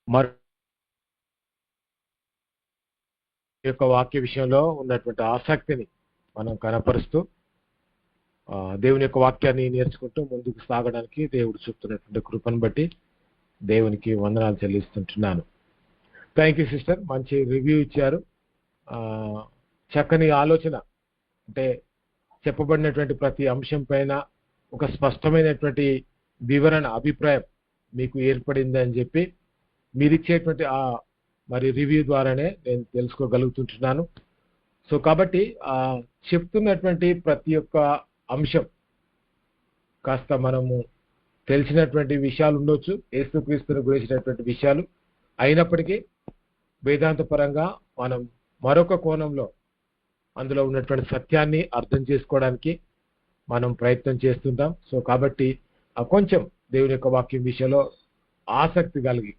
మరి యొక్క వాక్య విషయంలో ఉన్నటువంటి ఆసక్తిని మనం కనపరుస్తూ దేవుని యొక్క వాక్యాన్ని నేర్చుకుంటూ ముందుకు సాగడానికి దేవుడు చూపుతున్నటువంటి కృపను బట్టి దేవునికి వందనాలు చెల్లిస్తుంటున్నాను. థ్యాంక్ యూ సిస్టర్, మంచి రివ్యూ ఇచ్చారు. చక్కని ఆలోచన, అంటే చెప్పబడినటువంటి ప్రతి అంశం పైన ఒక స్పష్టమైనటువంటి వివరణ, అభిప్రాయం మీకు ఏర్పడింది అని చెప్పి మీరిచ్చేటువంటి మరి రివ్యూ ద్వారానే నేను తెలుసుకోగలుగుతుంటున్నాను. సో కాబట్టి చెప్తున్నటువంటి ప్రతి ఒక్క అంశం కాస్త మనము తెలిసినటువంటి విషయాలు ఉండొచ్చు, యేసుక్రీస్తుని గురించినటువంటి విషయాలు అయినప్పటికీ వేదాంత పరంగా మనం మరొక కోణంలో అందులో ఉన్నటువంటి సత్యాన్ని అర్థం చేసుకోవడానికి మనం ప్రయత్నం చేస్తుంటాం. సో కాబట్టి కొంచెం దేవుని యొక్క వాక్యం విషయంలో ఆసక్తి కలిగి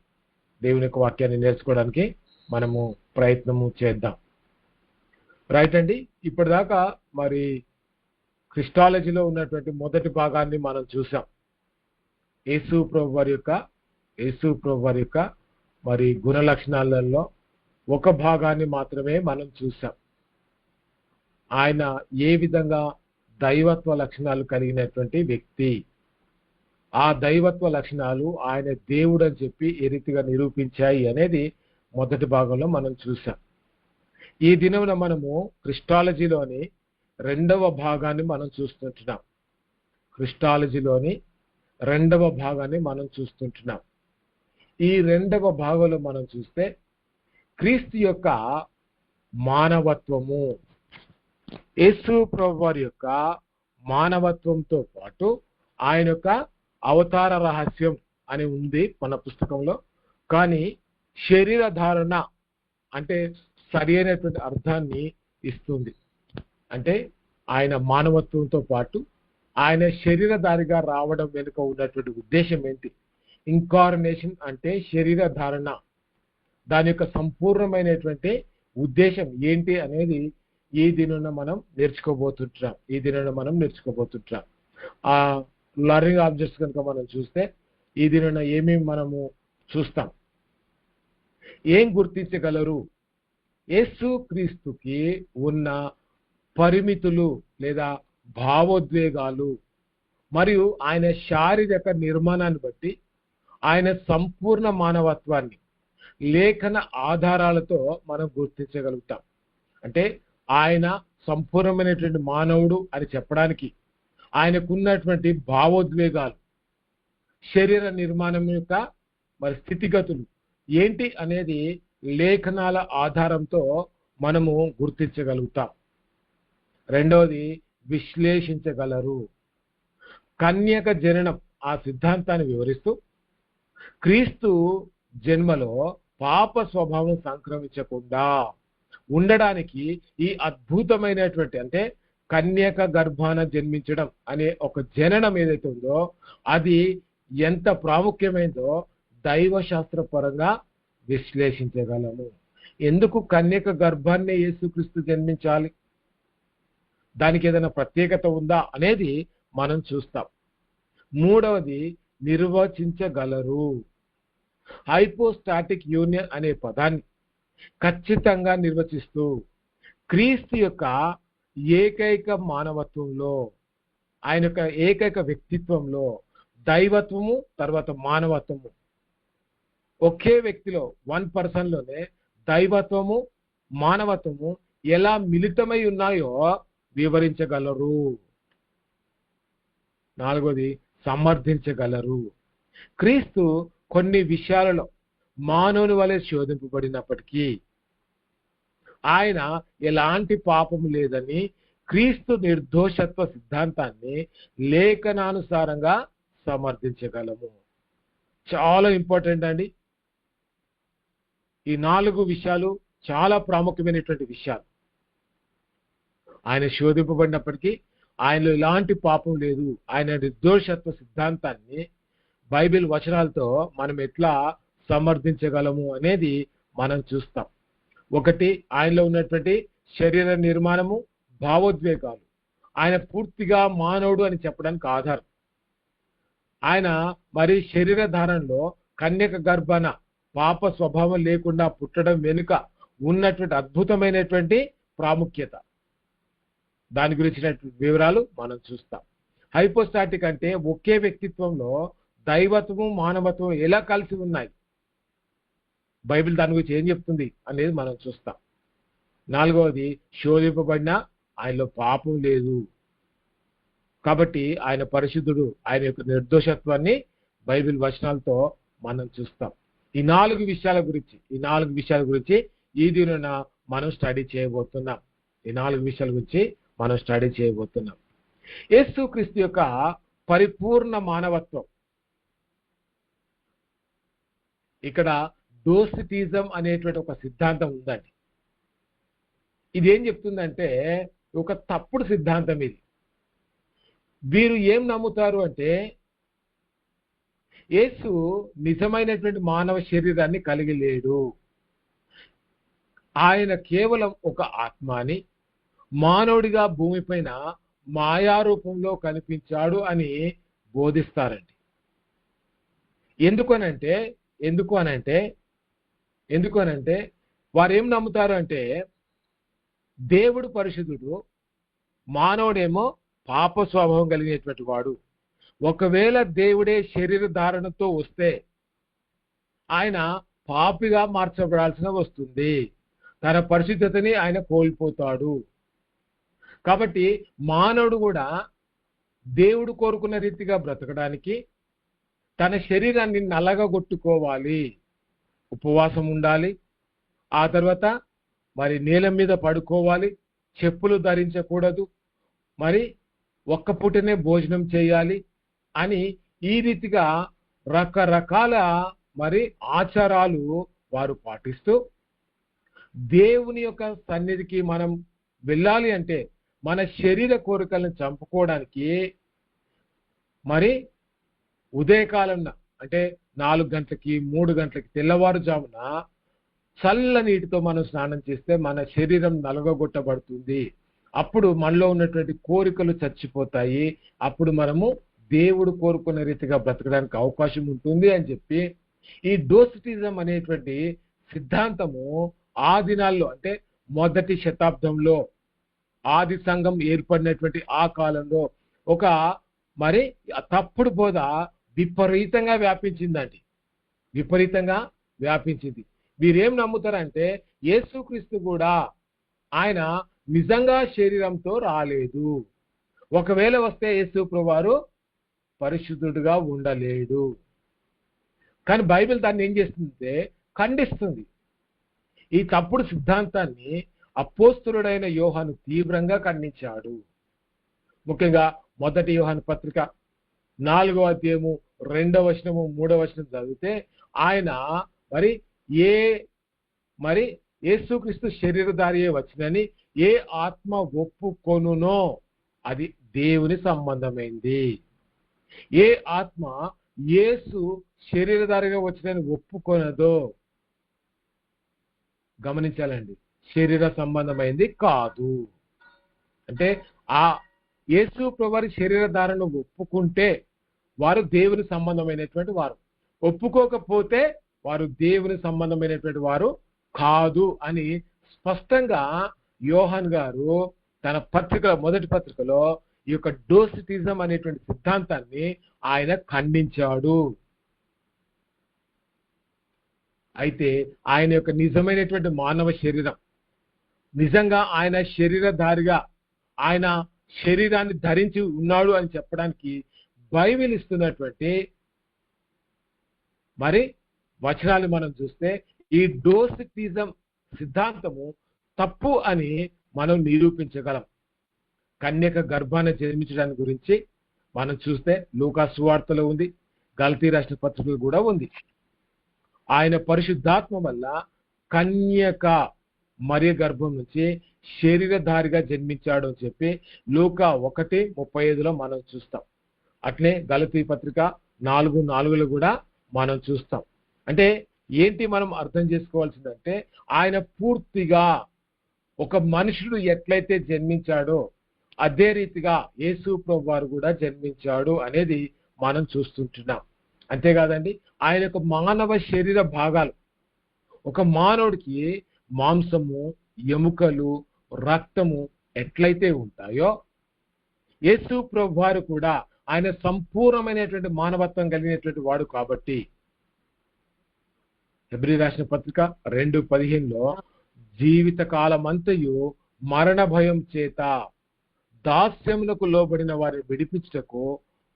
దేవుని యొక్క వాక్యాన్ని నేర్చుకోవడానికి మనము ప్రయత్నము చేద్దాం. రైట్ అండి, ఇప్పటిదాకా మరి క్రిస్టాలజీలో ఉన్నటువంటి మొదటి భాగాన్ని మనం చూసాం. యేసు ప్రభు వారి యొక్క మరి గుణ లక్షణాలలో ఒక భాగాన్ని మాత్రమే మనం చూసాం. ఆయన ఏ విధంగా దైవత్వ లక్షణాలు కలిగినటువంటి వ్యక్తి, ఆ దైవత్వ లక్షణాలు ఆయన దేవుడు అని చెప్పి ఏ రీతిగా నిరూపించాయి అనేది మొదటి భాగంలో మనం చూసాం. ఈ దినమున మనము క్రిస్టాలజీలోని రెండవ భాగాన్ని మనం చూస్తుంటున్నాం. ఈ రెండవ భాగంలో మనం చూస్తే క్రీస్తు యొక్క మానవత్వము, యేసు ప్రభు వారి యొక్క మానవత్వంతో పాటు ఆయన యొక్క అవతార రహస్యం అని ఉంది మన పుస్తకంలో. కానీ శరీర ధారణ అంటే సరి అయినటువంటి అర్థాన్ని ఇస్తుంది. అంటే ఆయన మానవత్వంతో పాటు ఆయన శరీరధారిగా రావడం వెనుక ఉన్నటువంటి ఉద్దేశం ఏంటి? ఇన్కార్నేషన్ అంటే శరీర ధారణ, దాని యొక్క సంపూర్ణమైనటువంటి ఉద్దేశం ఏంటి అనేది ఈ దినాన మనం నేర్చుకోబోతుంటాం. ఆ లర్నింగ్ ఆబ్జెక్ట్స్ కనుక మనం చూస్తే ఈ దినాన ఏమేమి మనము చూస్తాం? ఏం గుర్తించగలరు? యేసు క్రీస్తుకి ఉన్న పరిమితులు లేదా భావోద్వేగాలు మరియు ఆయన శారీరక నిర్మాణాన్ని బట్టి ఆయన సంపూర్ణ మానవత్వాన్ని లేఖన ఆధారాలతో మనం గుర్తించగలుగుతాం. అంటే ఆయన సంపూర్ణమైనటువంటి మానవుడు అని చెప్పడానికి ఆయనకున్నటువంటి భావోద్వేగాలు, శరీర నిర్మాణం యొక్క మరి స్థితిగతులు ఏంటి అనేది లేఖనాల ఆధారంతో మనము గుర్తించగలుగుతాం. రెండవది, విశ్లేషించగలరు. కన్యక జననం ఆ సిద్ధాంతాన్ని వివరిస్తూ క్రీస్తు జన్మలో పాప స్వభావం సంక్రమించకుండా ఉండడానికి ఈ అద్భుతమైనటువంటి, అంటే కన్యక గర్భాన జన్మించడం అనే ఒక జననం ఏదైతే ఉందో అది ఎంత ప్రాముఖ్యమైందో దైవశాస్త్ర పరంగా విశ్లేషించగలము. ఎందుకు కన్యక గర్భాన్ని యేసుక్రీస్తు జన్మించాలి, దానికి ఏదైనా ప్రత్యేకత ఉందా అనేది మనం చూస్తాం. మూడవది, నిర్వచించగలరు. హైపోస్టాటిక్ యూనియన్ అనే పదాన్ని ఖచ్చితంగా నిర్వచిస్తూ క్రీస్తు యొక్క ఏకైక మానవత్వంలో, ఆయన యొక్క ఏకైక వ్యక్తిత్వంలో దైవత్వము తర్వాత మానవత్వము ఒకే వ్యక్తిలో, వన్ పర్సన్ లోనే దైవత్వము మానవత్వము ఎలా మిళితమై ఉన్నాయో వివరించగలరు. నాలుగోది, సమర్థించగలరు. క్రీస్తు కొన్ని విషయాలలో మానవుని వలె శోధింపబడినప్పటికీ ఆయన ఎలాంటి పాపము లేదని క్రీస్తు నిర్దోషత్వ సిద్ధాంతాన్ని లేఖనానుసారంగా సమర్థించగలము. చాలా ఇంపార్టెంట్ అండి. ఈ 4 విషయాలు చాలా ప్రాముఖ్యమైనటువంటి విషయాలు. ఆయన శోధింపబడినప్పటికీ ఆయనలో ఎలాంటి పాపం లేదు, ఆయన నిర్దోషత్వ సిద్ధాంతాన్ని బైబిల్ వచనాలతో మనం ఎట్లా సమర్థించగలము అనేది మనం చూస్తాం. ఒకటి, ఆయనలో ఉన్నటువంటి శరీర నిర్మాణము, భావోద్వేగాలు ఆయన పూర్తిగా మానవుడు అని చెప్పడానికి ఆధారం. ఆయన మరి శరీర ధారణలో కన్యక గర్భాన పాప స్వభావం లేకుండా పుట్టడం వెనుక ఉన్నటువంటి అద్భుతమైనటువంటి ప్రాముఖ్యత, దాని గురించినటువంటి వివరాలు మనం చూస్తాం. హైపోస్టాటిక్ అంటే ఒకే వ్యక్తిత్వంలో దైవత్వము మానవత్వం ఎలా కలిసి ఉన్నాయి, బైబిల్ దాని గురించి ఏం చెప్తుంది అనేది మనం చూస్తాం. నాలుగవది, శోధింపబడిన ఆయనలో పాపం లేదు కాబట్టి ఆయన పరిశుద్ధుడు, ఆయన యొక్క నిర్దోషత్వాన్ని బైబిల్ వచనాలతో మనం చూస్తాం. ఈ నాలుగు విషయాల గురించి ఈ దినాన మనం స్టడీ చేయబోతున్నాం. యేసుక్రీస్తు యొక్క పరిపూర్ణ మానవత్వం. ఇక్కడ డోసిటిజం అనేటువంటి ఒక సిద్ధాంతం ఉందండి. ఇదేం చెప్తుందంటే ఒక తప్పుడు సిద్ధాంతం ఇది. వీరు ఏం నమ్ముతారు అంటే యేసు నిజమైనటువంటి మానవ శరీరాన్ని కలిగి లేడు, ఆయన కేవలం ఒక ఆత్మని మానవుడిగా భూమిపైన మాయారూపంలో కనిపించాడు అని బోధిస్తారండి. ఎందుకు అనంటే వారు ఏం నమ్ముతారు అంటే దేవుడు పరిశుద్ధుడు, మానవుడేమో పాప స్వభావం కలిగినటువంటి వాడు. ఒకవేళ దేవుడే శరీర ధారణతో వస్తే ఆయన పాపిగా మార్చబడాల్సిన వస్తుంది, తన పరిశుద్ధతని ఆయన కోల్పోతాడు. కాబట్టి మానవుడు కూడా దేవుడు కోరుకున్న రీతిగా బ్రతకడానికి తన శరీరాన్ని నలగగొట్టుకోవాలి, ఉపవాసం ఉండాలి, ఆ తర్వాత మరి నేల మీద పడుకోవాలి, చెప్పులు ధరించకూడదు, మరి ఒక్క పూటనే భోజనం చేయాలి అని ఈ రీతిగా రకరకాల మరి ఆచారాలు వారు పాటిస్తూ దేవుని యొక్క సన్నిధికి మనం వెళ్ళాలి అంటే మన శరీర కోరికలను చంపుకోవడానికి మరి ఉదయకాలం అంటే 4 గంటలకి 3 గంటలకి తెల్లవారుజామున చల్ల నీటితో మనం స్నానం చేస్తే మన శరీరం నలగొట్టబడుతుంది. అప్పుడు మనలో ఉన్నటువంటి కోరికలు చచ్చిపోతాయి, అప్పుడు మనము దేవుడు కోరుకున్న రీతిగా బ్రతకడానికి అవకాశం ఉంటుంది అని చెప్పి ఈ డోసిటిజం అనేటువంటి సిద్ధాంతము ఆ దినాల్లో అంటే మొదటి శతాబ్దంలో ఆది సంఘం ఏర్పడినటువంటి ఆ కాలంలో ఒక మరి తప్పుడు బోధ విపరీతంగా వ్యాపించింది. వీరేం నమ్ముతారంటే యేసుక్రీస్తు కూడా ఆయన నిజంగా శరీరంతో రాలేదు, ఒకవేళ వస్తే యేసు ప్రభువారు పరిశుద్ధుడుగా ఉండలేడు. కానీ బైబిల్ దాన్ని ఏం చేస్తుందంటే ఖండిస్తుంది. ఈ తప్పుడు సిద్ధాంతాన్ని అపోస్తలుడైన యోహాను తీవ్రంగా ఖండించాడు. ముఖ్యంగా మొదటి యోహాను పత్రిక 4వ అధ్యాయము 2వ వచనము 3వ వచనం చదివితే ఆయన మరి యేసుక్రీస్తు శరీరధారియే వచ్చినని ఏ ఆత్మ ఒప్పుకొనునో అది దేవుని సంబంధమైంది. ఏ ఆత్మ యేసు శరీరధారిగా వచ్చినని ఒప్పుకొనదో గమనించాలండి, శరీర సంబంధమైంది కాదు. అంటే ఆ యేసు ప్రభువారి శరీరధారను ఒప్పుకుంటే వారు దేవుని సంబంధమైనటువంటి వారు, ఒప్పుకోకపోతే వారు దేవుని సంబంధమైనటువంటి వారు కాదు అని స్పష్టంగా యోహాన్ గారు తన మొదటి పత్రికలో ఈ యొక్క డోసిటిజం అనేటువంటి సిద్ధాంతాన్ని ఆయన ఖండించాడు. అయితే ఆయన యొక్క నిజమైనటువంటి మానవ శరీరం, నిజంగా ఆయన శరీరధారిగా ఆయన శరీరాన్ని ధరించి ఉన్నాడు అని చెప్పడానికి బైబిల్ ఇస్తున్నటువంటి మరి వచనాలు మనం చూస్తే ఈ డోసిటిజం సిద్ధాంతము తప్పు అని మనం నిరూపించగలం. కన్యక గర్భాన్ని జన్మించడానికి గురించి మనం చూస్తే లూకా సువార్తలో ఉంది, గలతీ రాసిన పత్రికలు కూడా ఉంది. ఆయన పరిశుద్ధాత్మ వల్ల కన్యక మరియ గర్భం నుంచి శరీరధారిగా జన్మించాడు అని చెప్పి లూకా 1:35లో మనం చూస్తాం. అట్లే గలతీ పత్రిక 4:4లో కూడా మనం చూస్తాం. అంటే ఏంటి మనం అర్థం చేసుకోవాల్సిందంటే ఆయన పూర్తిగా ఒక మనుషుడు ఎట్లయితే జన్మించాడో అదే రీతిగా యేసు ప్రభువారు కూడా జన్మించాడు అనేది మనం చూస్తుంటున్నాం. అంతేకాదండి, ఆయన యొక్క మానవ శరీర భాగాలు ఒక మానవుడికి మాంసము, ఎముకలు, రక్తము ఎట్లయితే ఉంటాయో యేసు ప్రభువారు కూడా ఆయన సంపూర్ణమైనటువంటి మానవత్వం కలిగినటువంటి వాడు కాబట్టి హెబ్రీ రాసిన పత్రిక 2:15లో జీవిత కాలమంతయు మరణ భయం చేత దాస్యములకు లోబడిన వారిని విడిపించుటకు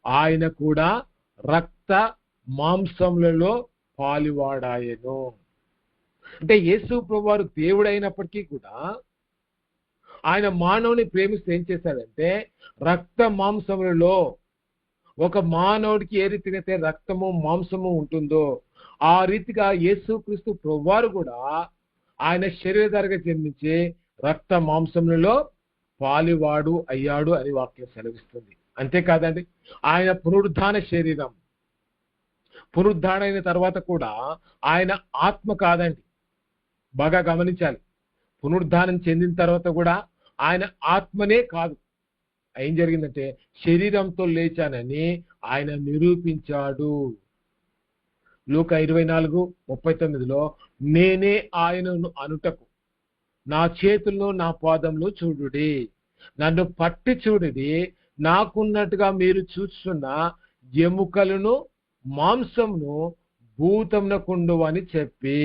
ఆయన కూడా రక్త మాంసములలో పాలువాడాయెను. అంటే యేసు ప్రభువారు దేవుడైనప్పటికీ కూడా ఆయన మానవుని ప్రేమిస్తే ఏం చేశాడంటే రక్త మాంసములలో ఒక మానవుడికి ఏ రీతిగా రక్తము మాంసము ఉంటుందో ఆ రీతిగా యేసుక్రీస్తు ప్రభువారు కూడా ఆయన శరీరధారిగా జన్మించి రక్త మాంసములలో పాలువాడు అయ్యాడు అని వాక్యం సెలవిస్తుంది. అంతేకాదండి, ఆయన పునరుద్ధాన శరీరం, పునరుద్ధానైన తర్వాత కూడా ఆయన ఆత్మ కాదండి, బాగా గమనించాలి. పునరుద్ధానం చెందిన తర్వాత కూడా ఆయన ఆత్మనే కాదు. ఏం జరిగిందంటే శరీరంతో లేచానని ఆయన నిరూపించాడు. లూకా 24:39లో నేనే ఆయనను అనుటకు నా చేతులను నా పాదములు చూడుడి, నన్ను పట్టి చూడుడి, నాకున్నట్టుగా మీరు చూస్తున్న ఎముకలను మాంసమును భూతమునకుండు అని చెప్పి,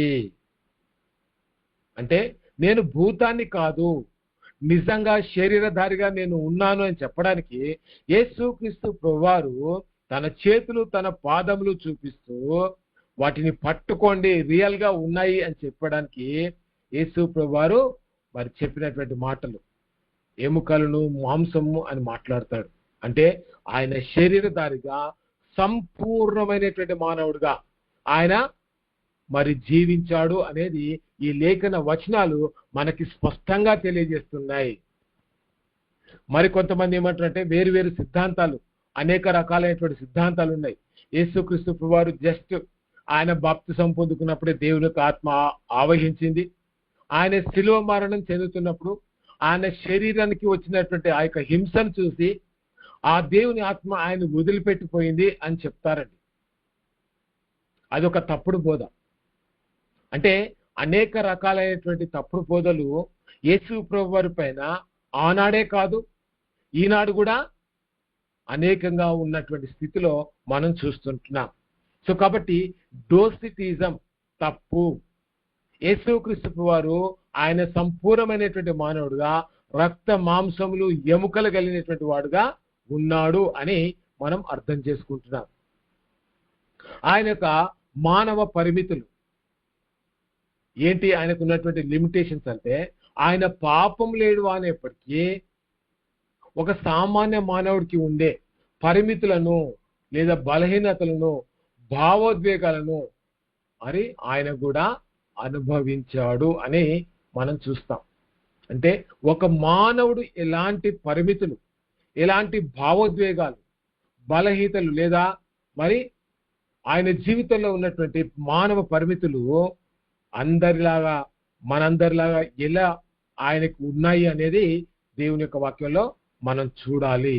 అంటే నేను భూతాన్ని కాదు, నిజంగా శరీరధారిగా నేను ఉన్నాను అని చెప్పడానికి యేసుక్రీస్తు ప్రభువారు తన చేతులు తన పాదములు చూపిస్తూ వాటిని పట్టుకోండి, రియల్ గా ఉన్నాయి అని చెప్పడానికి యేసు ప్రభువారు మరి చెప్పినటువంటి మాటలు ఎముకలను మాంసము అని మాట్లాడతాడు. అంటే ఆయన శరీరధారిగా సంపూర్ణమైనటువంటి మానవుడిగా ఆయన మరి జీవించాడు అనేది ఈ లేఖన వచనాలు మనకి స్పష్టంగా తెలియజేస్తున్నాయి. మరి కొంతమంది ఏమంటారంటే వేరు సిద్ధాంతాలు, అనేక రకాలైనటువంటి సిద్ధాంతాలు ఉన్నాయి. యేసుక్రీస్తు ప్రభువారు జస్ట్ ఆయన బాప్తిసం పొందుకున్నప్పుడే దేవుని యొక్క ఆత్మ ఆవహించింది. ఆయన శిలువ మరణం చెందుతున్నప్పుడు ఆయన శరీరానికి వచ్చినటువంటి ఆ యొక్క హింసను చూసి ఆ దేవుని ఆత్మ ఆయన వదిలిపెట్టిపోయింది అని చెప్తారండి. అదొక తప్పుడు బోధ. అంటే అనేక రకాలైనటువంటి తప్పుడు బోధలు యేసు ప్రభువారి పైన ఆనాడే కాదు ఈనాడు కూడా అనేకంగా ఉన్నటువంటి స్థితిలో మనం చూస్తుంటున్నాం. సో కాబట్టి డోసిటిజం తప్పు. యేసుక్రీస్తు వారు ఆయన సంపూర్ణమైనటువంటి మానవుడుగా రక్త మాంసములు ఎముకలు కలిగినటువంటి వాడుగా ఉన్నాడు అని మనం అర్థం చేసుకుంటున్నాం. ఆయన యొక్క మానవ పరిమితులు ఏంటి, ఆయనకు ఉన్నటువంటి లిమిటేషన్స్ అంటే ఆయన పాపం లేడు అనేప్పటికీ ఒక సామాన్య మానవుడికి ఉండే పరిమితులను లేదా బలహీనతలను భావోద్వేగాలను మరి ఆయన కూడా అనుభవించాడు అని మనం చూస్తాం. అంటే ఒక మానవుడు ఎలాంటి పరిమితులు, ఎలాంటి భావోద్వేగాలు, బలహీనతలు లేదా మరి ఆయన జీవితంలో ఉన్నటువంటి మానవ పరిమితులు అందరిలాగా మనందరిలాగా ఎలా ఆయనకు ఉన్నాయి అనేది దేవుని యొక్క వాక్యంలో మనం చూడాలి.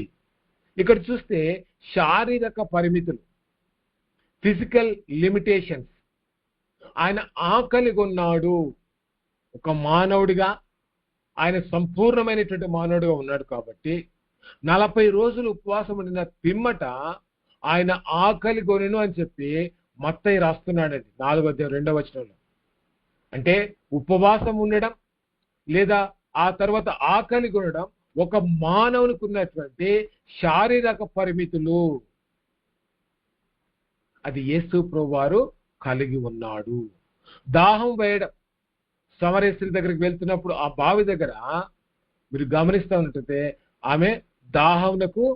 ఇక్కడ చూస్తే శారీరక పరిమితులు, ఫిజికల్ లిమిటేషన్స్, ఆయన ఆకలిగా ఉన్నాడు. ఒక మానవుడిగా ఆయన సంపూర్ణమైనటువంటి మానవుడిగా ఉన్నాడు కాబట్టి 40 రోజులు ఉపవాసం ఉండిన పిమ్మట ఆయన ఆకలి కొనెను అని చెప్పి మత్తయి రాస్తున్నాడండి 4:2 అంటే ఉపవాసం ఉండడం లేదా ఆ తర్వాత ఆకలి కొనడం ఒక మానవునికి ఉన్నటువంటి శారీరక పరిమితులు. అది యేసు ప్రభువారు కలిగి ఉన్నాడు. దాహం వేయడం, సమరయ స్త్రీ దగ్గరికి వెళ్తున్నప్పుడు ఆ బావి దగ్గర మీరు గమనిస్తూ ఉంటుంటే ఆమె దాహంకు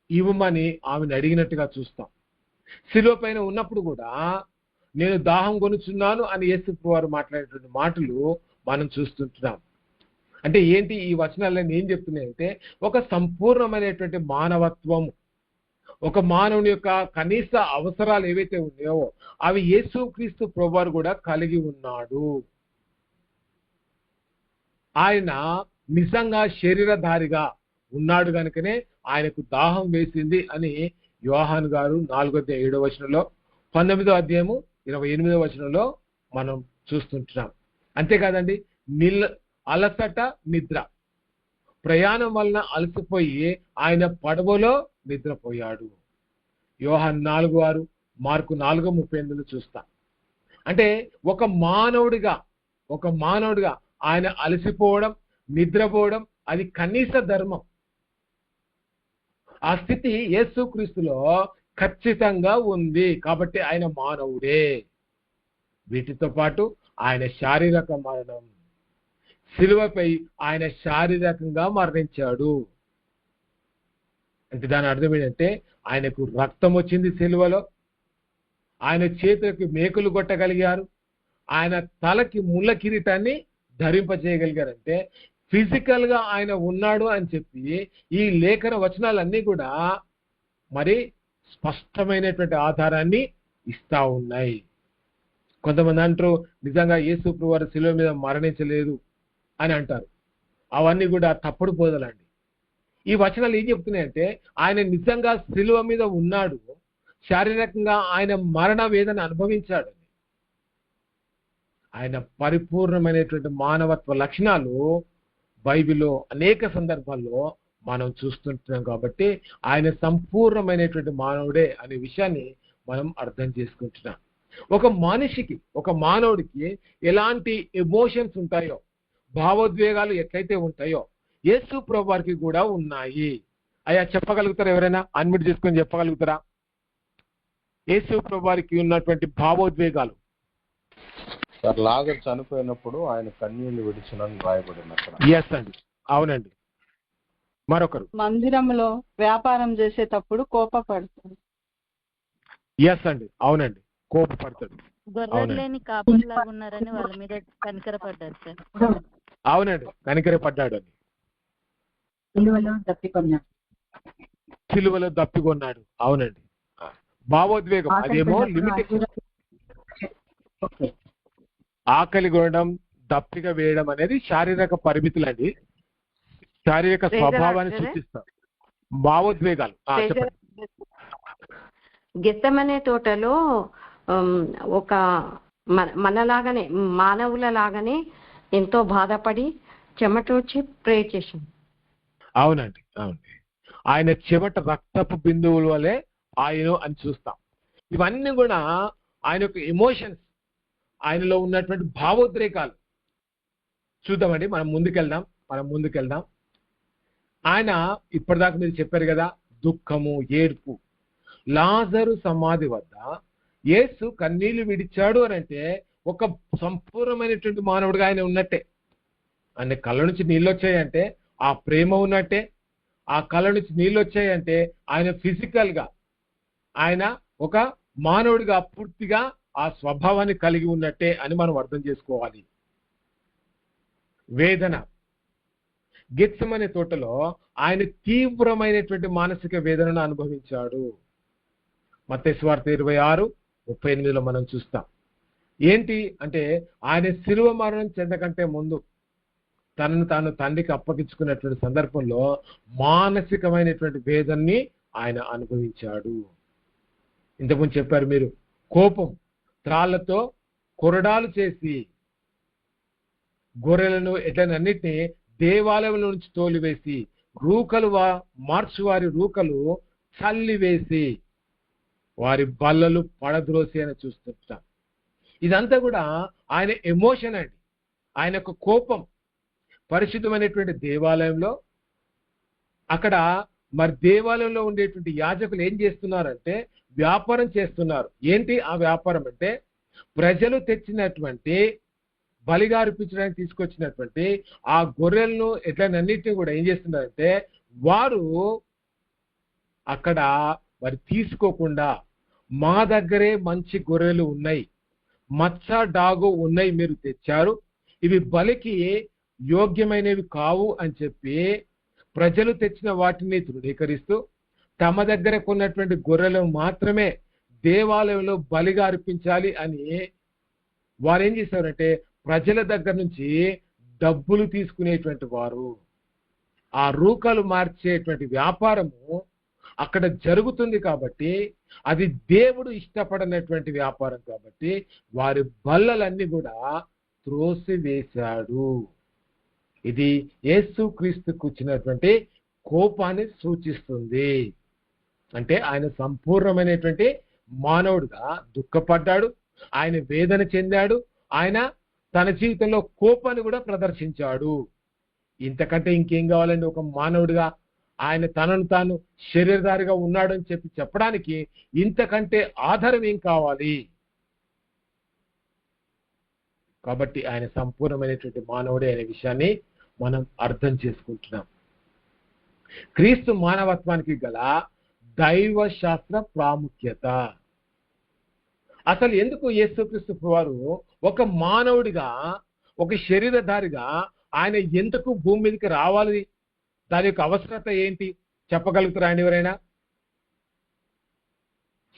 ఇవ్వమని ఆమెను అడిగినట్టుగా చూస్తాం. శిలువ పైన ఉన్నప్పుడు కూడా నేను దాహం కొనుచున్నాను అని యేసు ప్రభువారు మాట్లాడేటువంటి మాటలు మనం చూస్తుంటున్నాం. అంటే ఏంటి ఈ వచనాలను ఏం చెప్తున్నాయంటే ఒక సంపూర్ణమైనటువంటి మానవత్వం, ఒక మానవుని యొక్క కనీస అవసరాలు ఏవైతే ఉన్నాయో అవి యేసుక్రీస్తు ప్రభువారు కూడా కలిగి ఉన్నాడు. ఆయన నిజంగా శరీరధారిగా ఉన్నాడు కనుకనే ఆయనకు దాహం వేసింది అని యోహాను గారు 4:7 19వ అధ్యాయము 28వ మనం చూస్తుంటున్నాం. అంతేకాదండి, అలసట, నిద్ర. ప్రయాణం వలన అలసిపోయి ఆయన పడవలో నిద్రపోయాడు. యోహాను 4:6, మార్కు 4:38 చూస్తాం. అంటే ఒక మానవుడిగా ఆయన అలసిపోవడం, నిద్రపోవడం అది కనీస ధర్మం. ఆ స్థితి యేసుక్రీస్తులో ఖచ్చితంగా ఉంది. కాబట్టి ఆయన మానవుడే. వీటితో పాటు ఆయన శారీరక మరణం, సిలువపై ఆయన శారీరకంగా మరణించాడు. అంటే దాని అర్థం ఏంటంటే ఆయనకు రక్తం వచ్చింది సిలువలో, ఆయన చేతులకు మేకులు కొట్టగలిగారు, ఆయన తలకి ముళ్ళ కిరీటాన్ని ధరింపజేయగలిగారంటే ఫిజికల్ గా ఆయన ఉన్నాడు అని చెప్పి ఈ లేఖన వచనాలన్నీ కూడా మరి స్పష్టమైనటువంటి ఆధారాన్ని ఇస్తా ఉన్నాయి. కొంతమంది అంటారు నిజంగా యేసు ప్రభువు శిలువ మీద మరణించలేదు అని అంటారు. అవన్నీ కూడా తప్పుడు బోధలండి. ఈ వచనాలు ఏం చెప్తున్నాయంటే ఆయన నిజంగా శిలువ మీద ఉన్నాడు, శారీరకంగా ఆయన మరణ వేదన అనుభవించాడు. ఆయన పరిపూర్ణమైనటువంటి మానవత్వ లక్షణాలు బైబిల్లో అనేక సందర్భాల్లో మనం చూస్తుంటున్నాం. కాబట్టి ఆయన సంపూర్ణమైనటువంటి మానవుడే అనే విషయాన్ని మనం అర్థం చేసుకుంటున్నాం. ఒక మానవుడికి ఎలాంటి ఎమోషన్స్ ఉంటాయో, భావోద్వేగాలు ఎట్లయితే ఉంటాయో యేసు ప్రభువారికి కూడా ఉన్నాయి. అయ్యా చెప్పగలుగుతారా? ఎవరైనా అన్మిట్ చేసుకొని చెప్పగలుగుతారా? యేసు ప్రభువారికి ఉన్నటువంటి భావోద్వేగాలు. లాజరు చనిపోయినప్పుడు ఆయన కన్నీళ్లు విడిచినని రాయబడినప్పుడు. ఎస్ అండి, అవునండి. మరొకరు మందిరంలో వ్యాపారం చేసేటప్పుడు కోపపడతాడు. ఎస్ అండి, అవునండి, కోపపడతాడు. గొర్రెలేని కాపులాగా ఉన్నారని వాళ్ళ మీద కనికరపడ్డాడు సార్. అవునండి, కనికరపడ్డాడు అని. సిలువలో దప్పికొన్నాడు. అవునండి, భావోద్వేగం అదేమో లిమిటేషన్. ఆకలి కొనడం, దప్పిక వేయడం అనేది శారీరక పరిమితులండి, శారీరక స్వభావాన్ని సూచిస్తారు. భావోద్వేగాలు చెప్పండి. గెత్సెమనే తోటలో ఒక మనలాగానే మానవుల లాగానే ఎంతో బాధపడి చెమటోడ్చి ప్రే చేసింది. అవునండి, అవునండి. ఆయన చెమట రక్తపు బిందువుల వలె ఆయన అని చూస్తాం. ఇవన్నీ కూడా ఆయన యొక్క ఎమోషన్స్, ఆయనలో ఉన్నటువంటి భావోద్రేకాలు చూద్దామండి. మనం ముందుకెళ్దాం. ఆయన ఇప్పటిదాకా మీరు చెప్పారు కదా, దుఃఖము, ఏడుపు. లాజరు సమాధి వద్ద యేసు కన్నీళ్లు విడిచాడు అని అంటే ఒక సంపూర్ణమైనటువంటి మానవుడిగా ఆయన ఉన్నట్టే. ఆయన కళ్ళ నుంచి నీళ్ళు వచ్చాయంటే ఆ ప్రేమ ఉన్నట్టే. ఆ కళ్ళ నుంచి నీళ్ళు వచ్చాయంటే ఆయన ఫిజికల్ గా ఆయన ఒక మానవుడిగా పూర్తిగా ఆ స్వభావాన్ని కలిగి ఉన్నట్టే అని మనం అర్థం చేసుకోవాలి. వేదన. గెత్సెమనే తోటలో ఆయన తీవ్రమైనటువంటి మానసిక వేదనను అనుభవించాడు. మత్తయి సువార్త 26:38 మనం చూస్తాం. ఏంటి అంటే ఆయన శిలువ మరణం చెందకంటే ముందు తనను తాను తండ్రికి అప్పగించుకున్నటువంటి సందర్భంలో మానసికమైనటువంటి వేదనని ఆయన అనుభవించాడు. ఇంతకుముందు చెప్పారు మీరు, కోపం, త్రాళ్లతో కొరడాలు చేసి గొర్రెలను ఎట్లనన్నిటినీ దేవాలయంలో నుంచి తోలివేసి మార్చువారి రూకలు చల్లివేసి వారి బల్లలు పడద్రోసి అని చూస్తుంటాం. ఇదంతా కూడా ఆయన ఎమోషన్ అండి. ఆయన యొక్క కోపం. పరిశుద్ధమైనటువంటి దేవాలయంలో అక్కడ మరి దేవాలయంలో ఉండేటువంటి యాజకులు ఏం చేస్తున్నారంటే వ్యాపారం చేస్తున్నారు. ఏంటి ఆ వ్యాపారం అంటే ప్రజలు తెచ్చినటువంటి బలిగా అర్పించడానికి తీసుకొచ్చినటువంటి ఆ గొర్రెలను ఎట్లనన్నిటిని కూడా ఏం చేస్తున్నారంటే వారు అక్కడ మరి తీసుకోకుండా, మా దగ్గరే మంచి గొర్రెలు ఉన్నాయి, మచ్చ డాగు ఉన్నాయి, మీరు తెచ్చారు, ఇవి బలికి యోగ్యమైనవి కావు అని చెప్పి ప్రజలు తెచ్చిన వాటిని తృణీకరిస్తూ తమ దగ్గర కొన్నటువంటి గొర్రెలను మాత్రమే దేవాలయంలో బలిగా అర్పించాలి అని వారు ఏం చేశారంటే ప్రజల దగ్గర నుంచి డబ్బులు తీసుకునేటువంటి వారు. ఆ రూకలు మార్చేటువంటి వ్యాపారము అక్కడ జరుగుతుంది కాబట్టి అది దేవుడు ఇష్టపడనటువంటి వ్యాపారం కాబట్టి వారి బల్లలన్నీ కూడా త్రోసివేశాడు. ఇది యేసుక్రీస్తుకు వచ్చినటువంటి కోపాన్ని సూచిస్తుంది. అంటే ఆయన సంపూర్ణమైనటువంటి మానవుడుగా దుఃఖపడ్డాడు, ఆయన వేదన చెందాడు, ఆయన తన జీవితంలో కోపాన్ని కూడా ప్రదర్శించాడు. ఇంతకంటే ఇంకేం కావాలండి? ఒక మానవుడిగా ఆయన తనను తాను శరీరధారిగా ఉన్నాడు అని చెప్పడానికి ఇంతకంటే ఆధారం ఏం కావాలి? కాబట్టి ఆయన సంపూర్ణమైనటువంటి మానవుడే అనే విషయాన్ని మనం అర్థం చేసుకుంటున్నాం. క్రీస్తు మానవత్వానికి గల దైవ శాస్త్ర ప్రాముఖ్యత. అసలు ఎందుకు యేసుక్రీస్తు వారు ఒక మానవుడిగా, ఒక శరీరధారిగా ఆయన ఎందుకు భూమి మీదకి రావాలి? దాని యొక్క అవసరత ఏంటి చెప్పగలుగుతారా అండి ఎవరైనా?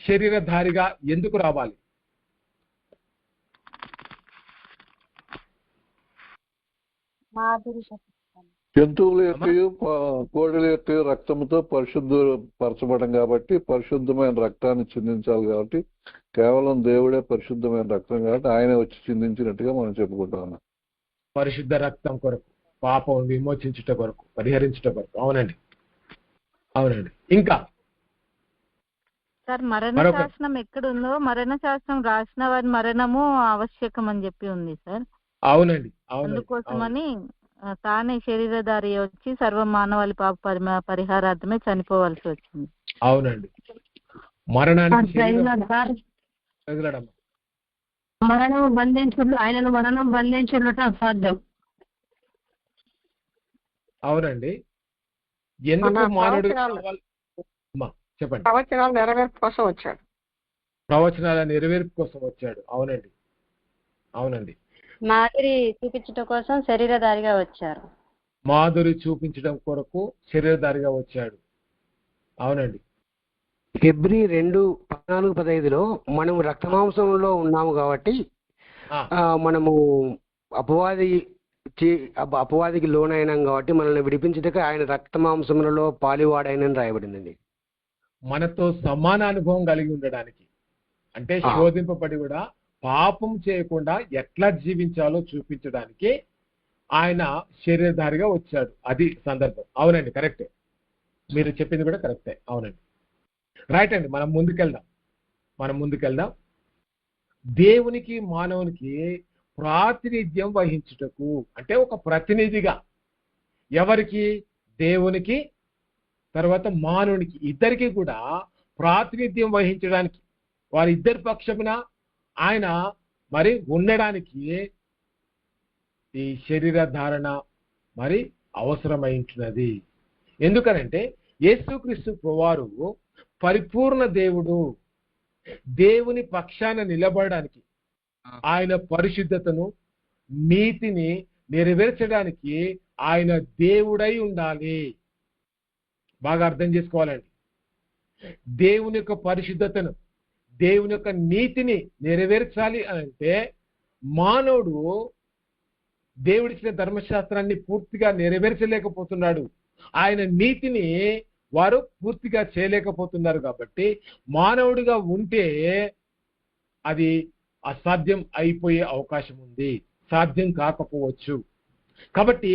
శరీరధారిగా ఎందుకు రావాలి? జంతువుల యొక్క కోడిల యొక్క రక్తంతో పరిశుద్ధపరచబడం కాబట్టి పరిశుద్ధమైన రక్తాన్ని చిందించాలి. కాబట్టి కేవలం దేవుడే పరిశుద్ధమైన రక్తం కాబట్టి ఆయన వచ్చి చిందించినట్టుగా మనం చెప్పుకుంటాం. పరిశుద్ధ రక్తం కొరకు, పాపం విమోచించుట కొరకు, పరిహరించుట కొరకు. అవునండి, అవునండి. ఇంకా సార్ మరణ శాసనం ఎక్కడుందో మరణ శాసనం రాసిన వారి మరణము ఆవశ్యకం అని చెప్పి ఉంది సార్. అవునండి, అందుకోసమని తానే శరీరధారి వచ్చి సర్వ మానవాళి పాప పరిహారార్థమే చనిపోవాల్సి వచ్చింది. అవునండి. మరణానికి మరణం బంధించుడు, ఆయనను మరణం బంధించుట అసాధ్యం. అవునండి. ఎందుకు మానవుడు చెప్పండి? ప్రవచనాల నెరవేర్పు కోసం వచ్చాడు. ప్రవచనాల నెరవేర్పు కోసం వచ్చాడు. అవునండి, అవునండి. మాదిరి చూపించడం కోసం శరీరధారిగా వచ్చారు. మాధురి చూపించడం కొరకు శరీరధారిగా వచ్చాడు. అవునండి. ఫిబ్రి 2:14-15 మనము రక్తమాంసంలో ఉన్నాము కాబట్టి మనము అపవాదికి లోనైనాం కాబట్టి మనల్ని విడిపించటకు ఆయన రక్తమాంసములలో పాలివాడైనని రాయబడిందండి. మనతో సమాన అనుభవం కలిగి ఉండడానికి, అంటే శోధింపబడి కూడా పాపం చేయకుండా ఎట్లా జీవించాలో చూపించడానికి ఆయన శరీరధారిగా వచ్చాడు. అది సందర్భం. అవునండి, కరెక్టే. మీరు చెప్పింది కూడా కరెక్టే. అవునండి, రైట్ అండి. మనం ముందుకెళ్దాం. దేవునికి మానవునికి ప్రాతినిధ్యం వహించుటకు, అంటే ఒక ప్రతినిధిగా ఎవరికి? దేవునికి, తర్వాత మానవునికి, ఇద్దరికి కూడా ప్రాతినిధ్యం వహించడానికి, వారిద్దరి పక్షమున ఆయన మరి ఉండడానికి ఈ శరీర ధారణ మరి అవసరమైంటున్నది. ఎందుకనంటే యేసుక్రీస్తు వారు పరిపూర్ణ దేవుడు. దేవుని పక్షాన నిలబడడానికి, ఆయన పరిశుద్ధతను, నీతిని నెరవేర్చడానికి ఆయన దేవుడై ఉండాలి. బాగా అర్థం చేసుకోవాలండి. దేవుని యొక్క పరిశుద్ధతను, దేవుని యొక్క నీతిని నెరవేర్చాలి అంటే మానవుడు దేవుడిచ్చిన ధర్మశాస్త్రాన్ని పూర్తిగా నెరవేర్చలేకపోతున్నాడు. ఆయన నీతిని వారు పూర్తిగా చేయలేకపోతున్నారు. కాబట్టి మానవుడిగా ఉంటే అది అసాధ్యం అయిపోయే అవకాశం ఉంది, సాధ్యం కాకపోవచ్చు. కాబట్టి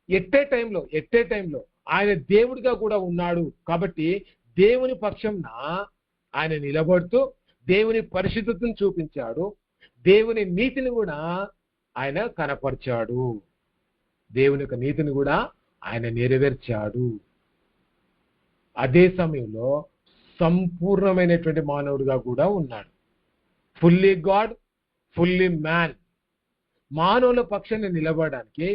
ఎట్టే టైంలో ఆయన దేవుడిగా కూడా ఉన్నాడు. కాబట్టి దేవుని పక్షంన ఆయన నిలబడుతూ దేవుని పరిశుద్ధతను చూపించాడు, దేవుని నీతిని కూడా ఆయన కనపరిచాడు, దేవుని యొక్క నీతిని కూడా ఆయన నెరవేర్చాడు. అదే సమయంలో సంపూర్ణమైనటువంటి మానవుడిగా కూడా ఉన్నాడు. Fully God, fully man. మానవుల పక్షాన్ని నిలబడడానికి,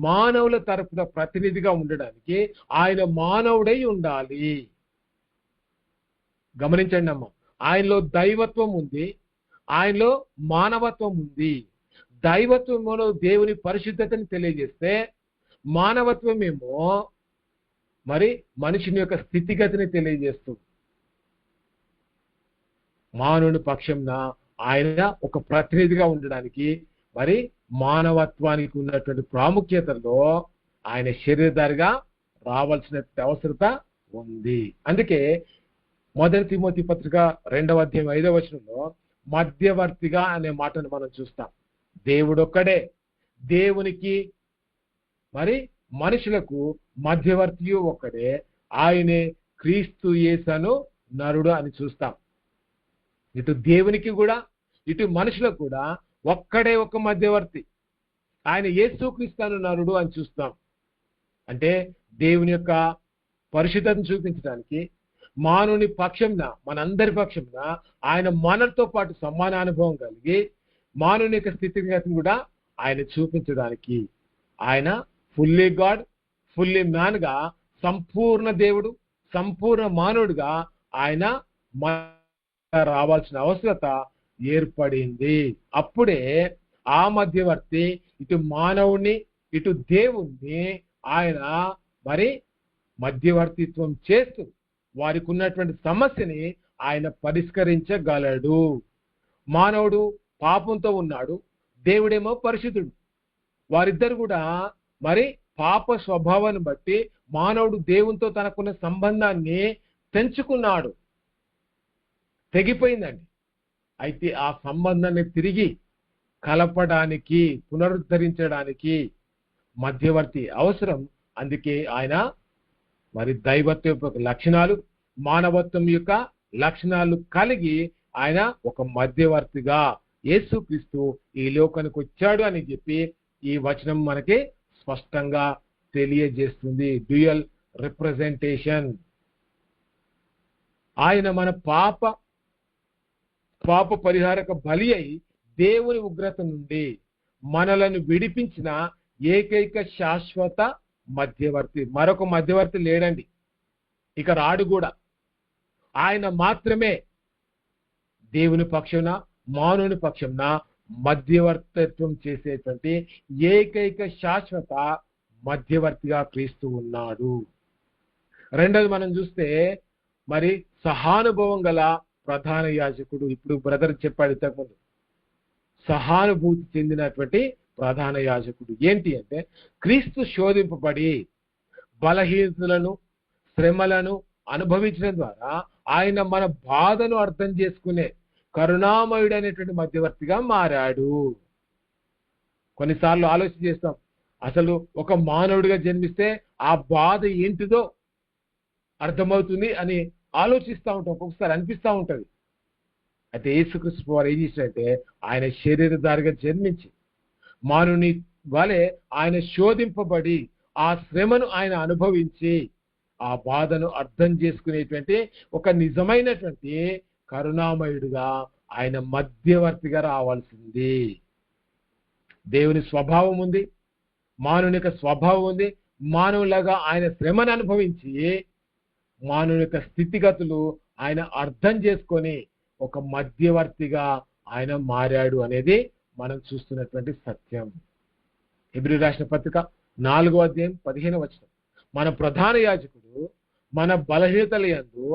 మానవుల తరపున ప్రతినిధిగా ఉండడానికి ఆయన మానవుడై ఉండాలి. గమనించండి అమ్మ, ఆయనలో దైవత్వం ఉంది, ఆయనలో మానవత్వం ఉంది. దైవత్వంలో దేవుని పరిశుద్ధతని తెలియజేస్తే, మానవత్వం ఏమో మరి మనిషిని యొక్క స్థితిగతిని తెలియజేస్తుంది. మానవుని పక్షంన ఆయన ఒక ప్రతినిధిగా ఉండడానికి, మరి మానవత్వానికి ఉన్నటువంటి ప్రాముఖ్యతలో ఆయన శరీరధారిగా రావాల్సిన అవసరత ఉంది. అందుకే 1 తిమోతి పత్రిక 2వ అధ్యాయం 5వ వచనంలో మధ్యవర్తిగా అనే మాటను మనం చూస్తాం. దేవుడొక్కడే, దేవునికి మరి మనుషులకు మధ్యవర్తి ఒక్కడే, ఆయనే క్రీస్తు యేసను నరుడు అని చూస్తాం. ఇటు దేవునికి కూడా ఇటు మనుషులకు కూడా ఒక్కడే ఒక మధ్యవర్తి, ఆయన యేసుక్రీస్తు నరుడు అని చూస్తాం. అంటే దేవుని యొక్క పరిశుద్ధతను చూపించడానికి మానవుని పక్షంన, మనందరి పక్షంన ఆయన మనతో పాటు సమాన అనుభవం కలిగి మానవుని యొక్క స్థితిగతిని కూడా ఆయన చూపించడానికి, ఆయన ఫుల్లీ గాడ్ ఫుల్లీ మ్యాన్ గా, సంపూర్ణ దేవుడు సంపూర్ణ మానవుడిగా ఆయన రావాల్సిన అవసరత ఏర్పడింది. అప్పుడే ఆ మధ్యవర్తి ఇటు మానవుని ఇటు దేవుణ్ణి ఆయన మరి మధ్యవర్తిత్వం చేస్తూ వారికి ఉన్నటువంటి సమస్యని ఆయన పరిష్కరించగలడు. మానవుడు పాపంతో ఉన్నాడు, దేవుడేమో పరిశుద్ధుడు. వారిద్దరు కూడా మరి పాప స్వభావాన్ని బట్టి మానవుడు దేవునితో తనకున్న సంబంధాన్ని తెంచుకున్నాడు, తెగిపోయిందండి. అయితే ఆ సంబంధాన్ని తిరిగి కలపడానికి, పునరుద్ధరించడానికి మధ్యవర్తి అవసరం. అందుకే ఆయన మరి దైవత్వం యొక్క లక్షణాలు, మానవత్వం యొక్క లక్షణాలు కలిగి ఆయన ఒక మధ్యవర్తిగా యేసుక్రీస్తు ఈ లోకానికి వచ్చాడు అని చెప్పి ఈ వచనం మనకి స్పష్టంగా తెలియజేస్తుంది. Dual representation. ఆయన మన పాప పరిహారక బలి అయి దేవుని ఉగ్రత నుండి మనలను విడిపించిన ఏకైక శాశ్వత మధ్యవర్తి. మరొక మధ్యవర్తి లేడండి, ఇక రాడు కూడా. ఆయన మాత్రమే దేవుని పక్షంన మానవుని పక్షంన మధ్యవర్తిత్వం చేసేటువంటి ఏకైక శాశ్వత మధ్యవర్తిగా క్రీస్తు ఉన్నాడు. రెండోది మనం చూస్తే మరి సహానుభవం గల ప్రధాన యాజకుడు. ఇప్పుడు బ్రదర్ చెప్పాడు ఇంతకుముందు, సహానుభూతి చెందినటువంటి ప్రధాన యాజకుడు ఏంటి అంటే, క్రీస్తు శోధింపబడి బలహీనతలను శ్రమలను అనుభవించడం ద్వారా ఆయన మన బాధను అర్థం చేసుకునే కరుణామయుడు అనేటువంటి మధ్యవర్తిగా మారాడు. కొన్నిసార్లు ఆలోచన చేస్తాం, అసలు ఒక మానవుడిగా జన్మిస్తే ఆ బాధ ఏంటిదో అర్థమవుతుంది అని ఆలోచిస్తూ ఉంటాం, ఒక్కొక్కసారి అనిపిస్తూ ఉంటుంది. అయితే యేసుక్రీస్తు వారు ఏం చేశారంటే, ఆయన శరీరధారిగా జన్మించి మానవుని వలె ఆయన శోధింపబడి ఆ శ్రమను ఆయన అనుభవించి ఆ బాధను అర్థం చేసుకునేటువంటి ఒక నిజమైనటువంటి కరుణామయుడుగా ఆయన మధ్యవర్తిగా రావాల్సింది. దేవుని స్వభావం ఉంది, మానవుని యొక్క స్వభావం ఉంది. మానవులాగా ఆయన శ్రమను అనుభవించి మానవుని యొక్క స్థితిగతులు ఆయన అర్థం చేసుకొని ఒక మధ్యవర్తిగా ఆయన మారాడు అనేది మనం చూస్తున్నటువంటి సత్యం. హెబ్రీ రాసిన పత్రిక 4వ అధ్యాయం 15వ వచనం, మన ప్రధాన యాజకుడు మన బలహీనతల యందు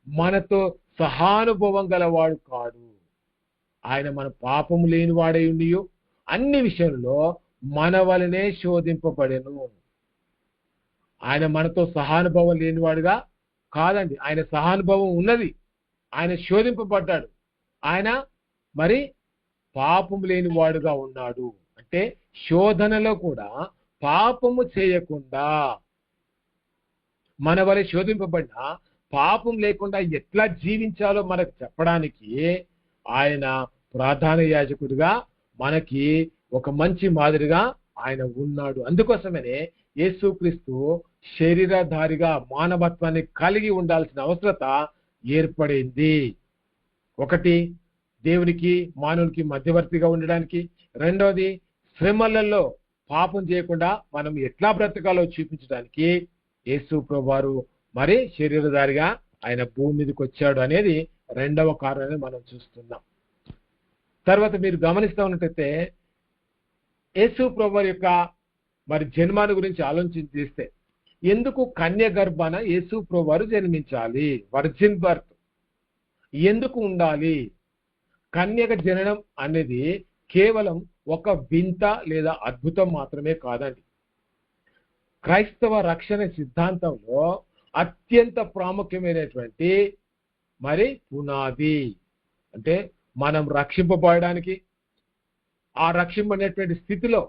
మనతో సహానుభవం గలవాడు కాడు, ఆయన మన పాపము లేని వాడై ఉండి అన్ని విషయంలో మన వలనే శోధింపబడెను. ఆయన మనతో సహానుభవం లేనివాడుగా కాదండి, ఆయన సహానుభవం ఉన్నది, ఆయన శోధింపబడ్డాడు, ఆయన మరి పాపము లేని వాడుగా ఉన్నాడు. అంటే శోధనలో కూడా పాపము చేయకుండా మన వలె శోధింపబడిన పాపం లేకుండా ఎట్లా జీవించాలో మనకు చెప్పడానికి ఆయన ప్రధాన యాజకుడిగా మనకి ఒక మంచి మాదిరిగా ఆయన ఉన్నాడు. అందుకోసమనే యేసుక్రీస్తు శరీరధారిగా మానవత్వాన్ని కలిగి ఉండాల్సిన అవసరత ఏర్పడింది. ఒకటి, దేవునికి మానవునికి మధ్యవర్తిగా ఉండడానికి. రెండోది, శ్రమలలో పాపం చేయకుండా మనం ఎట్లా బ్రతకాలో చూపించడానికి యేసు ప్రభువారు మరి శరీరధారిగా ఆయన భూమి మీదకి వచ్చాడు అనేది రెండవ కారణాన్ని మనం చూస్తున్నాం. తర్వాత మీరు గమనిస్తూ ఉన్నట్టయితే యేసు ప్రభువారి యొక్క మరి జన్మాన్ని గురించి ఆలోచన చేస్తే, ఎందుకు కన్య గర్భాన యేసు ప్రభువారు జన్మించాలి? వర్జిన్ బర్త్ ఎందుకు ఉండాలి? కన్యక జననం అనేది కేవలం ఒక వింత లేదా అద్భుతం మాత్రమే కాదండి. క్రైస్తవ రక్షణ సిద్ధాంతంలో అత్యంత ప్రాముఖ్యమైనటువంటి మరి పునాది. అంటే మనం రక్షింపబడడానికి, ఆ రక్షింపబడినటువంటి స్థితిలో,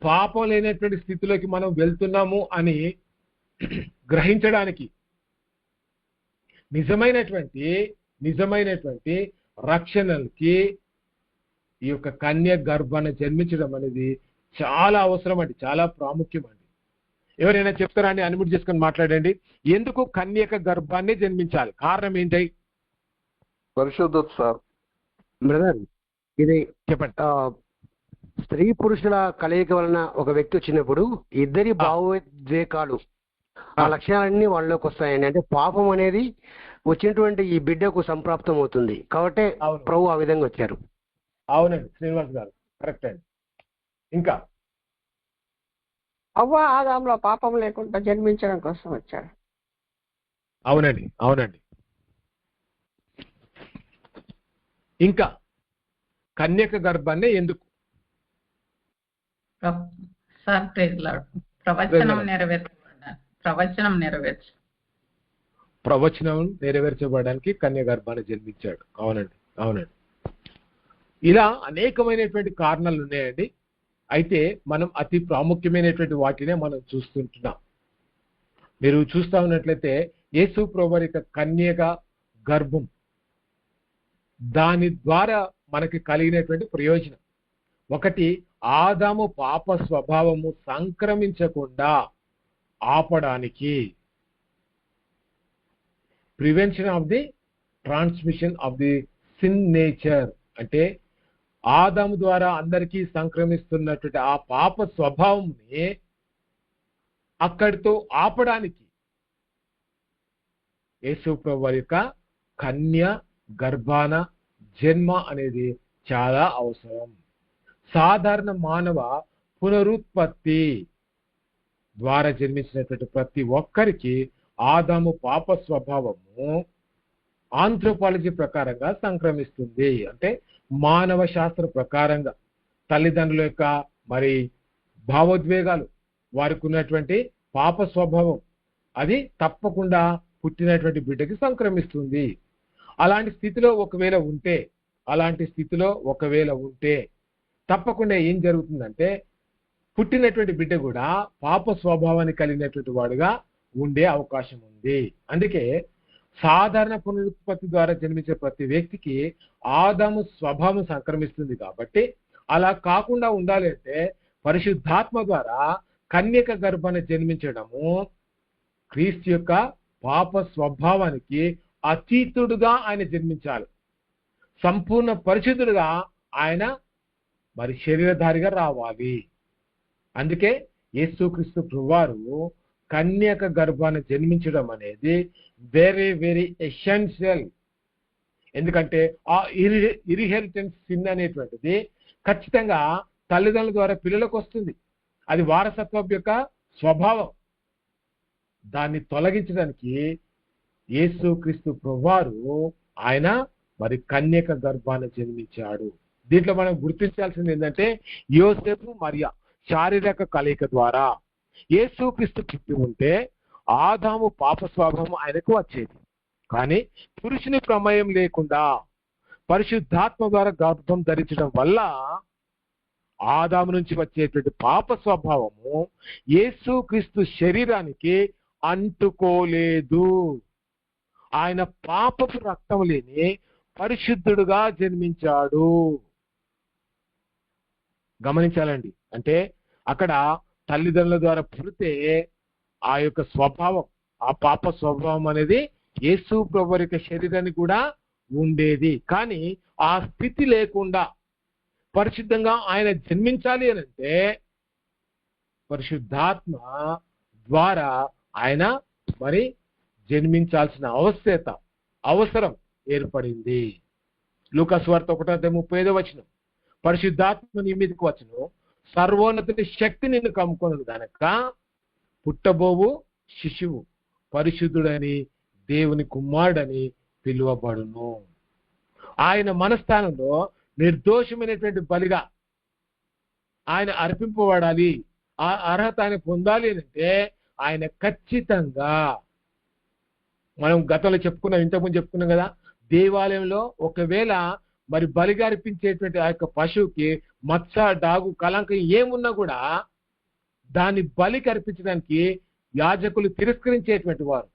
పాపం లేనటువంటి స్థితిలోకి మనం వెళ్తున్నాము అని గ్రహించడానికి నిజమైనటువంటి రక్షణకి ఈ యొక్క కన్య గర్భాన్ని జన్మించడం అనేది చాలా అవసరం అండి, చాలా ప్రాముఖ్యం అండి. ఎవరైనా చెప్తారా అండి? అన్మ్యూట్ చేసుకొని మాట్లాడండి. ఎందుకు కన్యక గర్భాన్ని జన్మించాలి? కారణం ఏంటి? పరిశుద్ధత సార్. బ్రదర్, ఇది చెప్పండి. స్త్రీ పురుషుల కలయిక వలన ఒక వ్యక్తి వచ్చినప్పుడు ఇద్దరి భావోద్వేగాలు, ఆ లక్షణాలన్నీ వాళ్ళలోకి వస్తాయండి. అంటే పాపం అనేది వచ్చినటువంటి ఈ బిడ్డకు సంప్రాప్తం అవుతుంది కాబట్టి ప్రభు ఆ విధంగా వచ్చారు. అవునండి శ్రీనివాస్ గారు, కరెక్ట్ అండి. ఇంకా అవ్వ ఆదాంలో పాపం లేకుండా జన్మించడం కోసం వచ్చాడు. అవునండి. ఇంకా కన్యక గర్భాన్ని ఎందుకు? సార్ ప్రవచనం నెరవేర్చబడడానికి కన్య గర్భాన్ని జన్మించాడు. అవునండి. ఇలా అనేకమైనటువంటి కారణాలు ఉన్నాయండి. అయితే మనం అతి ప్రాముఖ్యమైనటువంటి వాటినే మనం చూస్తుంటున్నాం. మీరు చూస్తా ఉన్నట్లయితే యేసు ప్రభువు యొక్క కన్యక గర్భం, దాని ద్వారా మనకి కలిగినటువంటి ప్రయోజనం ఒకటి, ఆదాము పాప స్వభావము సంక్రమించకుండా ఆపడానికి, prevention of the transmission of the sin nature. అంటే ఆదాము ద్వారా అందరికీ సంక్రమిస్తున్నటువంటి ఆ పాప స్వభావంని అక్కడితో ఆపడానికి యేసు ప్రభువు యొక్క కన్య గర్భాన జన్మ అనేది చాలా అవసరం. సాధారణ మానవ పునరుత్పత్తి ద్వారా జన్మించినటువంటి ప్రతి ఒక్కరికి ఆదాము పాప స్వభావము ఆంథ్రోపాలజీ ప్రకారంగా సంక్రమిస్తుంది. అంటే మానవ శాస్త్ర ప్రకారంగా తల్లిదండ్రుల యొక్క మరి భావోద్వేగాలు, వారికి ఉన్నటువంటి పాప స్వభావం అది తప్పకుండా పుట్టినటువంటి బిడ్డకి సంక్రమిస్తుంది. అలాంటి స్థితిలో ఒకవేళ ఉంటే తప్పకుండా ఏం జరుగుతుందంటే పుట్టినటువంటి బిడ్డ కూడా పాప స్వభావాన్ని కలిగినటువంటి వాడుగా ఉండే అవకాశం ఉంది. అందుకే సాధారణ పునరుత్పత్తి ద్వారా జన్మించే ప్రతి వ్యక్తికి ఆదాము స్వభావం సంక్రమిస్తుంది. కాబట్టి అలా కాకుండా ఉండాలి అంటే పరిశుద్ధాత్మ ద్వారా కన్యక గర్భాన్ని జన్మించడము క్రీస్తు యొక్క పాప స్వభావానికి అతీతుడుగా ఆయన జన్మించాలి. సంపూర్ణ పరిశుద్ధుడుగా ఆయన మరి శరీరధారిగా రావాలి. అందుకే యేసుక్రీస్తు ప్రభువారు కన్యక గర్భాన్ని జన్మించడం అనేది వెరీ వెరీ ఎసెన్షియల్. ఎందుకంటే ఆ ఇన్హెరిటెన్స్ సిన్ అనేటువంటిది ఖచ్చితంగా తల్లిదండ్రుల ద్వారా పిల్లలకు వస్తుంది. అది వారసత్వం యొక్క స్వభావం. దాన్ని తొలగించడానికి యేసుక్రీస్తు ప్రభువారు ఆయన మరి కన్యక గర్భాన్ని జన్మించాడు. దీంట్లో మనం గుర్తించాల్సింది ఏంటంటే యోసేపు మరియా శారీరక కలయిక ద్వారా యేసుక్రీస్తు పుట్టి ఉంటే ఆదాము పాప స్వభావం ఆయనకు వచ్చేది. కానీ పురుషుని ప్రమేయం లేకుండా పరిశుద్ధాత్మ ద్వారా గర్భం ధరించడం వల్ల ఆదాము నుంచి వచ్చేటువంటి పాప స్వభావము యేసుక్రీస్తు శరీరానికి అంటుకోలేదు. ఆయన పాపపు రక్తం లేని పరిశుద్ధుడుగా జన్మించాడు. గమనించాలండి. అంటే అక్కడ తల్లిదండ్రుల ద్వారా పుడితే ఆ యొక్క స్వభావం, ఆ పాప స్వభావం అనేది యేసు ప్రభువు యొక్క శరీరానికి కూడా ఉండేది. కానీ ఆ స్థితి లేకుండా పరిశుద్ధంగా ఆయన జన్మించాలి అని అంటే పరిశుద్ధాత్మ ద్వారా ఆయన మరి జన్మించాల్సిన అవసరం ఏర్పడింది. లూకా సువార్త 1:35 పరిశుద్ధాత్మ నీ మీదకి వచ్చును, సర్వోన్నతుని శక్తి నిన్ను కమ్ముకొను గనక పుట్టబోవు శిశువు పరిశుద్ధుడని దేవుని కుమారుడని పిలువబడును. ఆయన మనస్థానంలో నిర్దోషమైనటువంటి బలిగా ఆయన అర్పింపబడాలి. ఆ అర్హత ఆయన పొందాలి అంటే ఆయన ఖచ్చితంగా మనం గతంలో చెప్పుకున్నాం, ఇంతకుముందు చెప్పుకున్నాం కదా, దేవాలయంలో ఒకవేళ మరి బలిగా అర్పించేటువంటి ఆ యొక్క పశువుకి మచ్చ, డాగు, కలంకం ఏమున్నా కూడా దాన్ని బలికి అర్పించడానికి యాజకులు తిరస్కరించేటువంటి వారు.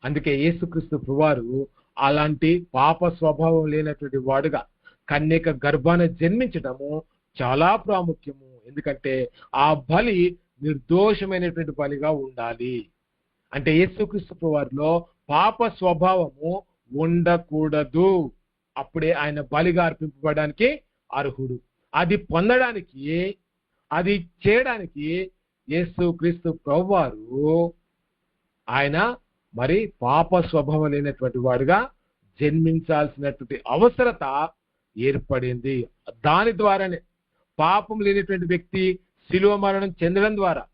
అందుకే యేసుక్రీస్తు ప్రభువారు అలాంటి పాప స్వభావం లేనటువంటి వాడుగా కన్యక గర్భాన జన్మించడము చాలా ప్రాముఖ్యము. ఎందుకంటే ఆ బలి నిర్దోషమైనటువంటి బలిగా ఉండాలి. అంటే యేసుక్రీస్తు ప్రభువారిలో పాప స్వభావము ఉండకూడదు. అప్పుడే ఆయన బలిగా అర్పింపబడడానికి అర్హుడు. అది పొందడానికి, అది చేయడానికి యేసుక్రీస్తు ప్రభువారు ఆయన మరి పాప స్వభావం లేనటువంటి వాడుగా జన్మించాల్సినటువంటి అవసరత ఏర్పడింది. దాని ద్వారానే పాపం లేనటువంటి వ్యక్తి శిలువ మరణం చెందడం ద్వారా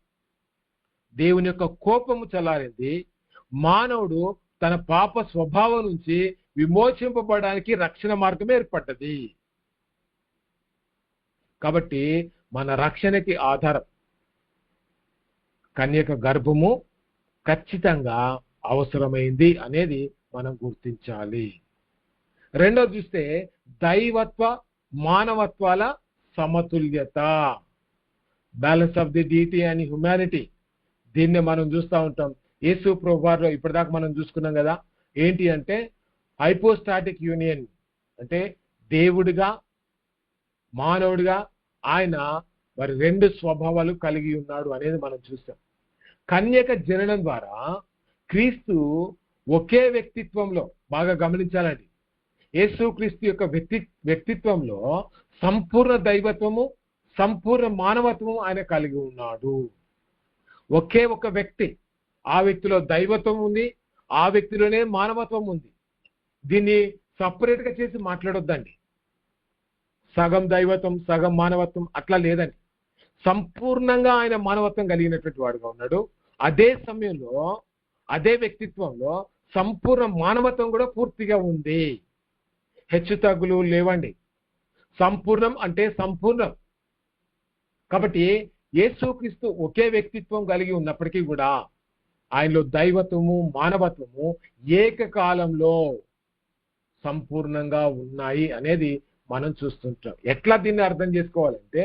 దేవుని యొక్క కోపము చల్లారింది. మానవుడు తన పాప స్వభావం నుంచి విమోచింపబడడానికి రక్షణ మార్గం ఏర్పడ్డది. కాబట్టి మన రక్షణకి ఆధారం కన్యక గర్భము ఖచ్చితంగా అవసరమైంది అనేది మనం గుర్తించాలి. రెండోది చూస్తే దైవత్వ మానవత్వాల సమతుల్యత, balance of the deity and humanity. దీన్ని మనం చూస్తూ ఉంటాం. యేసు ప్రభువారిలో ఇప్పటిదాకా మనం చూసుకున్నాం కదా, ఏంటి అంటే హైపోస్టాటిక్ యూనియన్, అంటే దేవుడిగా మానవుడిగా ఆయన మరి రెండు స్వభావాలు కలిగి ఉన్నాడు అనేది మనం చూస్తాం. కన్యక జననం ద్వారా క్రీస్తు ఒకే వ్యక్తిత్వంలో, బాగా గమనించాలండి, యేసుక్రీస్తు యొక్క వ్యక్తిత్వంలో సంపూర్ణ దైవత్వము, సంపూర్ణ మానవత్వము ఆయన కలిగి ఉన్నాడు. ఒకే ఒక వ్యక్తి, ఆ వ్యక్తిలో దైవత్వం ఉంది, ఆ వ్యక్తిలోనే మానవత్వం ఉంది. దీన్ని సపరేట్ గా చేసి మాట్లాడొద్దండి. సగం దైవత్వం సగం మానవత్వం అట్లా లేదండి. సంపూర్ణంగా ఆయన మానవత్వం కలిగినటువంటి వాడుగా ఉన్నాడు. అదే సమయంలో అదే వ్యక్తిత్వంలో సంపూర్ణ మానవత్వం కూడా పూర్తిగా ఉంది. హెచ్చు తగ్గులు లేవండి. సంపూర్ణం అంటే సంపూర్ణం. కాబట్టి యేసుక్రీస్తు ఒకే వ్యక్తిత్వం కలిగి ఉన్నప్పటికీ కూడా ఆయనలో దైవత్వము మానవత్వము ఏకకాలంలో సంపూర్ణంగా ఉన్నాయి అనేది మనం చూస్తుంటాం. ఎట్లా దీన్ని అర్థం చేసుకోవాలంటే,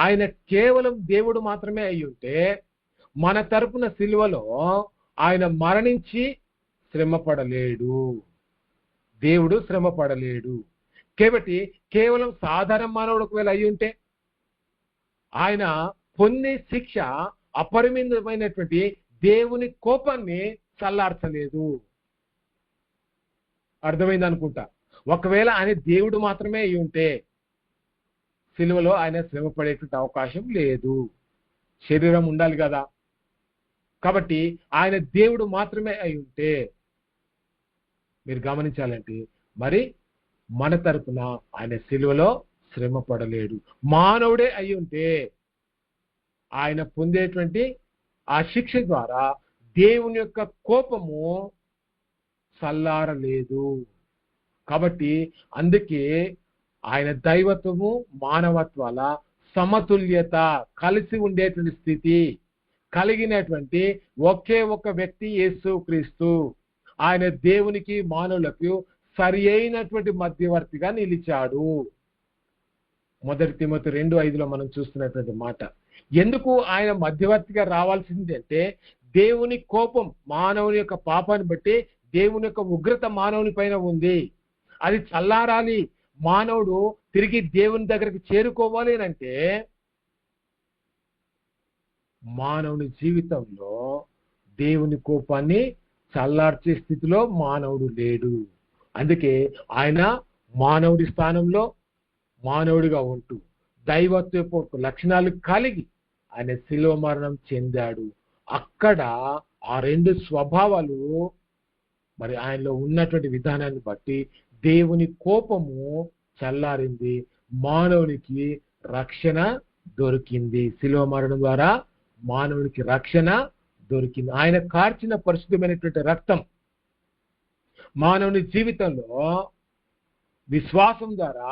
ఆయన కేవలం దేవుడు మాత్రమే అయి ఉంటే మన తరపున సిలువలో ఆయన మరణించి శ్రమ పడలేడు, దేవుడు శ్రమ పడలేడు. కాబట్టి కేవలం సాధారణ మానవుడు ఒకవేళ అయి ఉంటే ఆయన పొందే శిక్ష అపరిమితమైనటువంటి దేవుని కోపాన్ని చల్లార్చలేదు. అర్థమైంది అనుకుంటా. ఒకవేళ ఆయన దేవుడు మాత్రమే అయి ఉంటే సిలువలో ఆయన శ్రమ పడేటువంటి అవకాశం లేదు. శరీరం ఉండాలి కదా. కాబట్టి ఆయన దేవుడు మాత్రమే అయి ఉంటే మీరు గమనించాలంటే మరి మన తరపున ఆయన సిలువలో శ్రమ పడలేడు. మానవుడే అయి ఉంటే ఆయన పొందేటువంటి ఆ శిక్ష ద్వారా దేవుని యొక్క కోపము చల్లారలేదు. కాబట్టి అందుకే ఆయన దైవత్వము మానవత్వాల సమతుల్యత కలిసి ఉండేటువంటి స్థితి కలిగినటువంటి ఒకే ఒక వ్యక్తి యేసుక్రీస్తు. ఆయన దేవునికి మానవులకు సరి అయినటువంటి మధ్యవర్తిగా నిలిచాడు. 1 తిమోతి 2:5 మనం చూస్తున్నటువంటి మాట. ఎందుకు ఆయన మధ్యవర్తిగా రావాల్సింది అంటే, దేవుని కోపం మానవుని యొక్క పాపాన్ని బట్టి దేవుని యొక్క ఉగ్రత మానవుని పైన ఉంది. అది చల్లారాలి, మానవుడు తిరిగి దేవుని దగ్గరికి చేరుకోవాలి అంటే మానవుని జీవితంలో దేవుని కోపాన్ని చల్లార్చే స్థితిలో మానవుడు లేడు. అందుకే ఆయన మానవుడి స్థానంలో మానవుడిగా ఉంటూ దైవత్వపు లక్షణాలు కలిగి ఆయన శిలువ మరణం చెందాడు. అక్కడ ఆ రెండు స్వభావాలు మరి ఆయనలో ఉన్నటువంటి విధానాన్ని బట్టి దేవుని కోపము చల్లారింది, మానవునికి రక్షణ దొరికింది. శిలువ మరణం ద్వారా మానవునికి రక్షణ దొరికింది. ఆయన కార్చిన పరిశుద్ధమైనటువంటి రక్తం మానవుని జీవితంలో విశ్వాసం ద్వారా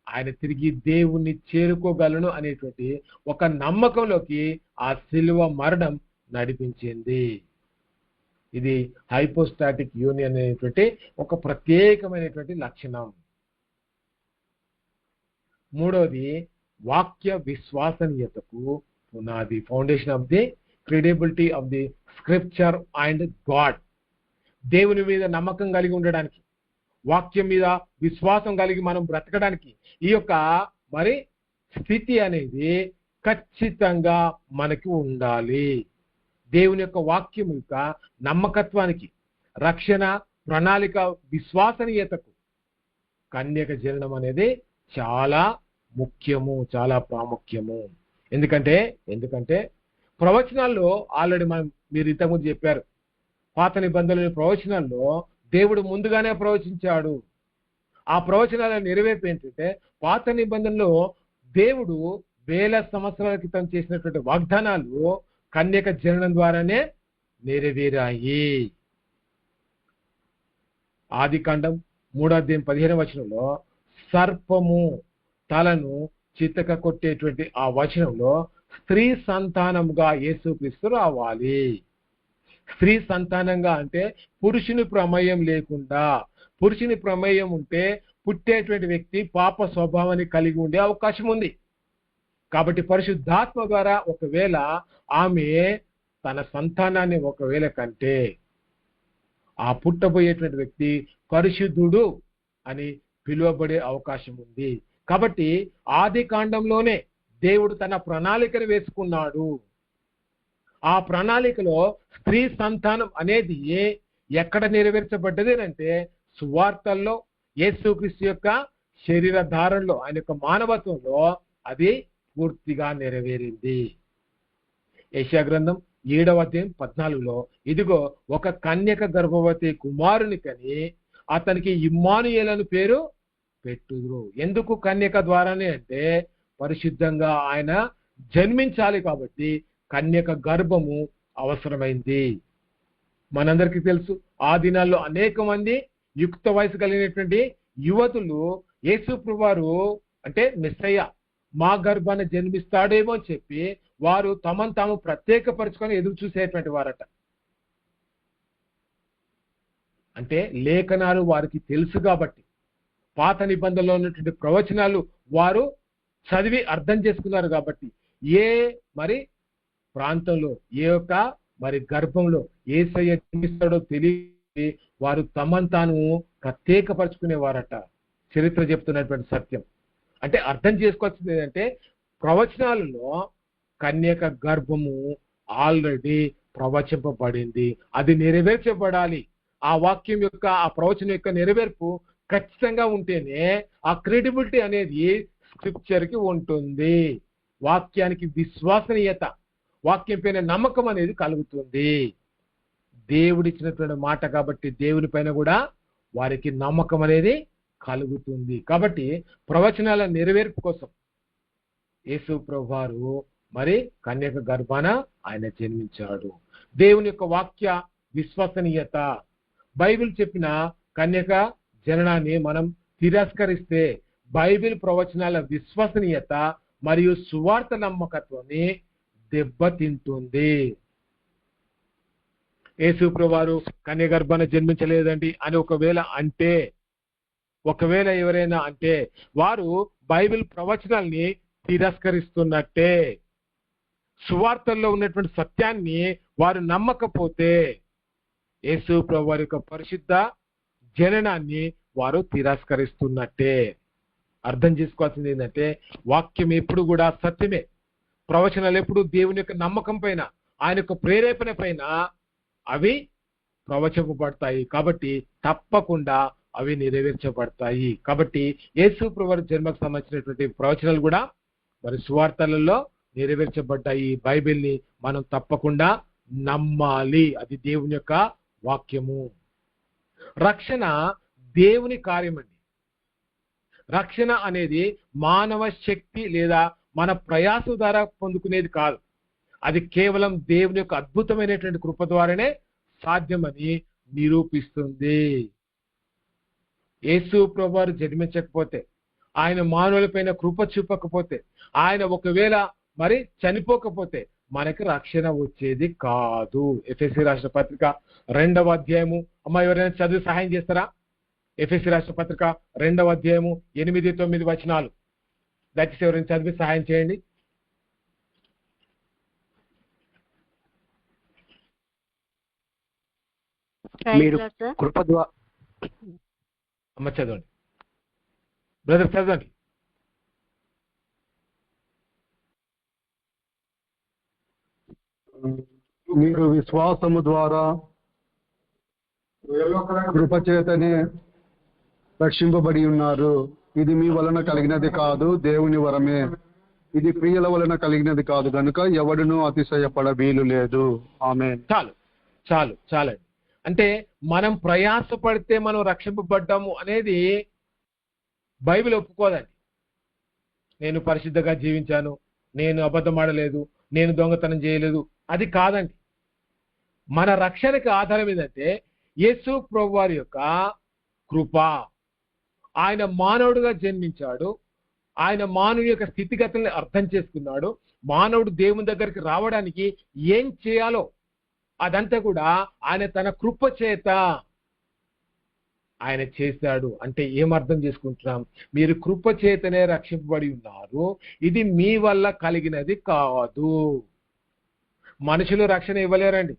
ఆయన తిరిగి దేవుణ్ణి చేరుకోగలను అనేటువంటి ఒక నమ్మకంలోకి ఆ శిలువ మరణం నడిపించింది. ఇది హైపోస్టాటిక్ యూనియన్ అనేటువంటి ఒక ప్రత్యేకమైనటువంటి లక్షణం. మూడవది వాక్య విశ్వసనీయతకు పునాది, foundation of the credibility of the scripture and God. దేవుని మీద నమ్మకం కలిగి ఉండడానికి, వాక్యం మీద విశ్వాసం కలిగి మనం బ్రతకడానికి ఈ యొక్క మరి స్థితి అనేది ఖచ్చితంగా మనకి ఉండాలి. దేవుని యొక్క వాక్యం యొక్క నమ్మకత్వానికి, రక్షణ ప్రణాళిక విశ్వసనీయతకు కన్యక జననం అనేది చాలా ముఖ్యము, చాలా ప్రాముఖ్యము. ఎందుకంటే ప్రవచనాల్లో ఆల్రెడీ మీరు ఇంతకుముందు చెప్పారు, పాత నిబంధనల ప్రవచనాల్లో దేవుడు ముందుగానే ప్రవచించాడు. ఆ ప్రవచనాల నెరవేర్పు ఏంటంటే పాత నిబంధనలో దేవుడు వేల సంవత్సరాల క్రితం చేసినటువంటి వాగ్దానాలు కన్యక జననం ద్వారానే నెరవేరాయి. ఆదికాండం 3:15 సర్పము తలను చితక కొట్టేటువంటి ఆ వచనంలో స్త్రీ సంతానముగా యేసుక్రీస్తు రావాలి. స్త్రీ సంతానంగా అంటే పురుషుని ప్రమేయం లేకుండా, పురుషుని ప్రమేయం ఉంటే పుట్టేటువంటి వ్యక్తి పాప స్వభావాన్ని కలిగి ఉండే అవకాశం ఉంది. కాబట్టి పరిశుద్ధాత్మ ద్వారా ఒకవేళ ఆమె తన సంతానాన్ని ఒకవేళ కంటే ఆ పుట్టబోయేటువంటి వ్యక్తి పరిశుద్ధుడు అని పిలువబడే అవకాశం ఉంది. కాబట్టి ఆది కాండంలోనే దేవుడు తన ప్రణాళికను వేసుకున్నాడు. ఆ ప్రణాళికలో స్త్రీ సంతానం అనేది ఎక్కడ నెరవేర్చబడ్డది అంటే సువార్తల్లో, యేసుక్రీస్తు యొక్క శరీర ధారణలో, ఆయన యొక్క మానవత్వంలో అది పూర్తిగా నెరవేరింది. యెషయా గ్రంథం 7:14 ఇదిగో ఒక కన్యక గర్భవతి కుమారుని కని అతనికి ఇమ్మానుయేలు అని పేరు పెట్టుదురు. ఎందుకు కన్యక ద్వారానే అంటే పరిశుద్ధంగా ఆయన జన్మించాలి కాబట్టి కన్యక గర్భము అవసరమైంది. మనందరికీ తెలుసు, ఆ దినాల్లో అనేక మంది యుక్త వయసు కలిగినటువంటి యువతులు యేసు ప్రభువారు అంటే మెస్సయ్య మా గర్భాన్ని జన్మిస్తాడేమో అని చెప్పి వారు తమను తాము ప్రత్యేకపరుచుకొని ఎదురు చూసేటువంటి వారట. అంటే లేఖనాలు వారికి తెలుసు కాబట్టి, పాత నిబంధనలో ఉన్నటువంటి ప్రవచనాలు వారు చదివి అర్థం చేసుకున్నారు కాబట్టి, ఏ మరి ప్రాంతంలో ఏ యొక్క మరి గర్భంలో యేసయ్య జన్మిస్తాడో తెలియ వారు తమను తాను ప్రత్యేకపరుచుకునేవారట. చరిత్ర చెప్తున్నటువంటి సత్యం. అంటే అర్థం చేసుకోవాల్సింది ఏంటంటే ప్రవచనాలలో కన్యక గర్భము ఆల్రెడీ ప్రవచింపబడింది, అది నెరవేర్చబడాలి. ఆ వాక్యం యొక్క, ఆ ప్రవచనం యొక్క నెరవేర్పు ఖచ్చితంగా ఉంటేనే ఆ క్రెడిబిలిటీ అనేది స్క్రిప్చర్ కి ఉంటుంది. వాక్యానికి విశ్వసనీయత, వాక్యం పైన నమ్మకం అనేది కలుగుతుంది. దేవుడిచ్చినటువంటి మాట కాబట్టి దేవుని పైన కూడా వారికి నమ్మకం అనేది కలుగుతుంది. కాబట్టి ప్రవచనాల నెరవేర్పు కోసం యేసు ప్రభువారు మరి కన్యక గర్భాన ఆయన జన్మించాడు. దేవుని యొక్క వాక్య విశ్వసనీయత, బైబిల్ చెప్పిన కన్యక జననాన్ని మనం తిరస్కరిస్తే బైబిల్ ప్రవచనాల విశ్వసనీయత మరియు సువార్త నమ్మకత్వాన్ని దెబ్బతింటుంది. యేసు ప్రభువారు కన్య గర్భాన జన్మించలేదండి అని ఒకవేళ ఎవరైనా అంటే వారు బైబిల్ ప్రవచనాల్ని తిరస్కరిస్తున్నట్టే. సువార్తల్లో ఉన్నటువంటి సత్యాన్ని వారు నమ్మకపోతే యేసు ప్రభువారి యొక్క పరిశుద్ధ జననాన్ని వారు తిరస్కరిస్తున్నట్టే. అర్థం చేసుకోవాల్సింది ఏంటంటే వాక్యం ఎప్పుడు కూడా సత్యమే, ప్రవచనాలు ఎప్పుడు దేవుని యొక్క నమ్మకం పైన, ఆయన యొక్క ప్రేరేపణ పైన అవి ప్రవచింపబడతాయి. కాబట్టి తప్పకుండా అవి నెరవేర్చబడతాయి. కాబట్టి యేసు ప్రభువారి జన్మకు సంబంధించినటువంటి ప్రవచనాలు కూడా మరి సువార్తలలో నెరవేర్చబడ్డాయి. బైబిల్ని మనం తప్పకుండా నమ్మాలి, అది దేవుని యొక్క వాక్యము. రక్షణ దేవుని కార్యం అండి. రక్షణ అనేది మానవ శక్తి లేదా మన ప్రయాస ద్వారా పొందుకునేది కాదు. అది కేవలం దేవుని యొక్క అద్భుతమైనటువంటి కృప ద్వారానే సాధ్యమని నిరూపిస్తుంది. యేసు ప్రభువారు జన్మించకపోతే, ఆయన మానవులపైన కృప చూపకపోతే, ఆయన ఒకవేళ మరి చనిపోకపోతే మనకి రక్షణ వచ్చేది కాదు. ఎఫెసీ రాష్ట్ర పత్రిక 2వ అధ్యాయము, అమ్మ ఎవరైనా చదివి సహాయం చేస్తారా? ఎఫెసీ రాష్ట్ర పత్రిక 2వ అధ్యాయము 8-9 వచనాలు దయచేసి ఎవరైనా చదివి సహాయం చేయండి. మీరు కృప ద్వారా అమ్మ చదవండి, బ్రదర్ చదవండి. మీరు విశ్వాసము ద్వారా కృపచేతనే రక్షింపబడి ఉన్నారు. ఇది మీ వలన కలిగినది కాదు, దేవుని వరమే. ఇది క్రియల వలన కలిగినది కాదు కనుక ఎవడునూ అతిశయపడ వీలు లేదు. ఆమేన్. చాలండి. అంటే మనం ప్రయాసపడితే మనం రక్షింపబడ్డాము అనేది బైబిల్ ఒప్పుకోదండి. నేను పరిశుద్ధంగా జీవించాను, నేను అబద్ధం ఆడలేదు, నేను దొంగతనం చేయలేదు, అది కాదండి. మన రక్షణకి ఆధారం ఏంటంటే యేసు ప్రభువారి యొక్క కృప. ఆయన మానవుడిగా జన్మించాడు, ఆయన మానవుడి యొక్క స్థితిగతుల్ని అర్థం చేసుకున్నాడు. మానవుడు దేవుని దగ్గరికి రావడానికి ఏం చేయాలో అదంతా కూడా ఆయన తన కృప చేత ఆయన చేశాడు. అంటే ఏం అర్థం చేసుకుంటున్నాం? మీరు కృప చేతనే రక్షింపబడి ఉన్నారు, ఇది మీ వల్ల కలిగినది కాదు. మనుషులు రక్షణ ఇవ్వలేరండి.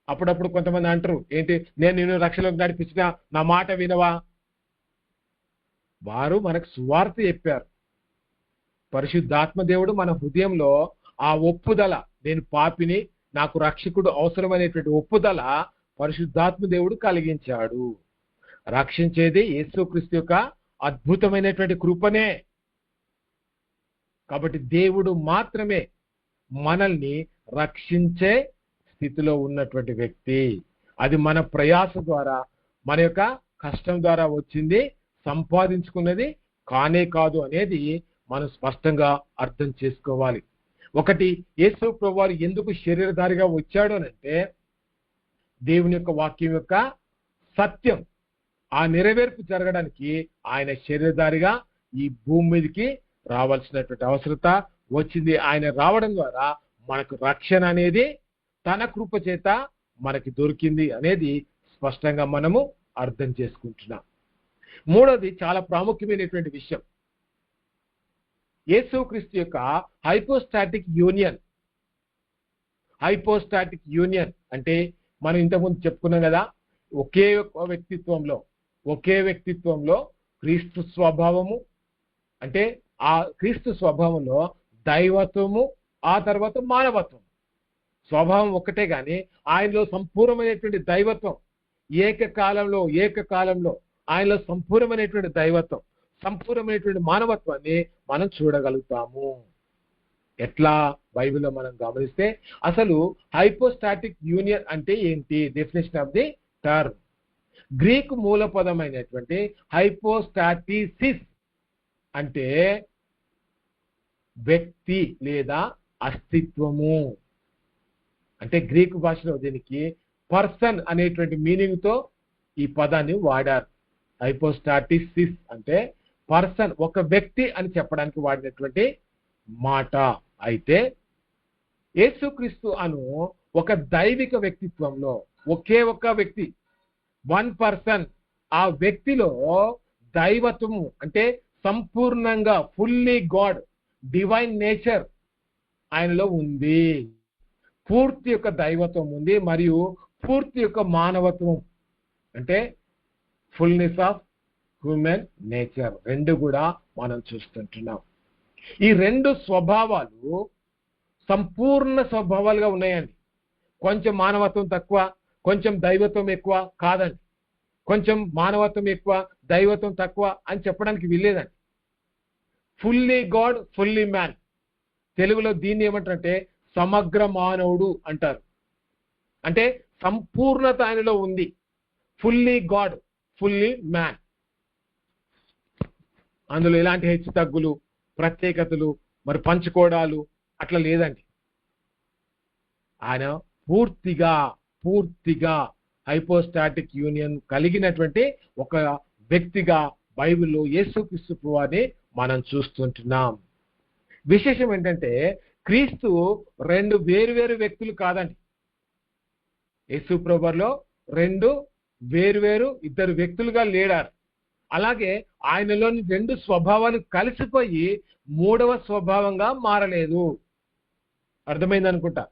అప్పుడప్పుడు కొంతమంది అంటారు, ఏంటి నేను నిన్ను రక్షణలోకి నడిపించినా నా మాట వినవా? వారు మనకు సువార్త చెప్పారు. పరిశుద్ధాత్మ దేవుడు మన హృదయంలో ఆ ఒప్పుదల, నేను పాపిని, నాకు రక్షకుడు అవసరమైనటువంటి ఒప్పుదల పరిశుద్ధాత్మ దేవుడు కలిగించాడు. రక్షించేది యేసుక్రీస్తు యొక్క అద్భుతమైనటువంటి కృపనే. కాబట్టి దేవుడు మాత్రమే మనల్ని రక్షించే స్థితిలో ఉన్నటువంటి వ్యక్తి. అది మన ప్రయాస ద్వారా, మన యొక్క కష్టం ద్వారా వచ్చింది, సంపాదించుకున్నది కానే కాదు అనేది మనం స్పష్టంగా అర్థం చేసుకోవాలి. ఒకటి, యేసు ప్రభువారు ఎందుకు శరీరధారిగా వచ్చాడు అనంటే దేవుని యొక్క వాక్యం యొక్క సత్యం ఆ నెరవేర్పు జరగడానికి ఆయన శరీరధారిగా ఈ భూమి మీదకి రావాల్సినటువంటి అవసరత వచ్చింది. ఆయన రావడం ద్వారా మనకు రక్షణ అనేది తన కృప చేత మనకి దొరికింది అనేది స్పష్టంగా మనము అర్థం చేసుకుంటున్నాం. మూడోది చాలా ప్రాముఖ్యమైనటువంటి విషయం, యేసుక్రీస్తు యొక్క హైపోస్టాటిక్ యూనియన్. హైపోస్టాటిక్ యూనియన్ అంటే మనం ఇంతకుముందు చెప్పుకున్నాం కదా, ఒకే వ్యక్తిత్వంలో క్రీస్తు స్వభావము, అంటే ఆ క్రీస్తు స్వభావంలో దైవత్వము, ఆ తర్వాత మానవత్వం. స్వభావం ఒక్కటే కానీ ఆయనలో సంపూర్ణమైనటువంటి దైవత్వం, ఏకకాలంలో ఆయనలో సంపూర్ణమైనటువంటి దైవత్వం, సంపూర్ణమైనటువంటి మానవత్వాన్ని మనం చూడగలుగుతాము. ఎట్లా? బైబిల్లో మనం గమనిస్తే అసలు హైపోస్టాటిక్ యూనియన్ అంటే ఏంటి? Definition of the term. Greek మూల పదమైనటువంటి హైపోస్టాటిసిస్ అంటే వ్యక్తి లేదా అస్తిత్వము. అంటే గ్రీకు భాషలో దీనికి పర్సన్ అనేటువంటి మీనింగ్ తో ఈ పదాన్ని వాడారు. హైపోస్టాటిసిస్ అంటే పర్సన్, ఒక వ్యక్తి అని చెప్పడానికి వాడినటువంటి మాట. అయితే యేసుక్రీస్తు అను ఒక దైవిక వ్యక్తిత్వంలో ఒకే ఒక వ్యక్తి, 1 పర్సన్, ఆ వ్యక్తిలో దైవత్వము అంటే సంపూర్ణంగా ఫుల్లీ గాడ్, డివైన్ నేచర్ ఆయనలో ఉంది. పూర్తి యొక్క దైవత్వం ఉంది మరియు పూర్తి యొక్క మానవత్వం అంటే ఫుల్నెస్ ఆఫ్ హ్యూమన్ నేచర్, రెండు కూడా మనం చూస్తుంటున్నాం. ఈ రెండు స్వభావాలు సంపూర్ణ స్వభావాలుగా ఉన్నాయండి. కొంచెం మానవత్వం తక్కువ, కొంచెం దైవత్వం ఎక్కువ కాదండి. కొంచెం మానవత్వం ఎక్కువ, దైవత్వం తక్కువ అని చెప్పడానికి వీల్లేదండి. Fully God, fully man. తెలుగులో దీన్ని ఏమంటారంటే సమగ్ర మానవుడు అంటారు. అంటే సంపూర్ణత ఆయనలో ఉంది. Fully God, fully man. అందులో ఎలాంటి హెచ్చు తగ్గులు, ప్రత్యేకతలు, మరి పంచుకోవడాలు అట్లా లేదండి. ఆయన పూర్తిగా హైపోస్టాటిక్ యూనియన్ కలిగినటువంటి ఒక వ్యక్తిగా బైబిల్లో యేసుక్రీస్తు ప్రభువుని మనం చూస్తుంటున్నాం. విశేషం ఏంటంటే క్రీస్తు రెండు వేరు వ్యక్తులు కాదండి. యేసు ప్రభువులో రెండు వేరు ఇద్దరు వ్యక్తులుగా లేడారు. అలాగే ఆయనలోని రెండు స్వభావాలు కలిసిపోయి మూడవ స్వభావంగా మారలేదు. అర్థమైంది అనుకుంటా.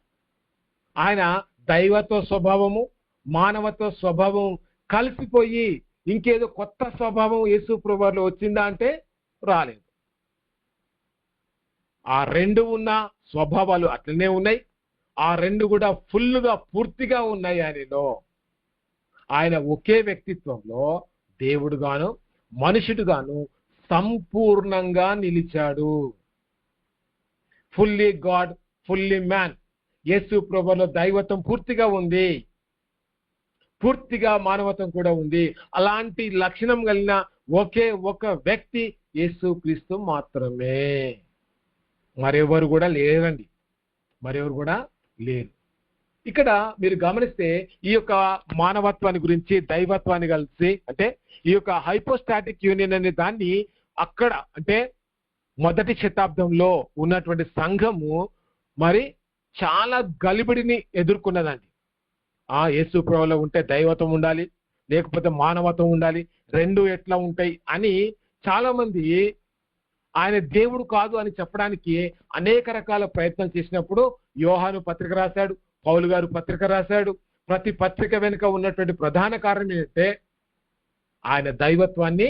ఆయన దైవత్వ స్వభావము మానవత్వ స్వభావం కలిసిపోయి ఇంకేదో కొత్త స్వభావం యేసు ప్రభువులో వచ్చిందా అంటే రాలేదు. ఆ రెండు ఉన్న స్వభావాలు అట్లనే ఉన్నాయి. ఆ రెండు కూడా ఫుల్గా పూర్తిగా ఉన్నాయి ఆయనలో. ఆయన ఒకే వ్యక్తిత్వంలో దేవుడుగాను మనుషుడుగాను సంపూర్ణంగా నిలిచాడు. Fully God fully man. Yesu ప్రభువులో దైవత్వం పూర్తిగా ఉంది, పూర్తిగా మానవత్వం కూడా ఉంది. అలాంటి లక్షణం కలిగిన ఒకే ఒక వ్యక్తి యేసు క్రీస్తు మాత్రమే. మరెవరు కూడా లేరండి, మరెవరు కూడా లేరు. ఇక్కడ మీరు గమనిస్తే ఈ యొక్క మానవత్వాన్ని గురించి దైవత్వాన్ని కలిసి అంటే ఈ యొక్క హైపోస్టాటిక్ యూనియన్ అనే దాన్ని అక్కడ అంటే మొదటి శతాబ్దంలో ఉన్నటువంటి సంఘము మరి చాలా గలిబిడిని ఎదుర్కొన్నదండి. యేసు ప్రభువులో ఉంటే దైవత్వం ఉండాలి, లేకపోతే మానవత్వం ఉండాలి, రెండు ఎట్లా ఉంటాయి అని చాలా మంది ఆయన దేవుడు కాదు అని చెప్పడానికి అనేక రకాల ప్రయత్నం చేసినప్పుడు యోహాను పత్రిక రాశాడు, పౌలు గారు పత్రిక రాశాడు. ప్రతి పత్రిక వెనుక ఉన్నటువంటి ప్రధాన కారణం ఏంటంటే ఆయన దైవత్వాన్ని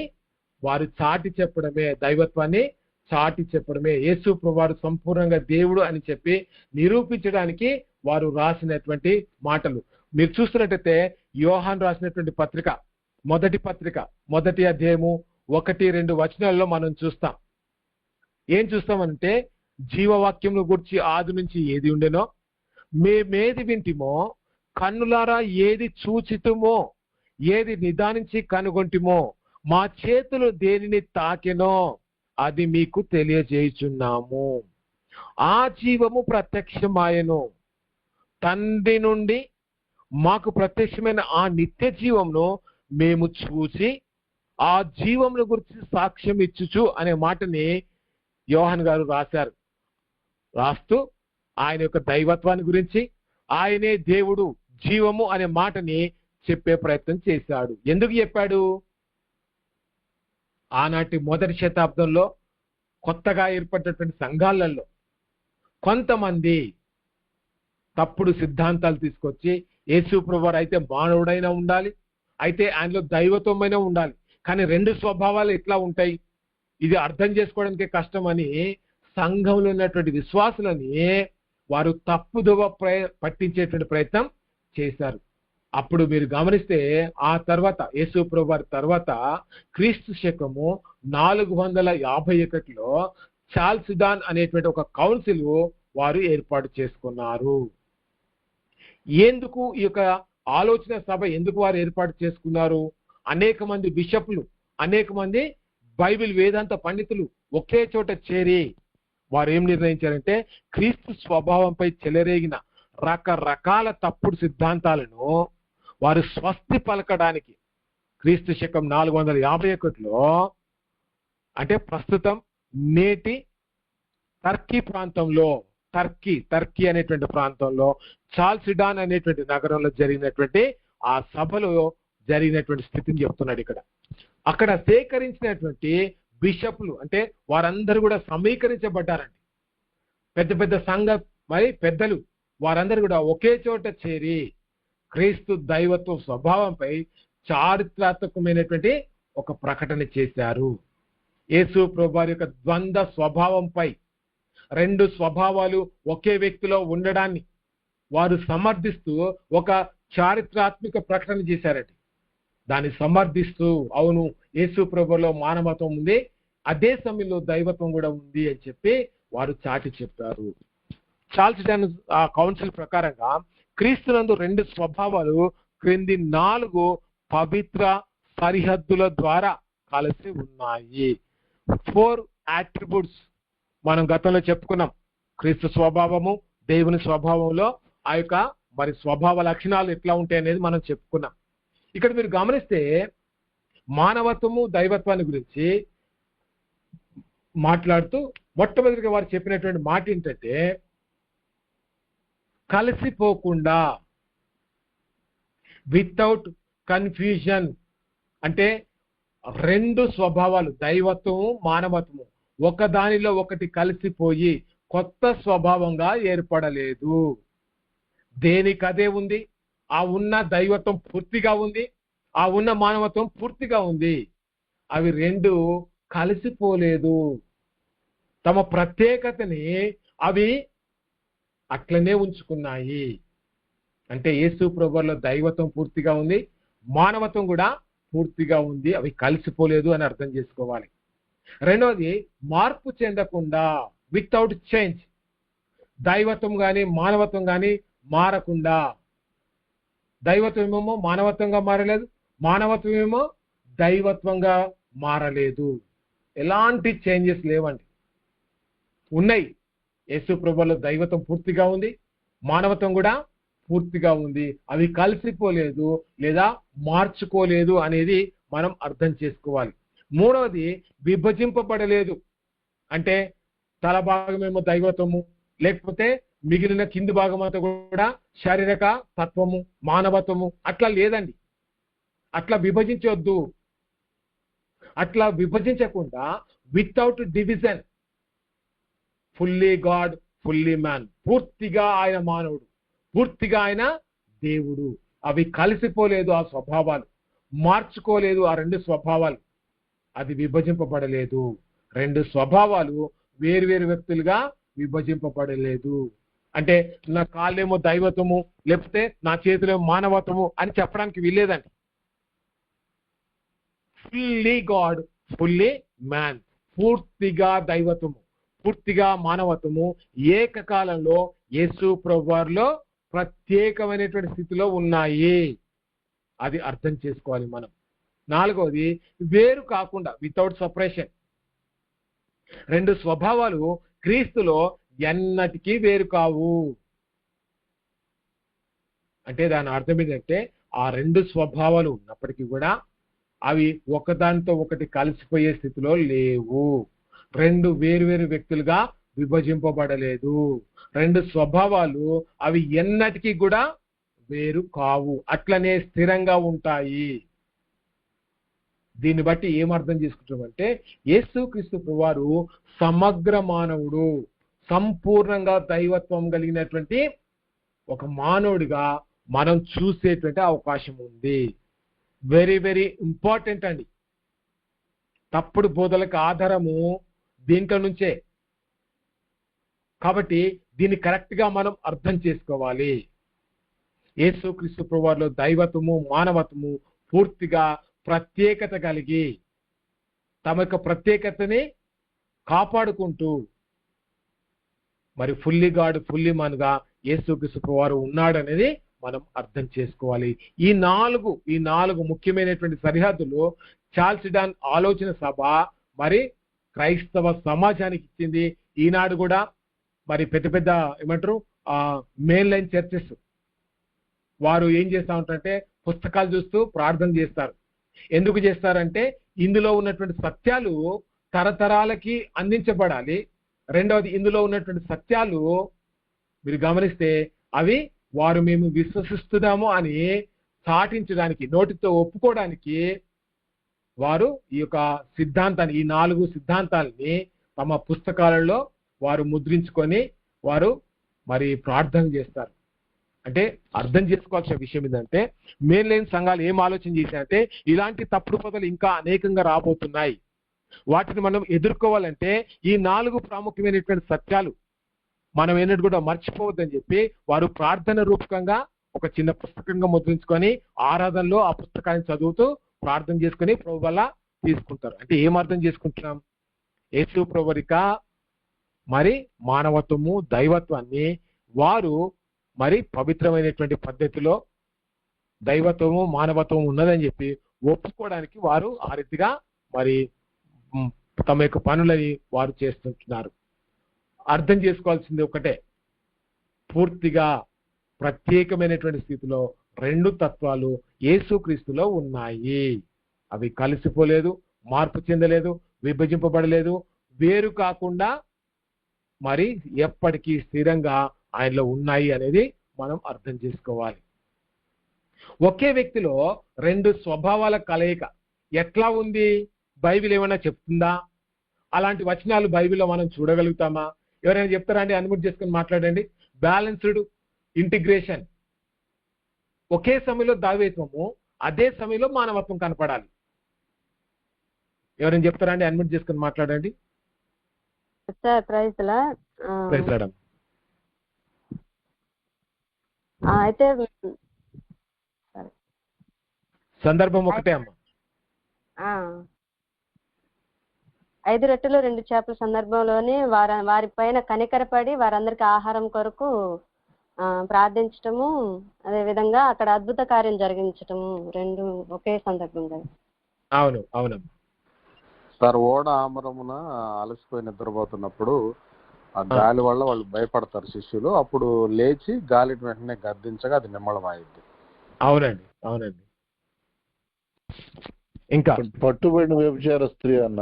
వారు చాటి చెప్పడమే, దైవత్వాన్ని చాటి చెప్పడమే. యేసు ప్రభువారు సంపూర్ణంగా దేవుడు అని చెప్పి నిరూపించడానికి వారు రాసినటువంటి మాటలు. మీరు చూస్తున్నట్టయితే యోహాను రాసినటువంటి పత్రిక మొదటి అధ్యాయము 1-2 వచనాల్లో మనం చూస్తాం. ఏం చూస్తామంటే జీవవాక్యమును గురించి ఆది నుంచి ఏది ఉండెనో మేమేది వింటిమో కన్నులారా ఏది చూచితుమో ఏది నిదానించి కనుగొంటిమో మా చేతులు దేనిని తాకెనో అది మీకు తెలియజేయుచున్నాము. ఆ జీవము ప్రత్యక్షమాయెను, తండ్రి నుండి మాకు ప్రత్యక్షమైన ఆ నిత్య జీవమును మేము చూసి ఆ జీవముల గురించి సాక్ష్యం ఇచ్చుచు అనే మాటని యోహాను గారు రాస్తూ ఆయన యొక్క దైవత్వాన్ని గురించి ఆయనే దేవుడు జీవము అనే మాటని చెప్పే ప్రయత్నం చేశాడు. ఎందుకు చెప్పాడు? ఆనాటి మొదటి శతాబ్దంలో కొత్తగా ఏర్పడినటువంటి సంఘాలలో కొంతమంది తప్పుడు సిద్ధాంతాలు తీసుకొచ్చి యేసు ప్రభువారు అయితే మానవుడైనా ఉండాలి, అయితే ఆయనలో దైవత్వమైనా ఉండాలి, కానీ రెండు స్వభావాలు ఎట్లా ఉంటాయి, ఇది అర్థం చేసుకోవడానికి కష్టమని సంఘంలో ఉన్నటువంటి విశ్వాసులని వారు తప్పుదోవ పట్టించేటువంటి ప్రయత్నం చేశారు. అప్పుడు మీరు గమనిస్తే ఆ తర్వాత యేసు ప్రభువారి తర్వాత క్రీస్తు శకము 451లో చాల్సిడాన్ అనేటువంటి ఒక కౌన్సిల్ వారు ఏర్పాటు చేసుకున్నారు. ఎందుకు ఈ యొక్క ఆలోచన సభ ఎందుకు వారు ఏర్పాటు చేసుకున్నారు? అనేక మంది బిషప్లు, అనేక మంది బైబిల్ వేదాంత పండితులు ఒకే చోట చేరి వారు ఏం నిర్ణయించారంటే క్రీస్తు స్వభావంపై చెలరేగిన రకరకాల తప్పుడు సిద్ధాంతాలను వారు స్వస్తి పలకడానికి క్రీస్తు శకం 451లో అంటే ప్రస్తుతం నేటి టర్కీ ప్రాంతంలో టర్కీ అనేటువంటి ప్రాంతంలో చాల్సిడాన్ అనేటువంటి నగరంలో జరిగినటువంటి ఆ సభలో జరిగినటువంటి స్థితిని చెప్తున్నాడు ఇక్కడ. అక్కడ సేకరించినటువంటి బిషప్లు అంటే వారందరూ కూడా సమీకరించబడ్డారండి. పెద్ద పెద్ద సంఘ మరి పెద్దలు వారందరూ కూడా ఒకే చోట చేరి క్రీస్తు దైవత్వ స్వభావంపై చారిత్రాత్మకమైనటువంటి ఒక ప్రకటన చేశారు. యేసు ప్రభువారి యొక్క ద్వంద్వ స్వభావంపై, రెండు స్వభావాలు ఒకే వ్యక్తిలో ఉండడాన్ని వారు సమర్థిస్తూ ఒక చారిత్రాత్మక ప్రకటన చేశారండి. దాన్ని సమర్థిస్తూ అవును యేసు ప్రభువులో మానవత్వం ఉంది, అదే సమయంలో దైవత్వం కూడా ఉంది అని చెప్పి వారు చాటి చెప్పారు. చాల్సిడాన్ ఆ కౌన్సిల్ ప్రకారంగా క్రీస్తునందు రెండు స్వభావాలు క్రింది 4 పవిత్ర సరిహద్దుల ద్వారా కలిసి ఉన్నాయి. 4 అట్రిబ్యూట్స్ మనం గతంలో చెప్పుకున్నాం. క్రీస్తు స్వభావము, దేవుని స్వభావంలో ఆ యొక్క మరి స్వభావ లక్షణాలు ఎట్లా ఉంటాయి అనేది మనం చెప్పుకున్నాం. ఇక్కడ మీరు గమనిస్తే మానవత్వము దైవత్వాన్ని గురించి మాట్లాడుతూ మొట్టమొదటిగా వారు చెప్పినటువంటి మాట ఏంటంటే కలిసిపోకుండా, వితౌట్ కన్ఫ్యూజన్. అంటే రెండు స్వభావాలు, దైవత్వము మానవత్వము, ఒకదానిలో ఒకటి కలిసిపోయి కొత్త స్వభావంగా ఏర్పడలేదు. దేనికదే ఉంది. ఆ ఉన్న దైవత్వం పూర్తిగా ఉంది, ఆ ఉన్న మానవత్వం పూర్తిగా ఉంది. అవి రెండు కలిసిపోలేదు. తమ ప్రత్యేకతని అవి అట్లనే ఉంచుకున్నాయి. అంటే యేసు ప్రభువులో దైవత్వం పూర్తిగా ఉంది, మానవత్వం కూడా పూర్తిగా ఉంది. అవి కలిసిపోలేదు అని అర్థం చేసుకోవాలి. రెండవది, మార్పు చెందకుండా, వితౌట్ చేంజ్. దైవత్వం కానీ మానవత్వం కానీ మారకుండా. దైవత్వం ఏమో మానవత్వంగా మారలేదు, మానవత్వం ఏమో దైవత్వంగా మారలేదు. ఎలాంటి చేంజెస్ లేవండి. ఉన్నాయి. యేసు ప్రభువులో దైవత్వం పూర్తిగా ఉంది, మానవత్వం కూడా పూర్తిగా ఉంది. అవి కలిసిపోలేదు లేదా మార్చుకోలేదు అనేది మనం అర్థం చేసుకోవాలి. మూడవది, విభజింపబడలేదు. అంటే తల భాగమేమో దైవత్వము, లేకపోతే మిగిలిన కింది భాగం అంతా కూడా శారీరక తత్వము, మానవత్వము అట్లా లేదండి. అట్లా విభజించవద్దు. అట్లా విభజించకుండా without division, fully God fully man, పూర్తిగా ఆయన మానవుడు, పూర్తిగా ఆయన దేవుడు. అవి కలిసిపోలేదు. ఆ స్వభావాలు మార్చుకోలేదు. ఆ రెండు స్వభావాలు అది విభజింపబడలేదు. రెండు స్వభావాలు వేరువేరు వ్యక్తులుగా విభజింపబడలేదు. అంటే నా కాళ్ళేమో దైవత్వము, లేకపోతే నా చేతులేమో మానవత్వము అని చెప్పడానికి వీల్లేదండి. ఫుల్లీ గాడ్ ఫుల్లీ మ్యాన్, పూర్తిగా దైవత్వము పూర్తిగా మానవత్వము ఏకకాలంలో యేసు ప్రభువులో ప్రత్యేకమైనటువంటి స్థితిలో ఉన్నాయి. అది అర్థం చేసుకోవాలి మనం. నాలుగవది, వేరు కాకుండా, వితౌట్ సపరేషన్. రెండు స్వభావాలు క్రీస్తులో ఎన్నటికీ వేరు కావు. అంటే దాని అర్థం ఏంటంటే ఆ రెండు స్వభావాలు ఉన్నప్పటికీ కూడా అవి ఒకదానితో ఒకటి కలిసిపోయే స్థితిలో లేవు. రెండు వేరువేరు వ్యక్తులుగా విభజింపబడలేదు. రెండు స్వభావాలు అవి ఎన్నటికీ కూడా వేరు కావు, అట్లనే స్థిరంగా ఉంటాయి. దీన్ని బట్టి ఏం అర్థం చేసుకుంటామంటే యేసుక్రీస్తు ప్రభువారు సమగ్ర మానవుడు, సంపూర్ణంగా దైవత్వం కలిగినటువంటి ఒక మానవుడిగా మనం చూసేటువంటి అవకాశం ఉంది. వెరీ వెరీ ఇంపార్టెంట్ అండి. తప్పుడు బోధలకు ఆధారము దీంట్లో నుంచే. కాబట్టి దీన్ని కరెక్ట్ గా మనం అర్థం చేసుకోవాలి. యేసుక్రీస్తు ప్రభువులో దైవత్వము మానవత్వము పూర్తిగా ప్రత్యేకత కలిగి తమ యొక్క ప్రత్యేకతని కాపాడుకుంటూ మరి ఫుల్లీ గాడ్ ఫుల్లీ మ్యాన్ గా యేసుక్రీస్తు ప్రభువారు ఉన్నాడనేది మనం అర్థం చేసుకోవాలి. ఈ నాలుగు ముఖ్యమైనటువంటి సరిహద్దులు చాల్సిడాన్ ఆలోచన సభ మరి క్రైస్తవ సమాజానికి ఇచ్చింది. ఈనాడు కూడా మరి పెద్ద పెద్ద ఏమంటారు మెయిన్ లైన్ చర్చెస్ వారు ఏం చేస్తా ఉంటారంటే పుస్తకాలు చూస్తూ ప్రార్థన చేస్తారు. ఎందుకు చేస్తారంటే ఇందులో ఉన్నటువంటి సత్యాలు తరతరాలకి అందించబడాలి. రెండవది, ఇందులో ఉన్నటువంటి సత్యాలు మీరు గమనిస్తే అవి వారు మేము విశ్వసిస్తున్నాము అని చాటించడానికి, నోటితో ఒప్పుకోవడానికి వారు ఈ యొక్క సిద్ధాంతాన్ని, ఈ 4 సిద్ధాంతాలని తమ పుస్తకాలలో వారు ముద్రించుకొని వారు మరి ప్రార్థన చేస్తారు. అంటే అర్థం చేసుకోవాల్సిన విషయం ఏంటంటే మెయిన్ లైన్ సంఘాలు ఏం ఆలోచన చేశారంటే ఇలాంటి తప్పుడు పదాలు ఇంకా అనేకంగా రాబోతున్నాయి. వాటిని మనం ఎదుర్కోవాలంటే ఈ 4 ప్రాముఖ్యమైనటువంటి సత్యాలు మనం ఏంటంటే కూడా మర్చిపోవద్దని చెప్పి వారు ప్రార్థన రూపకంగా ఒక చిన్న పుస్తకంగా ముద్రించుకొని ఆరాధనలో ఆ పుస్తకాన్ని చదువుతూ ప్రార్థన చేసుకుని ప్రభు వల్ల తీసుకుంటారు. అంటే ఏం అర్థం చేసుకుంటున్నాం? యేసు ప్రభువురిక మరి మానవత్వము దైవత్వాన్ని వారు మరి పవిత్రమైనటువంటి పద్ధతిలో దైవత్వము మానవత్వం ఉన్నదని చెప్పి ఒప్పుకోవడానికి వారు ఆ రీతిగా మరి తమ యొక్క పనులని వారు చేస్తుంటున్నారు. అర్థం చేసుకోవాల్సింది ఒకటే, పూర్తిగా ప్రత్యేకమైనటువంటి స్థితిలో 2 తత్వాలు యేసుక్రీస్తులో ఉన్నాయి. అవి కలిసిపోలేదు, మార్పు చెందలేదు, విభజింపబడలేదు, వేరు కాకుండా మరి ఎప్పటికీ స్థిరంగా ఆయనలో ఉన్నాయి అనేది మనం అర్థం చేసుకోవాలి. ఒకే వ్యక్తిలో రెండు స్వభావాల కలయిక ఎట్లా ఉంది? బైబిల్ ఏమైనా చెప్తుందా? అలాంటి వచనాలు బైబిల్లో మనం చూడగలుగుతామా? ఎవరైనా చెప్తారా అండి? అన్మ్యూట్ చేసుకొని మాట్లాడండి. బ్యాలెన్స్డ్ ఇంటిగ్రేషన్, ఒకే సమయంలో దైవత్వము, అదే సమయంలో మానవత్వం కనపడాలి. ఎవరైనా చెప్తారా అండి? అన్మ్యూట్ చేసుకొని మాట్లాడండి. సార్ ప్రైజ్ లా ప్రైజ్ రావడం అయితే సందర్భం ఒకటే అమ్మా. 5 రొట్టెలు 2 చేపల సందర్భంలోనే వారి పైన కనికరపడి వారందరికి ఆహారం కొరకు ప్రార్థించటము, అదే విధంగా అక్కడ అద్భుత కార్యం జరిగించటము, రెండు ఒకే సందర్భంగా. అవును అవునమ్మా. సార్ ఓడ ఆమరమున అలసిపోయి నిద్రపోతున్నప్పుడు ఆ గాలి వల్ల వాళ్ళు భయపడతారు శిష్యులు. అప్పుడు లేచి గాలిని వెంటనే గద్దించగా అది నిమ్మళం అయింది. అవునండి అవునండి. ఇంకా పట్టుబడిన వ్యభిచార స్త్రీ అన్న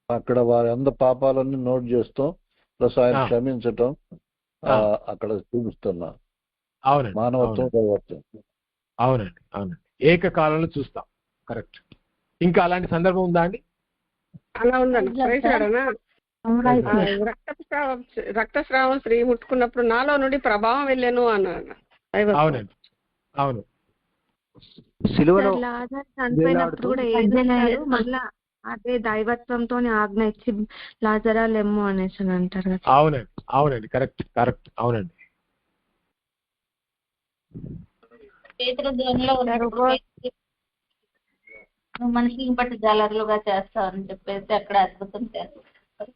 అక్కడ వారి అందరి పాపాలన్నీ నోట్ చేస్తాం, ప్లస్ ఆయన క్షమించటం అక్కడ చూపిస్తున్నా. అవునండి మానవత్వం దైవత్వం. అవునండి అవునండి. ఏకకాలంలో చూస్తాం. కరెక్ట్. ఇంకా అలాంటి సందర్భం ఉందా అండి? అలా ఉందండి. రక్తస్రావం స్త్రీ ముట్టుకున్నప్పుడు నాలో నుండి ప్రభావం వెళ్ళాను అన్నాడు. అవునండి అవును. సిలువలో చనిపోయినప్పుడు కూడా ఏదైనాడు మళ్ళా అదే దైవత్వంతో ఆజ్ఞ ఇచ్చి లాజరా లెమ్ము అనేసి అంటారు కదా. అవునండి అవునండి. Correct correct. అవునండి. మనిషిని బట్టి జాలర్లుగా చేస్తావని చెప్పేసి అక్కడ అద్భుతం చేస్తారు.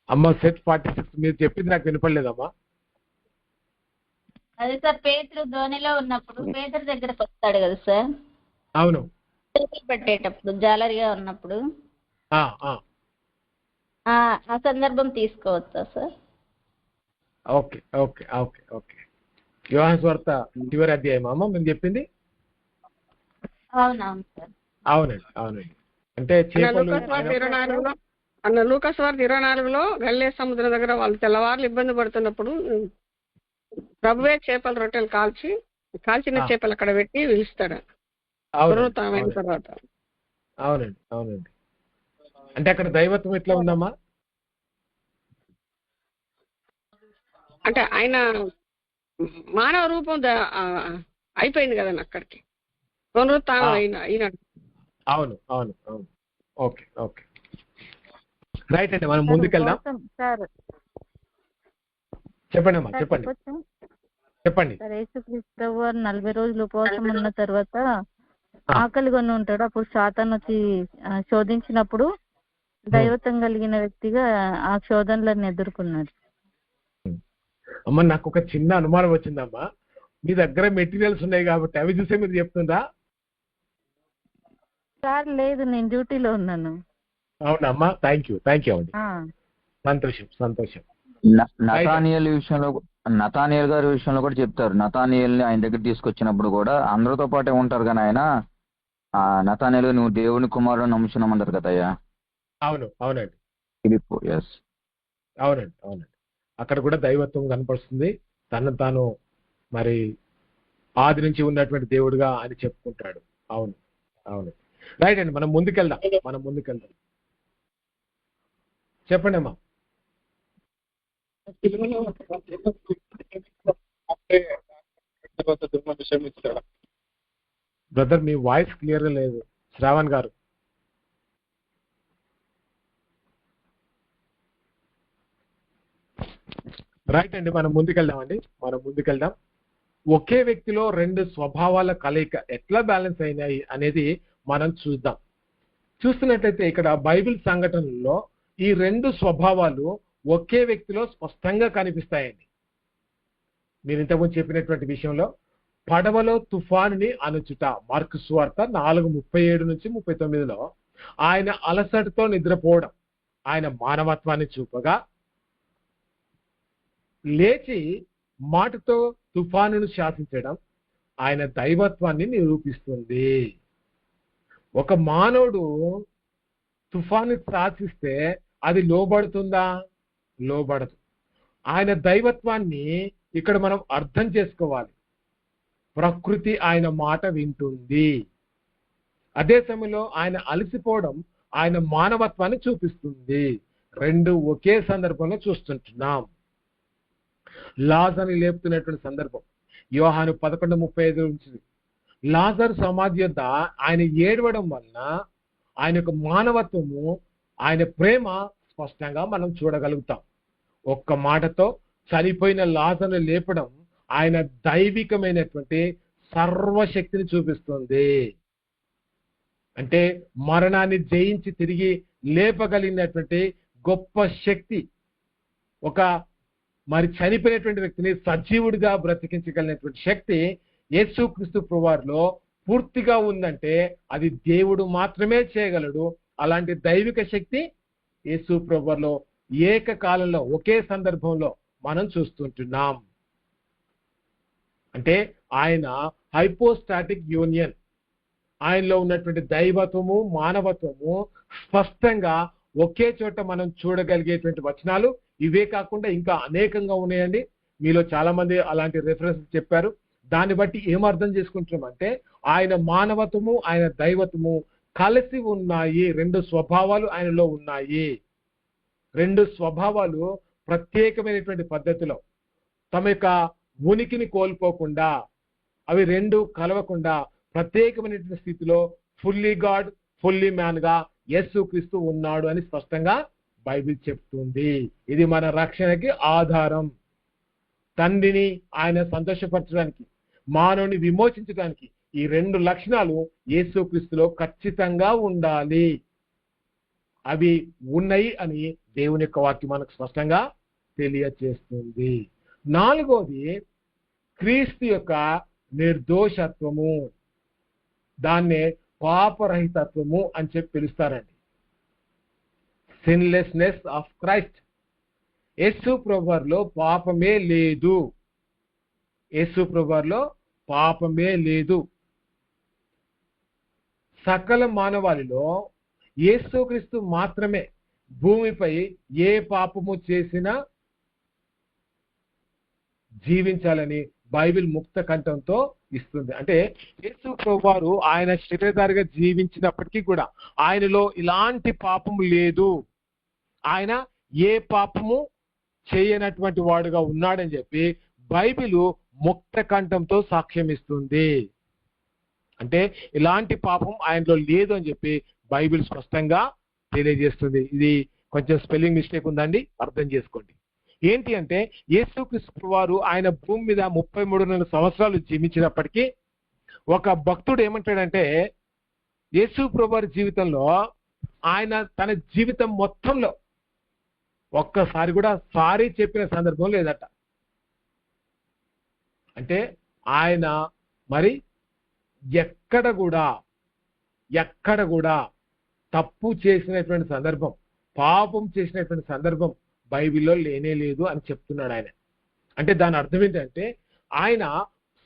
అమ్మ సెట్ 46 మీరు చెప్పింది నాకు వినపడలేదమ్మా. అదే సార్, పేతురు ధోనిలో ఉన్నప్పుడు పేతురు దగ్గరకు వస్తాడు కదా సార్. అవును. పెట్టేటప్పుడు జాలరిగా ఉన్నప్పుడు ఆ సందర్భం తీసుకోవచ్చా sir? Okay okay okay okay. యోహాను సువార్త చివరి అధ్యాయం అమ్మ మీరు చెప్పింది? అవునవును సార్. అవునండి అవునండి. అంటే లూకాసు వార్త 24లో గలిలయ సముద్రం దగ్గర వాళ్ళు తెల్లవారులు ఇబ్బంది పడుతున్నప్పుడు ప్రభువే చేపల రొట్టెలు కాల్చిన చేపలు అక్కడ పెట్టి పిలుస్తాడు తర్వాత. అవునండి అవునండి. అంటే అక్కడ దైవత్వం ఎట్లా ఉందమ్మా? అంటే ఆయన మానవ రూపం అయిపోయింది కదండి అక్కడికి, పునరుత్థానం అయినాడు. అవును అవును అవును. ఓకే ఓకే రైట్ అండి. మనం ముందుకెళ్దాం. చెప్పండి అమ్మా చెప్పండి చెప్పండి. యేసుక్రీస్తు 40 రోజులు ఉపవాసం ఉన్న తర్వాత ఆకలి కొని ఉంటాడు. అప్పుడు సాతాను వచ్చి శోధించినప్పుడు దైవత్వం కలిగిన వ్యక్తిగా ఆ శోధనలను ఎదుర్కొన్నాడు. అమ్మ నాకు ఒక చిన్న అనుమానం వచ్చిందమ్మా. మీ దగ్గర మెటీరియల్స్ ఉన్నాయి కాబట్టి అవి చూసే మీరు చెప్తుందా? సార్ లేదు, నేను డ్యూటీలో ఉన్నాను. అవునమ్మా. థ్యాంక్ యూ అండి. సంతోషం సంతోషం. నతానియేల్ గారి విషయంలో కూడా చెప్తారు. నతానియేల్ని ఆయన దగ్గర తీసుకొచ్చినప్పుడు కూడా అందరితో పాటే ఉంటారు కానీ ఆయన నతానియేలు నువ్వు దేవుని కుమారుడు నమ్ముచున్నామంటారు కదయ్యా. అవును అవునండి. అవునండి అవునండి. అక్కడ కూడా దైవత్వం కనపడుతుంది. తను తాను మరి ఆది నుంచి ఉన్నటువంటి దేవుడుగా అని చెప్పుకుంటాడు. అవును అవును. రైట్ అండి. మనం ముందుకెళ్దాం. చెప్పండి అమ్మా. బ్రదర్ మీ వాయిస్ క్లియర్ గా లేదు. శ్రావణ్ గారు. రైట్ అండి. మనం ముందుకెళ్దాం. ఒకే వ్యక్తిలో రెండు స్వభావాల కలయిక ఎట్లా బ్యాలెన్స్ అయినాయి అనేది మనం చూస్తున్నట్లయితే ఇక్కడ బైబిల్ సంఘటనలో ఈ రెండు స్వభావాలు ఒకే వ్యక్తిలో స్పష్టంగా కనిపిస్తాయండి. మీరు ఇంతకుముందు చెప్పినటువంటి విషయంలో పడవలో తుఫానుని అనుచుట, మార్కు సువార్త 4:37-39లో ఆయన అలసటతో నిద్రపోవడం ఆయన మానవత్వాన్ని చూపగా, లేచి మాటతో తుఫానును శాసించడం ఆయన దైవత్వాన్ని నిరూపిస్తుంది. ఒక మానవుడు తుఫాను శాసిస్తే అది లోబడుతుందా? లోబడదు. ఆయన దైవత్వాన్ని ఇక్కడ మనం అర్థం చేసుకోవాలి. ప్రకృతి ఆయన మాట వింటుంది, అదే సమయంలో ఆయన అలసిపోవడం ఆయన మానవత్వాన్ని చూపిస్తుంది. రెండు ఒకే సందర్భంలో చూస్తుంటున్నాం. లాజరుని లేపుతున్నటువంటి సందర్భం యోహాను 11:35 నుంచి లాజరు సమాధి యొద్ద ఆయన ఏడవడం వలన ఆయన యొక్క మానవత్వము, ఆయన ప్రేమ స్పష్టంగా మనం చూడగలుగుతాం. ఒక్క మాటతో చనిపోయిన లాజరుని లేపడం ఆయన దైవికమైనటువంటి సర్వశక్తిని చూపిస్తుంది. అంటే మరణాన్ని జయించి తిరిగి లేపగలిగినటువంటి గొప్ప శక్తి, ఒక మరి చనిపోయినటువంటి వ్యక్తిని సజీవుడిగా బ్రతికించగలిగినటువంటి శక్తి యేసుక్రీస్తు ప్రభువారిలో పూర్తిగా ఉందంటే అది దేవుడు మాత్రమే చేయగలడు. అలాంటి దైవిక శక్తి యేసు ప్రభువారిలో ఏకకాలంలో ఒకే సందర్భంలో మనం చూస్తుంటున్నాం. అంటే ఆయన హైపోస్టాటిక్ యూనియన్, ఆయనలో ఉన్నటువంటి దైవత్వము మానవత్వము స్పష్టంగా ఒకే చోట మనం చూడగలిగేటువంటి వచనాలు ఇవే కాకుండా ఇంకా అనేకంగా ఉన్నాయండి. మీలో చాలా మంది అలాంటి రెఫరెన్స్ చెప్పారు. దాన్ని బట్టి ఏమర్థం చేసుకుంటున్నామంటే ఆయన మానవత్వము ఆయన దైవత్వము కలిసి ఉన్నాయి. రెండు స్వభావాలు ఆయనలో ఉన్నాయి. రెండు స్వభావాలు ప్రత్యేకమైనటువంటి పద్ధతిలో తమ యొక్క ఉనికిని కోల్పోకుండా, అవి రెండు కలవకుండా ప్రత్యేకమైనటువంటి స్థితిలో ఫుల్లీ గాడ్ ఫుల్లీ మ్యాన్ గా యేసుక్రీస్తు ఉన్నాడు అని స్పష్టంగా బైబిల్ చెప్తుంది. ఇది మన రక్షణకి ఆధారం. తండ్రిని ఆయన సంతోషపరచడానికి, మానవుని విమోచించడానికి ఈ రెండు లక్షణాలు యేసుక్రీస్తులో ఖచ్చితంగా ఉండాలి. అవి ఉన్నాయి అని దేవుని యొక్క వాక్యం మనకు స్పష్టంగా తెలియచేస్తుంది. నాలుగోది క్రీస్తు యొక్క నిర్దోషత్వము, దాన్నే పాపరహితత్వము అని చెప్పి పిలుస్తారండి. సిన్లెస్నెస్ ఆఫ్ క్రైస్ట్. యేసు ప్రభువారిలో పాపమే లేదు. యేసు ప్రభువారిలో పాపమే లేదు. సకల మానవాళిలో యేసుక్రీస్తు మాత్రమే భూమిపై ఏ పాపము చేసినా జీవించాలని బైబిల్ ముక్త కంఠంతో ఇస్తుంది. అంటే యేసు ప్రభువారు ఆయన శరీరధారిగా జీవించినప్పటికీ కూడా ఆయనలో ఇలాంటి పాపము లేదు. ఆయన ఏ పాపము చేయనటువంటి వాడుగా ఉన్నాడని చెప్పి బైబిల్ ముక్త కంఠంతో సాక్ష్యం ఇస్తుంది. అంటే ఇలాంటి పాపం ఆయనలో లేదు అని చెప్పి బైబిల్ స్పష్టంగా తెలియజేస్తుంది. ఇది కొంచెం స్పెల్లింగ్ మిస్టేక్ ఉందండి, అర్థం చేసుకోండి. ఏంటి అంటే యేసుక్రీస్తు వారు ఆయన భూమి మీద 33 సంవత్సరాలు జీవించినప్పటికీ ఒక భక్తుడు ఏమంటాడంటే యేసు ప్రభువారి జీవితంలో ఆయన తన జీవితం మొత్తంలో ఒక్కసారి కూడా సారీ చెప్పిన సందర్భం లేదట. అంటే ఆయన మరి ఎక్కడ కూడా తప్పు చేసినటువంటి సందర్భం, పాపం చేసినటువంటి సందర్భం బైబిల్లో లేనే లేదు అని చెప్తున్నాడు ఆయన. అంటే దాని అర్థం ఏంటంటే ఆయన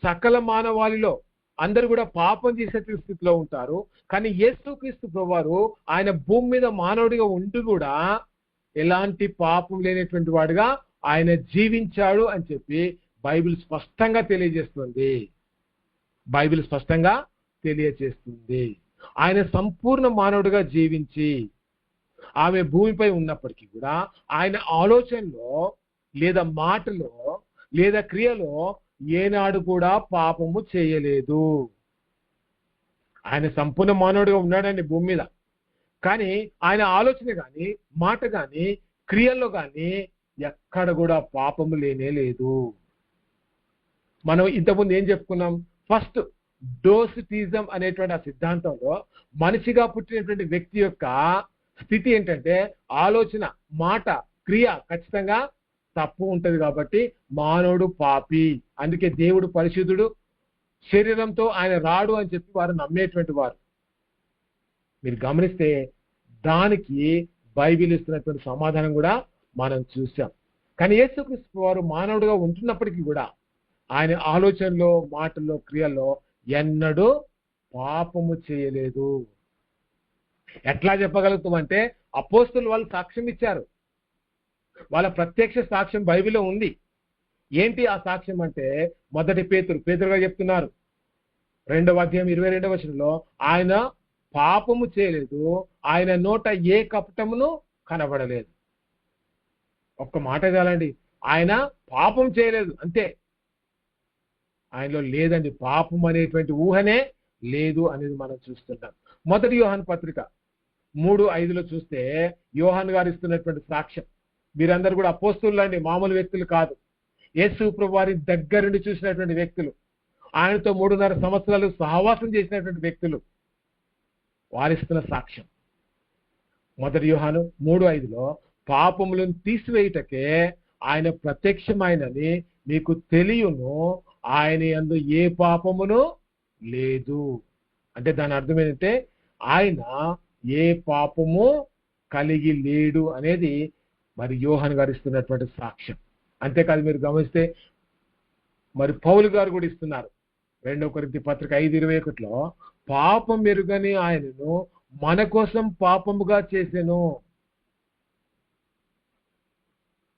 సకల మానవాళిలో అందరూ కూడా పాపం చేసేటువంటి స్థితిలో ఉంటారు. కానీ యేసుక్రీస్తు ప్రభువారు ఆయన భూమి మీద మానవుడిగా ఉంటూ కూడా ఎలాంటి పాపం లేనటువంటి వాడుగా ఆయన జీవించాడు అని చెప్పి బైబిల్ స్పష్టంగా తెలియజేస్తుంది. బైబిల్ స్పష్టంగా తెలియజేస్తుంది. ఆయన సంపూర్ణ మానవుడిగా జీవించి ఆమె భూమిపై ఉన్నప్పటికీ కూడా ఆయన ఆలోచనలో లేదా మాటలో లేదా క్రియలో ఏనాడు కూడా పాపము చేయలేదు. ఆయన సంపూర్ణ మానవుడిగా ఉన్నాడండి భూమి మీద. కానీ ఆయన ఆలోచన కానీ మాట కానీ క్రియల్లో కానీ ఎక్కడ కూడా పాపము లేనే లేదు. మనం ఇంతకుముందు ఏం చెప్పుకున్నాం? ఫస్ట్ డోసిటిజం అనేటువంటి ఆ సిద్ధాంతంలో మనిషిగా పుట్టినటువంటి వ్యక్తి యొక్క స్థితి ఏంటంటే ఆలోచన మాట క్రియ ఖచ్చితంగా తప్పు ఉంటది కాబట్టి మానవుడు పాపి. అందుకే దేవుడు పరిశుద్ధుడు, శరీరంతో ఆయన రాడు అని చెప్పి వారు నమ్మేటువంటి వారు. మీరు గమనిస్తే దానికి బైబిల్ ఇస్తున్నటువంటి సమాధానం కూడా మనం చూసాం. కానీ యేసుక్రీస్తు వారు మానవుడిగా ఉంటున్నప్పటికీ కూడా ఆయన ఆలోచనలో మాటల్లో క్రియల్లో ఎన్నడూ పాపము చేయలేదు. ఎట్లా చెప్పగలుగుతామంటే అపోస్తులు వాళ్ళు సాక్ష్యం ఇచ్చారు. వాళ్ళ ప్రత్యక్ష సాక్ష్యం బైబిల్లో ఉంది. ఏంటి ఆ సాక్ష్యం అంటే, మొదటి పేతురుగా చెప్తున్నారు 2వ అధ్యాయం 22వ వచనంలో, ఆయన పాపము చేయలేదు, ఆయన నోట ఏ కపటమును కనబడలేదు. ఒక్క మాట చాలండి, ఆయన పాపం చేయలేదు అంతే. ఆయనలో లేదండి, పాపం అనేటువంటి ఊహనే లేదు అనేది మనం చూస్తున్నాం. మొదటి యోహాను పత్రిక 3:5 చూస్తే యోహాను గారు ఇస్తున్నటువంటి సాక్ష్యం. మీరందరూ కూడా అపోస్తులు అండి, మామూలు వ్యక్తులు కాదు. యేసు ప్రభు వారి దగ్గరుండి చూసినటువంటి వ్యక్తులు, ఆయనతో 3.5 సంవత్సరాలు సహవాసం చేసినటువంటి వ్యక్తులు, వారిస్తున్న సాక్ష్యం. మొదటి యోహాను 3:5 పాపములను తీసివేయుటకే ఆయన ప్రత్యక్షమైనని మీకు తెలియను, ఆయన యందు ఏ పాపమును లేదు. అంటే దాని అర్థం ఏంటంటే ఆయన ఏ పాపము కలిగి లేడు అనేది మరి యోహాను గారు ఇస్తున్నటువంటి సాక్ష్యం. అంతేకాదు, మీరు గమనిస్తే మరి పౌలు గారు కూడా ఇస్తున్నారు. 2 కొరింథీ పత్రిక 5:21 పాపం ఎరుగని ఆయనను మన కోసం పాపముగా చేసెను.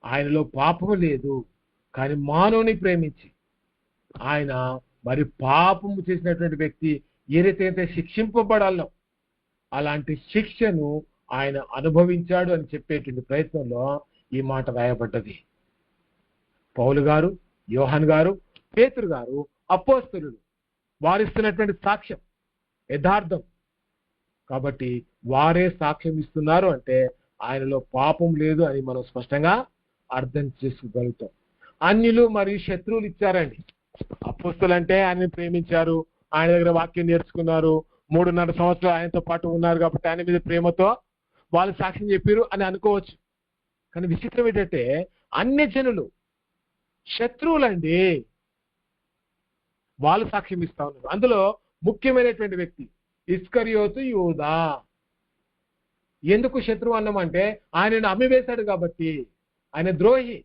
ఆయనలో పాపము లేదు, కానీ మానవుని ప్రేమించి ఆయన మరి పాపము చేసినటువంటి వ్యక్తి ఏదైతే శిక్షింపబడాలో అలాంటి శిక్షను ఆయన అనుభవించాడు అని చెప్పేటువంటి ప్రయత్నంలో ఈ మాట రాయబడ్డది. పౌలు గారు, యోహాను గారు, పేతురు గారు, అపోస్తలులు వారిస్తున్నటువంటి సాక్ష్యం యథార్థం. కాబట్టి వారే సాక్ష్యం ఇస్తున్నారు అంటే ఆయనలో పాపం లేదు అని మనం స్పష్టంగా అర్థం చేసుకోగలుగుతాం. అన్యులు మరియు శత్రువులు ఇచ్చారండి. అపోస్తలు అంటే ఆయనని ప్రేమించారు, ఆయన దగ్గర వాక్యం నేర్చుకున్నారు, 3.5 సంవత్సరాలు ఆయనతో పాటు ఉన్నారు కాబట్టి ఆయన మీద ప్రేమతో వాళ్ళు సాక్ష్యం చెప్పారు అని అనుకోవచ్చు. కానీ విచిత్రం ఏంటంటే అన్య జనులు, శత్రువులండి, వాళ్ళు సాక్ష్యం ఇస్తా ఉన్నారు. అందులో ముఖ్యమైనటువంటి వ్యక్తి ఇస్కరియోతు యూదా. ఎందుకు శత్రువు అన్నామంటే ఆయనను అమ్మివేశాడు కాబట్టి, ఆయన ద్రోహి.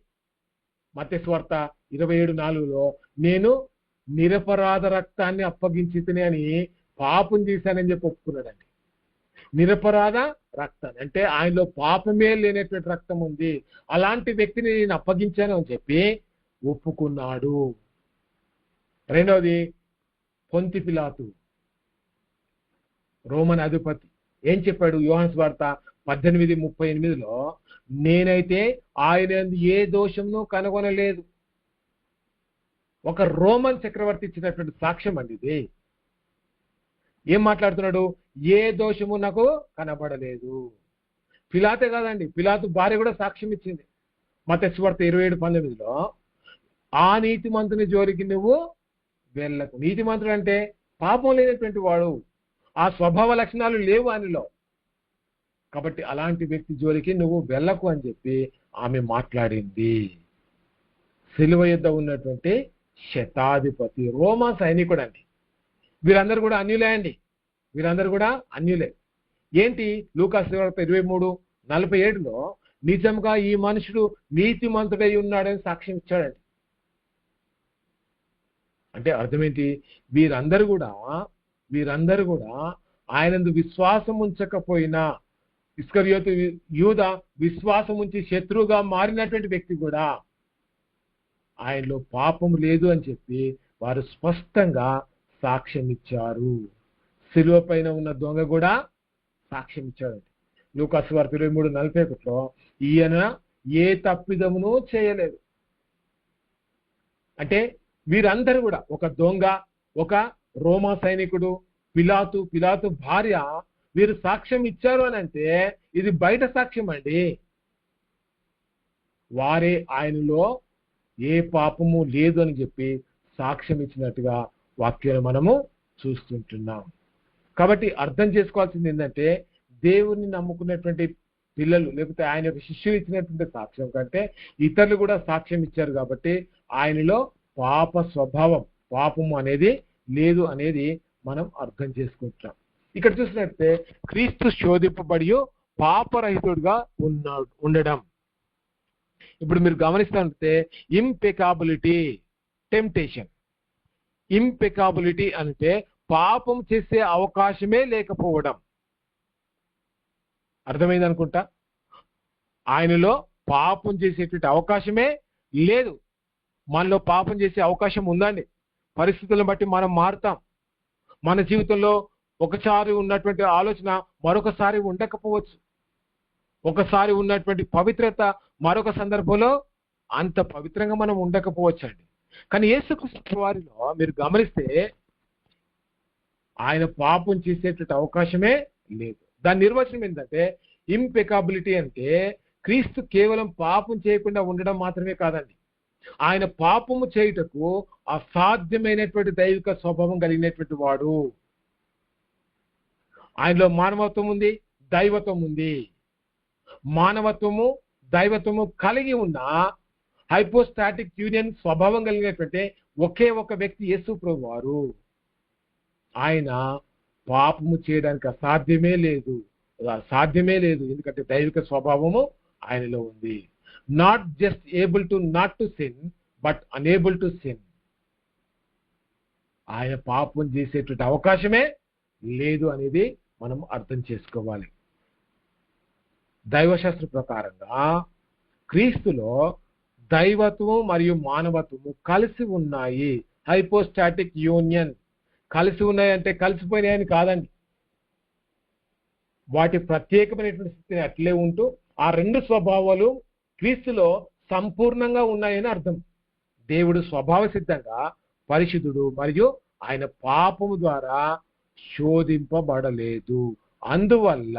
మత్తయి సువార్త 27:4 నేను నిరపరాధ రక్తాన్ని అప్పగించితిని అని పాపం చేశానని చెప్పి ఒప్పుకున్నాడండి. నిరపరాధ రక్తాన్ని అంటే ఆయనలో పాపమే లేనటువంటి రక్తం ఉంది, అలాంటి వ్యక్తిని నేను అప్పగించాను అని చెప్పి ఒప్పుకున్నాడు. రెండవది పొంతి పిలాతు, రోమన్ అధిపతి. ఏం చెప్పాడు? యోహాను సువార్త 18:38 నేనైతే ఆయన ఏ దోషంను కనుగొనలేదు. ఒక రోమన్ చక్రవర్తి ఇచ్చినటువంటి సాక్ష్యం అండి ఇది. ఏం మాట్లాడుతున్నాడు? ఏ దోషము నాకు కనబడలేదు. పిలాతే కాదండి, పిలాతు భార్య కూడా సాక్ష్యం ఇచ్చింది. మత్తయి సువార్త 27:19 ఆ నీతిమంతుని జోలికి నువ్వు వెళ్ళకు. నీతిమంతుడు అంటే పాపం లేనటువంటి వాడు, ఆ స్వభావ లక్షణాలు లేవు ఆయనలో, కాబట్టి అలాంటి వ్యక్తి జోలికి నువ్వు వెళ్ళకు అని చెప్పి ఆమె మాట్లాడింది. సిలువ యుద్ధ ఉన్నటువంటి శతాధిపతి, రోమా సైనికుడు అండి. వీరందరూ కూడా అన్యులే అండి, వీరందరూ కూడా అన్యులే. ఏంటి? లూకాసు సువార్త 23:47 నిజంగా ఈ మనుషుడు నీతిమంతుడై ఉన్నాడని సాక్ష్యం ఇచ్చాడండి. అంటే అర్థం ఏంటి? వీరందరూ కూడా ఆయనందు విశ్వాసం ఉంచకపోయినా, ఇస్కరియోతు యూదా విశ్వాసం ఉంచి శత్రువుగా మారినటువంటి వ్యక్తి కూడా ఆయనలో పాపం లేదు అని చెప్పి వారు స్పష్టంగా సాక్ష్యం ఇచ్చారు. సిలువ పైన ఉన్న దొంగ కూడా సాక్ష్యం ఇచ్చాడండి. లూకాసు వార్త 23:41 ఈయన ఏ తప్పిదమును చేయలేదు. అంటే వీరందరూ కూడా, ఒక దొంగ, ఒక రోమా సైనికుడు, పిలాతు భార్య, వీరు సాక్ష్యం ఇచ్చారు అని అంటే ఇది బయట సాక్ష్యం అండి. వారే ఆయనలో ఏ పాపము లేదు అని చెప్పి సాక్ష్యం ఇచ్చినట్టుగా వాక్యాన్ని మనము చూస్తుంటున్నాం. కాబట్టి అర్థం చేసుకోవాల్సింది ఏంటంటే దేవుణ్ణి నమ్ముకున్నటువంటి పిల్లలు లేకపోతే ఆయన యొక్క శిష్యులు ఇచ్చినటువంటి సాక్ష్యం కంటే ఇతరులు కూడా సాక్ష్యం ఇచ్చారు కాబట్టి ఆయనలో పాప స్వభావం, పాపము అనేది లేదు అనేది మనం అర్థం చేసుకుంటున్నాం. ఇక్కడ చూసినట్లయితే క్రీస్తు శోధింపబడి పాపరహితుడుగా ఉండడం. ఇప్పుడు మీరు గమనిస్తే ఇంపెకాబిలిటీ, టెంప్టేషన్. ఇంపెకాబిలిటీ అంటే పాపం చేసే అవకాశమే లేకపోవడం. అర్థమైంది అనుకుంటా. ఆయనలో పాపం చేసేటువంటి అవకాశమే లేదు. మనలో పాపం చేసే అవకాశం ఉందండి. పరిస్థితులను బట్టి మనం మారుతాం. మన జీవితంలో ఒకసారి ఉన్నటువంటి ఆలోచన మరొకసారి ఉండకపోవచ్చు. ఒకసారి ఉన్నటువంటి పవిత్రత మరొక సందర్భంలో అంత పవిత్రంగా మనం ఉండకపోవచ్చు అండి. కానీ యేసుక్రీస్తు వారిలో మీరు గమనిస్తే ఆయన పాపం చేసేటువంటి అవకాశమే లేదు. దాని నిర్వచనం ఏంటంటే ఇంపెకాబిలిటీ అంటే క్రీస్తు కేవలం పాపం చేయకుండా ఉండడం మాత్రమే కాదండి, ఆయన పాపము చేయుటకు అసాధ్యమైనటువంటి దైవిక స్వభావం కలిగినటువంటి వాడు. ఆయనలో మానవత్వం ఉంది, దైవత్వం ఉంది. మానవత్వము దైవత్వము కలిగి ఉన్న హైపోస్టాటిక్ యూనియన్ స్వభావం కలిగినటువంటి ఒకే ఒక వ్యక్తి యేసు ప్రభు వారు. ఆయన పాపము చేయడానికి అసాధ్యమే లేదు. ఎందుకంటే దైవిక స్వభావము ఆయనలో ఉంది. Not just able to not to sin but unable to sin. ఆయన పాపం చేసేటువంటి అవకాశమే లేదు అనేది మనం అర్థం చేసుకోవాలి. దైవశాస్త్ర ప్రకారంగా క్రీస్తులో దైవత్వము మరియు మానవత్వము కలిసి ఉన్నాయి. Hypostatic union. కలిసి ఉన్నాయంటే కలిసిపోయినాయని కాదండి, వాటి ప్రత్యేకమైనటువంటి స్థితిని అట్లే ఉంటూ ఆ రెండు స్వభావాలు క్రీస్తులో సంపూర్ణంగా ఉన్నాయని అర్థం. దేవుడు స్వభావ సిద్ధంగా పరిశుద్ధుడు మరియు ఆయన పాపము ద్వారా శోధింపబడలేదు. అందువల్ల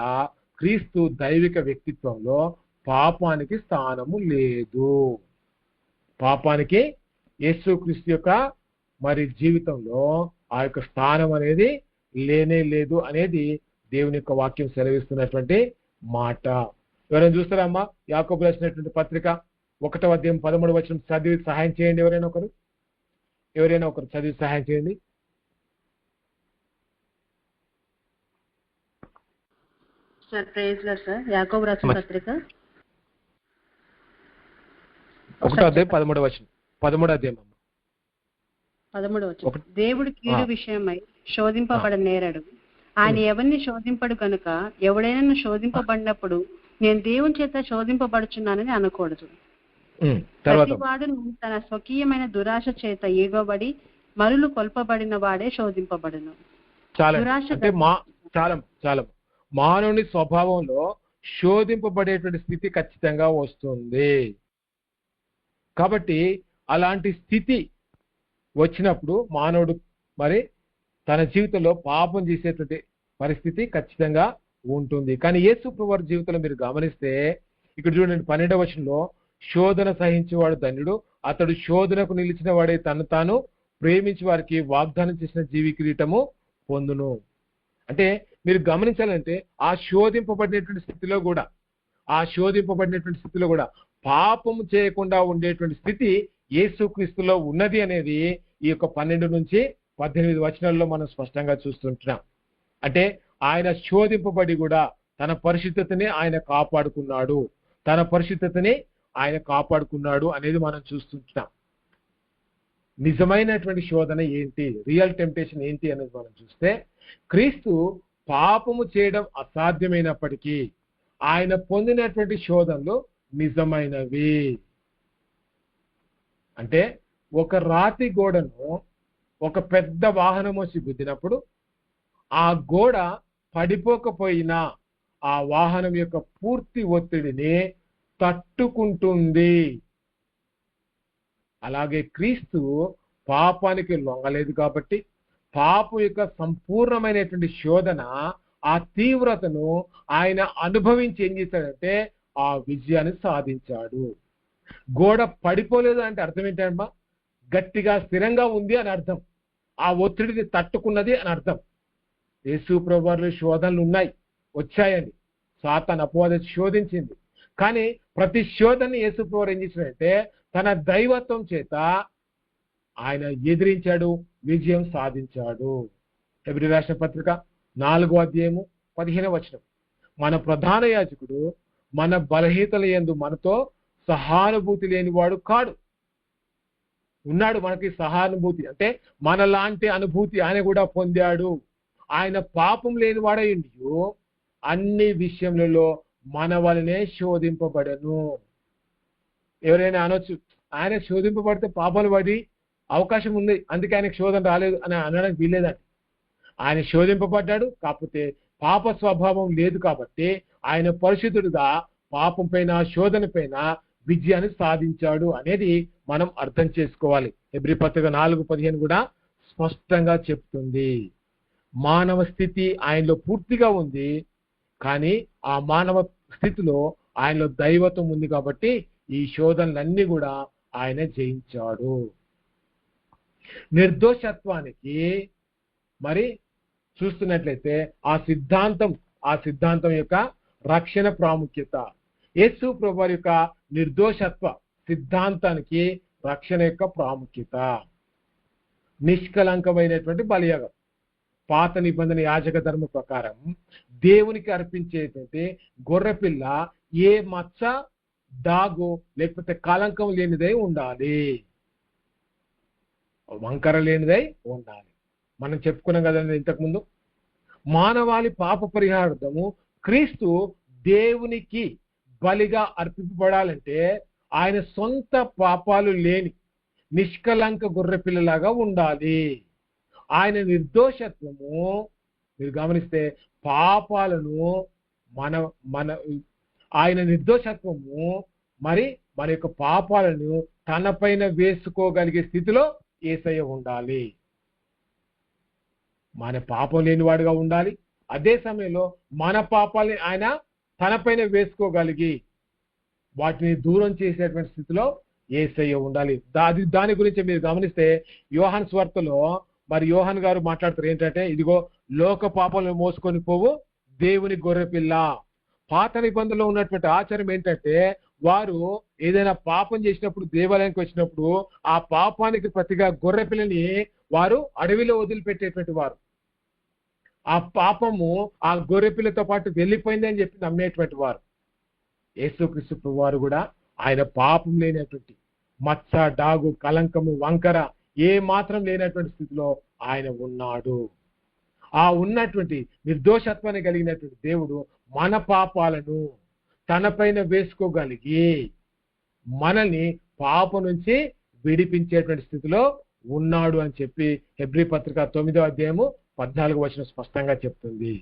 క్రీస్తు దైవిక వ్యక్తిత్వంలో పాపానికి స్థానము లేదు. పాపానికి యేసుక్రీస్తు యొక్క మరి జీవితంలో ఆ యొక్క స్థానం అనేది లేనే లేదు అనేది దేవుని యొక్క వాక్యం సెలవిస్తున్నటువంటి మాట. ఎవరైనా చూస్తారమ్మా యాకోబు రాసినటువంటి పత్రిక 1వ అధ్యాయం 13వ వచనం చదివి సహాయం చేయండి. ఎవరైనా ఒకరు చదివి సహాయం చేయండి. Sir praise lord sir. యాకోబు రాసిన పత్రిక 1వ అధ్యాయం 13వ వచనం. 13వ అధ్యాయం 13వ వచనం. దేవుడు కీడు విషయమై శోధింపబడనేరడు. ఆయన ఎవరిని శోధింపడు కనుక ఎవడైనా శోధింపబడినప్పుడు నేను దేవుని చేత శోధింపబడుచున్నానని అనకూడదు. ప్రతివాడు తన స్వకీయమైన దురాశ చేత ఈగబడి మరులు కొల్పబడిన వాడే శోధింపబడును. చాలా మానవుని స్వభావంలో శోధింపబడేటువంటి స్థితి ఖచ్చితంగా వస్తుంది. కాబట్టి అలాంటి స్థితి వచ్చినప్పుడు మానవుడు మరి తన జీవితంలో పాపం చేసేటువంటి పరిస్థితి ఖచ్చితంగా ఉంటుంది. కానీ యేసు ప్రభువు వారి జీవితంలో మీరు గమనిస్తే ఇక్కడ చూడండి 12వ వచనంలో శోధన సహించేవాడు ధన్యుడు, అతడు శోధనకు నిలిచిన వాడే తను తాను ప్రేమించి వారికి వాగ్దానం చేసిన జీవి కిరీటము పొందును. అంటే మీరు గమనించాలంటే ఆ శోధింపబడినటువంటి స్థితిలో కూడా పాపము చేయకుండా ఉండేటువంటి స్థితి యేసుక్రీస్తులో ఉన్నది అనేది ఈ యొక్క 12 నుంచి 18 వచనాల్లో మనం స్పష్టంగా చూస్తుంటున్నాం. అంటే ఆయన శోధింపబడి కూడా తన పరిశుద్ధతని ఆయన కాపాడుకున్నాడు అనేది మనం చూస్తుంటున్నాం. నిజమైనటువంటి శోధన ఏంటి, రియల్ టెంప్టేషన్ ఏంటి అనేది మనం చూస్తే క్రీస్తు పాపము చేయడం అసాధ్యమైనప్పటికీ ఆయన పొందినటువంటి శోధనలు నిజమైనవి. అంటే ఒక రాతి గోడను ఒక పెద్ద వాహనం వచ్చి గుద్దినప్పుడు ఆ గోడ పడిపోకపోయినా ఆ వాహనం యొక్క పూర్తి ఒత్తిడిని తట్టుకుంటుంది. అలాగే క్రీస్తు పాపానికి లొంగలేదు కాబట్టి పాపం యొక్క సంపూర్ణమైనటువంటి శోధన ఆ తీవ్రతను ఆయన అనుభవించి ఏం చేశాడంటే ఆ విజయాన్ని సాధించాడు. గోడ పడిపోలేదు అంటే అర్థం ఏంటమ్మా? గట్టిగా స్థిరంగా ఉంది అని అర్థం. ఆ ఒత్తిడిని తట్టుకున్నది అని అర్థం. యేసు ప్రభువులో శోధనలు వచ్చాయండి. సాతాను అపవాది శోధించింది. కానీ ప్రతి శోధనని యేసు ప్రభువు ఏం చేశాడంటే తన దైవత్వం చేత ఆయన ఎదిరించాడు, విజయం సాధించాడు. హెబ్రీ రాసిన పత్రిక 4వ అధ్యాయము 15వ వచనం. మన ప్రధాన యాజకుడు మన బలహీనతల యందు మనతో సహానుభూతి లేనివాడు కాడు. ఉన్నాడు మనకి సహానుభూతి, అంటే మనలాంటి అనుభూతి ఆయన కూడా పొందాడు. ఆయన పాపం లేనివాడయ్యో అన్ని విషయములలో మన వలనే శోధింపబడను. ఎవరైనా అనొచ్చు, ఆయన శోధింపబడితే పాపాలు పడి అవకాశం ఉంది, అందుకే ఆయనకు శోధన రాలేదు అని అనడానికి వీల్లేదండి. ఆయన శోధింపబడ్డాడు, కాకపోతే పాప స్వభావం లేదు కాబట్టి ఆయన పరిశుద్ధుడుగా పాపం పైన శోధన పైన విజయాన్ని సాధించాడు అనేది మనం అర్థం చేసుకోవాలి. హెబ్రీ పత్రిక 4:15 కూడా స్పష్టంగా చెప్తుంది. మానవ స్థితి ఆయనలో పూర్తిగా ఉంది, కానీ ఆ మానవ స్థితిలో ఆయనలో దైవత్వం ఉంది కాబట్టి ఈ శోధనలన్నీ కూడా ఆయన జయించాడు. నిర్దోషత్వానికి మరి చూస్తున్నట్లయితే ఆ సిద్ధాంతం యొక్క రక్షణ ప్రాముఖ్యత, యేసు ప్రభువారి యొక్క నిర్దోషత్వ సిద్ధాంతానికి రక్షణ యొక్క ప్రాముఖ్యత. నిష్కలంకమైనటువంటి బలియాగం పాత నిబంధన యాజక ధర్మ ప్రకారం దేవునికి అర్పించేటువంటి గొర్రెపిల్ల ఏ మచ్చ డాగు లేకపోతే కలంకం లేనిదై ఉండాలి, వంకర లేనిదై ఉండాలి. మనం చెప్పుకున్నాం కదండి ఇంతకుముందు. మానవాళి పాప పరిహారార్థము క్రీస్తు దేవునికి బలిగా అర్పింపబడాలంటే ఆయన సొంత పాపాలు లేని నిష్కలంక గొర్రెపిల్లలాగా ఉండాలి. ఆయన నిర్దోషత్వము మీరు గమనిస్తే పాపాలను ఆయన నిర్దోషత్వము మరి మన యొక్క పాపాలను తన పైన వేసుకోగలిగే స్థితిలో యేసయ్య ఉండాలి. మన పాపం లేనివాడుగా ఉండాలి, అదే సమయంలో మన పాపాలని ఆయన తన పైన వేసుకోగలిగి వాటిని దూరం చేసేటువంటి స్థితిలో యేసయ్య ఉండాలి. దాని గురించి మీరు గమనిస్తే యోహాను సువార్తలో మరి యోహాను గారు మాట్లాడుతారు ఏంటంటే, ఇదిగో లోక పాపాలను మోసుకొని పోవు దేవుని గొర్రెపిల్ల. పాత నిబంధనలో ఉన్నటువంటి ఆచారం ఏంటంటే, వారు ఏదైనా పాపం చేసినప్పుడు దేవాలయానికి వచ్చినప్పుడు ఆ పాపానికి ప్రతిగా గొర్రెపిల్లని వారు అడవిలో వదిలిపెట్టేటువంటి వారు. ఆ పాపము ఆ గొర్రెపిల్లతో పాటు వెళ్ళిపోయింది అని చెప్పి నమ్మేటువంటి వారు. యేసుక్రీస్తు వారు కూడా ఆయన పాపం లేనటువంటి మచ్చ డాగు కలంకము వంకర ఏ మాత్రం లేనటువంటి స్థితిలో ఆయన ఉన్నాడు. ఆ ఉన్నటువంటి నిర్దోషత్వాన్ని కలిగినటువంటి దేవుడు మన పాపాలను తన పైన వేసుకోగలిగి మనల్ని పాపం నుంచి విడిపించేటువంటి స్థితిలో ఉన్నాడు అని చెప్పి హెబ్రీ పత్రిక 9:14 స్పష్టంగా చెప్తుంది.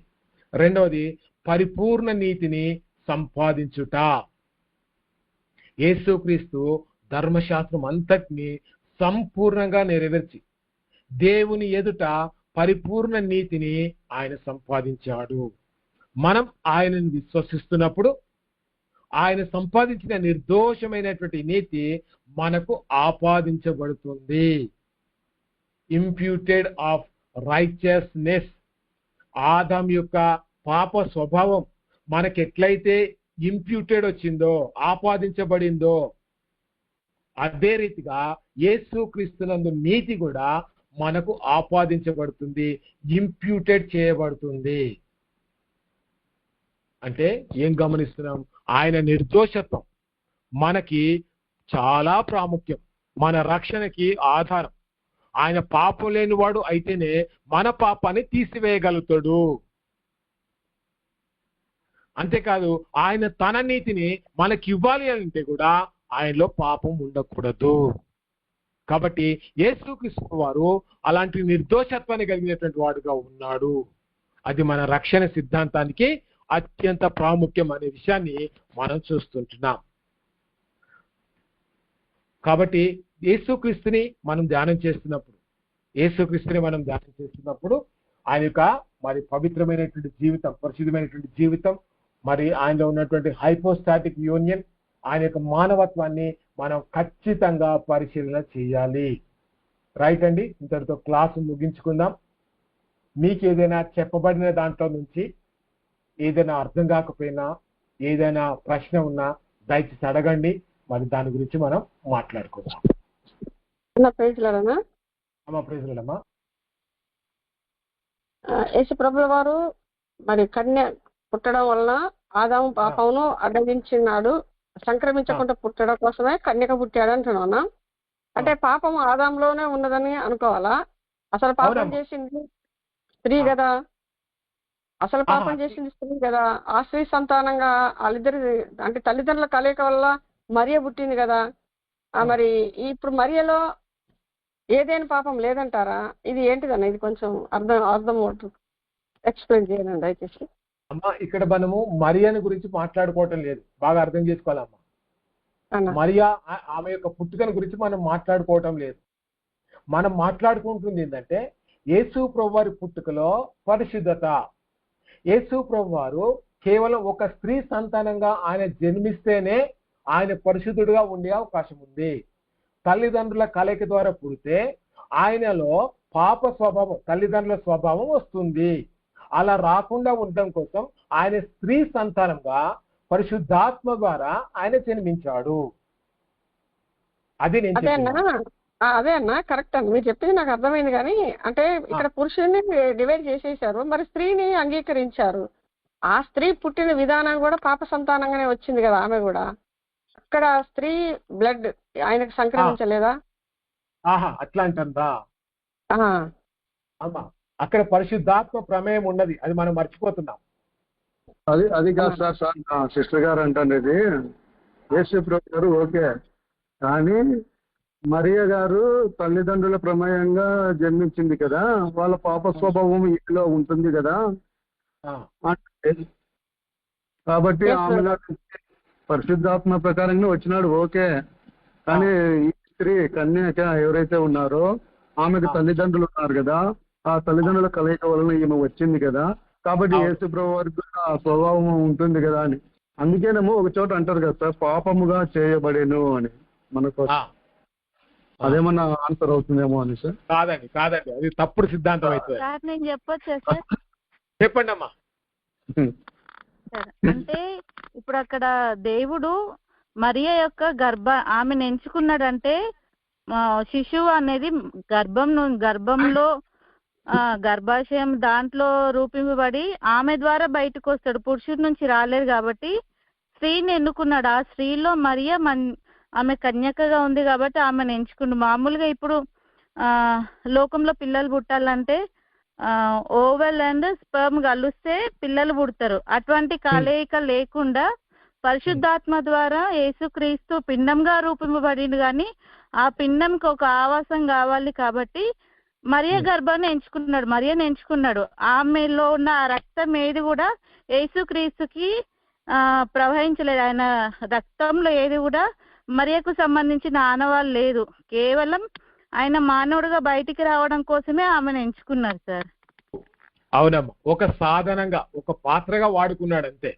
రెండవది పరిపూర్ణ నీతిని సంపాదించుట. యేసుక్రీస్తు ధర్మశాస్త్రం అంతటిని సంపూర్ణంగా నెరవేర్చి దేవుని ఎదుట పరిపూర్ణ నీతిని ఆయన సంపాదించాడు. మనం ఆయనను విశ్వసిస్తున్నప్పుడు ఆయన సంపాదించిన నిర్దోషమైనటువంటి నీతి మనకు ఆపాదించబడుతుంది. Imputed of righteousness. ఆదాం యొక్క పాప స్వభావం మనకి ఎట్లయితే ఇంప్యూటెడ్ వచ్చిందో ఆపాదించబడిందో అదే రీతిగా యేసుక్రీస్తునందు నీతి కూడా మనకు ఆపాదించబడుతుంది, ఇంప్యూటెడ్ చేయబడుతుంది. అంటే ఏం గమనిస్తున్నాం? ఆయన నిర్దోషత్వం మనకి చాలా ప్రాముఖ్యం, మన రక్షణకి ఆధారం. ఆయన పాపం లేనివాడు అయితేనే మన పాపాన్ని తీసివేయగలుగుతాడు. అంతేకాదు ఆయన తన నీతిని మనకి ఇవ్వాలి అంటే కూడా ఆయనలో పాపం ఉండకూడదు. కాబట్టి యేసుక్రీస్తు వారు అలాంటి నిర్దోషత్వాన్ని కలిగినటువంటి వాడుగా ఉన్నాడు. అది మన రక్షణ సిద్ధాంతానికి అత్యంత ప్రాముఖ్యం అనే విషయాన్ని మనం చూస్తుంటున్నాం. కాబట్టి యేసుక్రీస్తుని మనం ధ్యానం చేస్తున్నప్పుడు ఆయన యొక్క మరి పవిత్రమైనటువంటి జీవితం, పరిశుద్ధమైనటువంటి జీవితం, మరి ఆయనలో ఉన్నటువంటి హైపోస్టాటిక్ యూనియన్, ఆయన యొక్క మానవత్వాన్ని మనం ఖచ్చితంగా పరిశీలన చేయాలి. రైట్ అండి, ఇంతటితో క్లాసు ముగించుకుందాం. మీకు ఏదైనా చెప్పబడిన దాంట్లో నుంచి ఏదైనా అర్థం కాకపోయినా ఏదైనా ప్రశ్న ఉన్నా దయచేసి అడగండి, మరి దాని గురించి మనం మాట్లాడుకుందాం. యేసు ప్రభుల వారు మరి కన్య పుట్టడం వలన ఆదాము పాపమును అడ్డగించినాడు, సంక్రమించకుండా పుట్టడం కోసమే కన్యక పుట్టాడు అంటున్నా. అంటే పాపము ఆదాంలోనే ఉన్నదని అనుకోవాలా? అసలు పాపం చేసింది స్త్రీ కదా. అసలు పాపం చేసింది స్త్రీ కదా, ఆ స్త్రీ సంతానంగా వాళ్ళిద్దరి అంటే తల్లిదండ్రుల కలయిక వల్ల మరియ పుట్టింది కదా. మరి ఇప్పుడు మరియలో ఏదైనా పాపం లేదంటారా? ఇది ఏంటిదన్న? ఇది కొంచెం అర్థం ఎక్స్ప్లెయిన్ చేయండి దయచేసి. అమ్మా ఇక్కడ మనము మరియాని గురించి మాట్లాడుకోవటం లేదు, బాగా అర్థం చేసుకోవాలమ్మా. మరియా ఆమె యొక్క పుట్టుకను గురించి మనం మాట్లాడుకోవటం లేదు. మనం మాట్లాడుకుంటుంది ఏంటంటే యేసు ప్రభువారి పుట్టుకలో పరిశుద్ధత. యేసు ప్రభువారు కేవలం ఒక స్త్రీ సంతానంగా ఆయన జన్మిస్తేనే ఆయన పరిశుద్ధుడిగా ఉండే అవకాశం ఉంది. తల్లిదండ్రుల కలయిక ద్వారా పుడితే ఆయనలో పాప స్వభావం, తల్లిదండ్రుల స్వభావం వస్తుంది. అలా రాకుండా ఉండడం కోసం ఆయన స్త్రీ సంతానంగా పరిశుద్ధాత్మ ద్వారా ఆయన జన్మించాడు. అది అదే అన్న కరెక్ట్ అన్న, మీరు చెప్పింది నాకు అర్థమైంది. కానీ అంటే ఇక్కడ పురుషుడిని డివైడ్ చేసేసారు, మరి స్త్రీని అంగీకరించారు. ఆ స్త్రీ పుట్టిన విధానం కూడా పాప సంతానంగానే వచ్చింది కదా ఆమె కూడా. అక్కడ స్త్రీ బ్లడ్ ఆయనకు సంక్రమించలేదా? అట్లా అంటుందా? అక్కడ పరిశుద్ధాత్మ ప్రమేయం ఉన్నది, అది మనం మర్చిపోతున్నాం. అది కాదు సార్ సిస్టర్ గారు అంటారు యేసు ప్రభు గారు ఓకే, కానీ మరియ గారు తల్లిదండ్రుల ప్రమేయంగా జన్మించింది కదా, వాళ్ళ పాప స్వభావం ఇంట్లో ఉంటుంది కదా. కాబట్టి ఆమె పరిశుద్ధాత్మ ప్రకారంగా వచ్చినాడు ఓకే, కానీ ఈ స్త్రీ కన్యక ఎవరైతే ఉన్నారో ఆమెకు తల్లిదండ్రులు ఉన్నారు కదా, ఆ తల్లిదండ్రుల కలయిక వలన ఈమె వచ్చింది కదా, కాబట్టి యేసు ప్రభు వారికి ఆ స్వభావం ఉంటుంది కదా అని. అందుకేనేమో ఒక చోట అంటారు కదా సార్, పాపముగా చేయబడేను అని. మనకు అదేమన్నా ఆన్సర్ అవుతుందేమో అని సార్. కాదండి అది తప్పుడు సిద్ధాంతం అవుతుంది. నేను చెప్పొచ్చా సార్? చెప్పండి అమ్మా. అంటే ఇప్పుడు అక్కడ దేవుడు మరియ యొక్క ఆమెను ఎంచుకున్నాడంటే శిశువు అనేది గర్భంలో గర్భాశయం దాంట్లో రూపింపబడి ఆమె ద్వారా బయటకు వస్తాడు, పురుషుడి నుంచి రాలేదు. కాబట్టి స్త్రీని ఎన్నుకున్నాడు. ఆ స్త్రీలో మరియ ఆమె కన్యకగా ఉంది కాబట్టి ఆమెను ఎంచుకుండు. మామూలుగా ఇప్పుడు లోకంలో పిల్లలు పుట్టాలంటే ఓవెల్ అండ్ స్పర్మ్ కలిస్తే పిల్లలు పుడతారు. అటువంటి కలయిక లేకుండా పరిశుద్ధాత్మ ద్వారా యేసుక్రీస్తు పిండంగా రూపింపబడింది. కానీ ఆ పిండంకి ఒక ఆవాసం కావాలి కాబట్టి మరియ గర్భాన్ని ఎంచుకున్నాడు. ఆమెలో ఉన్న ఆ రక్తం ఏది కూడా యేసుక్రీస్తుకి ప్రవహించలేదు. ఆయన రక్తంలో ఏది కూడా మరియకు సంబంధించిన ఆనవాళ్ళు లేదు. కేవలం ఆయన మానవుడిగా బయటికి రావడం కోసమే ఆమెను ఎంచుకున్నారు సార్. అవునమ్మా, ఒక సాధనంగా ఒక పాత్రగా వాడుకున్నాడు అంతే.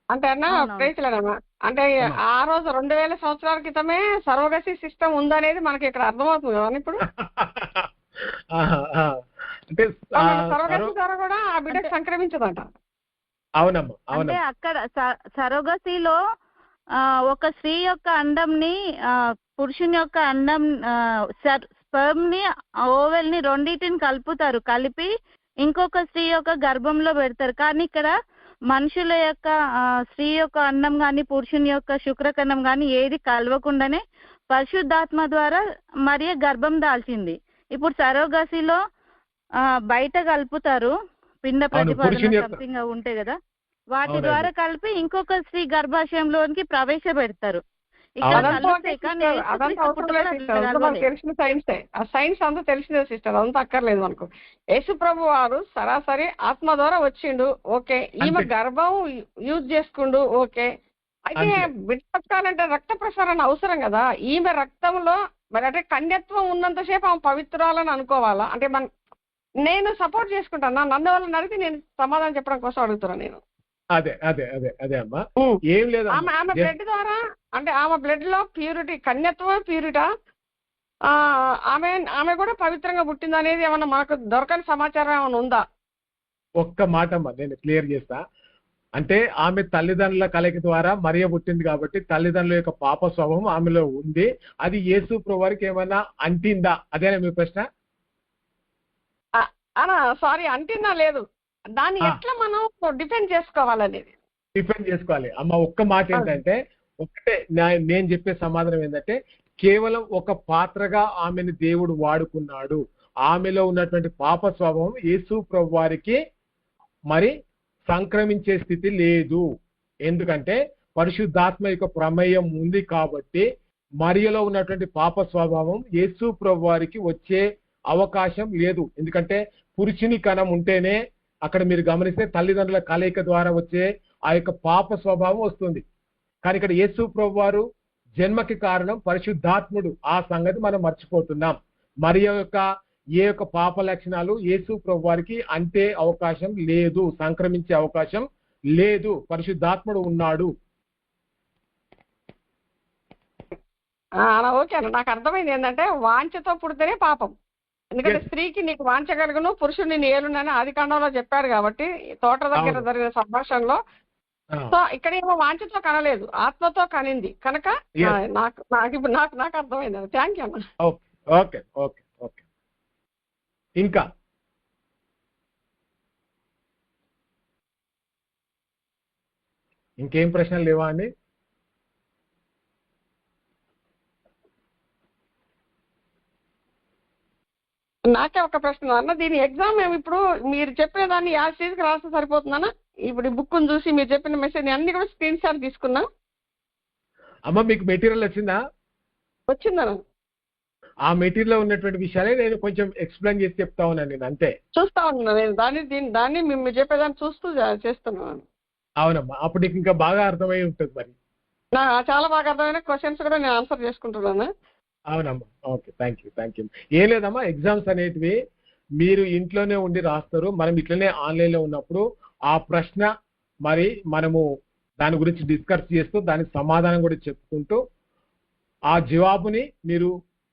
అంటే అన్న ప్రేక్షలమ్మా, అంటే ఆ రోజు 2000 సంవత్సరాల క్రితమే సర్వగసి సిస్టమ్ ఉందనేది మనకి ఇక్కడ అర్థమవుతుంది కదా ఇప్పుడు. అంటే సర్వగసి ద్వారా కూడా ఆ బిడ్డకు సంక్రమించదంట. అవునమ్మా. అంటే అక్కడ సరోగసిలో ఒక స్త్రీ యొక్క అండంని పురుషుని యొక్క అండం స్పర్మ్ ని ఓవెల్ ని రెండింటిని కలుపుతారు, కలిపి ఇంకొక స్త్రీ యొక్క గర్భంలో పెడతారు. కానీ ఇక్కడ మనుషుల యొక్క స్త్రీ యొక్క అండం కానీ పురుషుని యొక్క శుక్రకణం కానీ ఏది కలవకుండానే పరిశుద్ధాత్మ ద్వారా మరియ గర్భం దాల్చింది. ఇప్పుడు సరోగసిలో బయట కలుపుతారు, పిండ ప్రతిపాదన సంథింగ్ ఉంటాయి కదా, వాటి ద్వారా కలిపి ఇంకొక స్త్రీ గర్భాశయంలోనికి ప్రవేశపెడతారు. తెలిసిన సైన్సే, ఆ సైన్స్ అంతా తెలిసిందే సిస్టర్, అదంతా అక్కర్లేదు మనకు. యేసు ప్రభు వారు సరాసరి ఆత్మ ద్వారా వచ్చిండు ఓకే, ఈమె గర్భం యూజ్ చేసుకుండు ఓకే. అయితే బిడ్డ పట్టాలంటే రక్త ప్రసారణ అవసరం కదా. ఈమె రక్తంలో మరి అంటే కన్యత్వం ఉన్నంతసేపు ఆమె పవిత్రాలని అనుకోవాలా? అంటే నేను సపోర్ట్ చేసుకుంటాను, నన్ను వాళ్ళని అడిగితే నేను సమాధానం చెప్పడం కోసం అడుగుతున్నాను నేను. అదే అదే అదే అదే అమ్మా, ఏం లేదు. ఆమె బ్లడ్ ద్వారా అంటే ఆమె బ్లడ్ లో ప్యూరిటీ, కన్యత్వం ప్యూరిటా, ఆమె కూడా పవిత్రంగా పుట్టింది అనేది ఏమన్నా మనకు దొరకని సమాచారం ఏమైనా ఉందా? ఒక్క మాట అమ్మా నేను క్లియర్ చేస్తా. అంటే ఆమె తల్లిదండ్రుల కలయిక ద్వారా మరియ పుట్టింది కాబట్టి తల్లిదండ్రుల యొక్క పాప స్వభావం ఆమెలో ఉంది. అది యేసు ప్రభు వారికి ఏమైనా అంటిందా? అదేనా మీ ప్రశ్న? సారీ, అంటిందా లేదు, దాన్ని ఎట్లా మనం డిఫెండ్ చేసుకోవాలనేది. డిఫెండ్ చేసుకోవాలి అమ్మ. ఒక్క మాట ఏంటంటే ఒకటే నేను చెప్పే సమాధానం ఏంటంటే కేవలం ఒక పాత్రగా ఆమెను దేవుడు వాడుకున్నాడు. ఆమెలో ఉన్నటువంటి పాప స్వభావం యేసు ప్రభు వారికి మరి సంక్రమించే స్థితి లేదు. ఎందుకంటే పరిశుద్ధాత్మ యొక్క ప్రమేయం ఉంది కాబట్టి మరియలో ఉన్నటువంటి పాప స్వభావం యేసు ప్రభు వారికి వచ్చే అవకాశం లేదు. ఎందుకంటే పురుషుని కణం ఉంటేనే అక్కడ మీరు గమనిస్తే తల్లిదండ్రుల కలయిక ద్వారా వచ్చే ఆ యొక్క పాప స్వభావం వస్తుంది. కానీ ఇక్కడ యేసు ప్రభు వారు జన్మకి కారణం పరిశుద్ధాత్ముడు. ఆ సంగతి మనం మర్చిపోతున్నాం. మరియ యొక్క ఏ యొక్క పాప లక్షణాలు యేసు ప్రభు వారికి అంటే అవకాశం లేదు, సంక్రమించే అవకాశం లేదు. పరిశుద్ధాత్ముడు ఉన్నాడు. ఓకే అన్న, నాకు అర్థమైంది ఏంటంటే వాంఛతో పుడితేనే పాపం. ఎందుకంటే స్త్రీకి నీకు వాంఛ కలుగును, పురుషుడు నేను ఏలునని ఆది కాండంలో చెప్పాడు కాబట్టి తోట దగ్గర జరిగిన సంభాషణలో. సో ఇక్కడ ఏమో వాంఛతో కనలేదు, ఆత్మతో కనింది కనుక నాకు అర్థమైంది. థ్యాంక్ యూ అన్న. Okay okay okay. ఇంకా ఇంకేం ప్రశ్నలు లేవా అండి? నాకే ఒక ప్రశ్న అన్న, దీని ఎగ్జామ్ మేము ఇప్పుడు మీరు చెప్పిన దాన్ని ఆ స్టేజ్కి రాస్తే సరిపోతుందన్నా? ఇప్పుడు ఈ బుక్ చూసి మీరు చెప్పిన మెసేజ్ అన్ని కూడా స్క్రీన్ షాట్ తీసుకున్నా. అమ్మ మీకు మెటీరియల్ వచ్చిందా? వచ్చిందన్న. ఆ మెటీరియల్ ఉన్నటువంటి విషయాలే నేను కొంచెం ఎక్స్ప్లెయిన్ చేసి చెప్తా ఉన్నాను. నేను అంతే చూస్తా ఉన్నా, నేను దాన్ని మీరు చెప్పేదాన్ని చూస్తూ చేస్తున్నాను. అవునమ్మా, అప్పుడు నీకు ఇంకా బాగా అర్థమై ఉంటుంది. మరి చాలా బాగా అర్థమైన క్వశ్చన్స్ కూడా నేను ఆన్సర్ చేసుకుంటున్నాను. అవునమ్మా, ఓకే, థ్యాంక్ యూ. ఏం లేదమ్మా, ఎగ్జామ్స్ అనేటివి మీరు ఇంట్లోనే ఉండి రాస్తారు. మనం ఇట్లనే ఆన్లైన్లో ఉన్నప్పుడు ఆ ప్రశ్న మరి మనము దాని గురించి డిస్కస్ చేస్తూ దానికి సమాధానం కూడా చెప్పుకుంటూ ఆ జవాబుని మీరు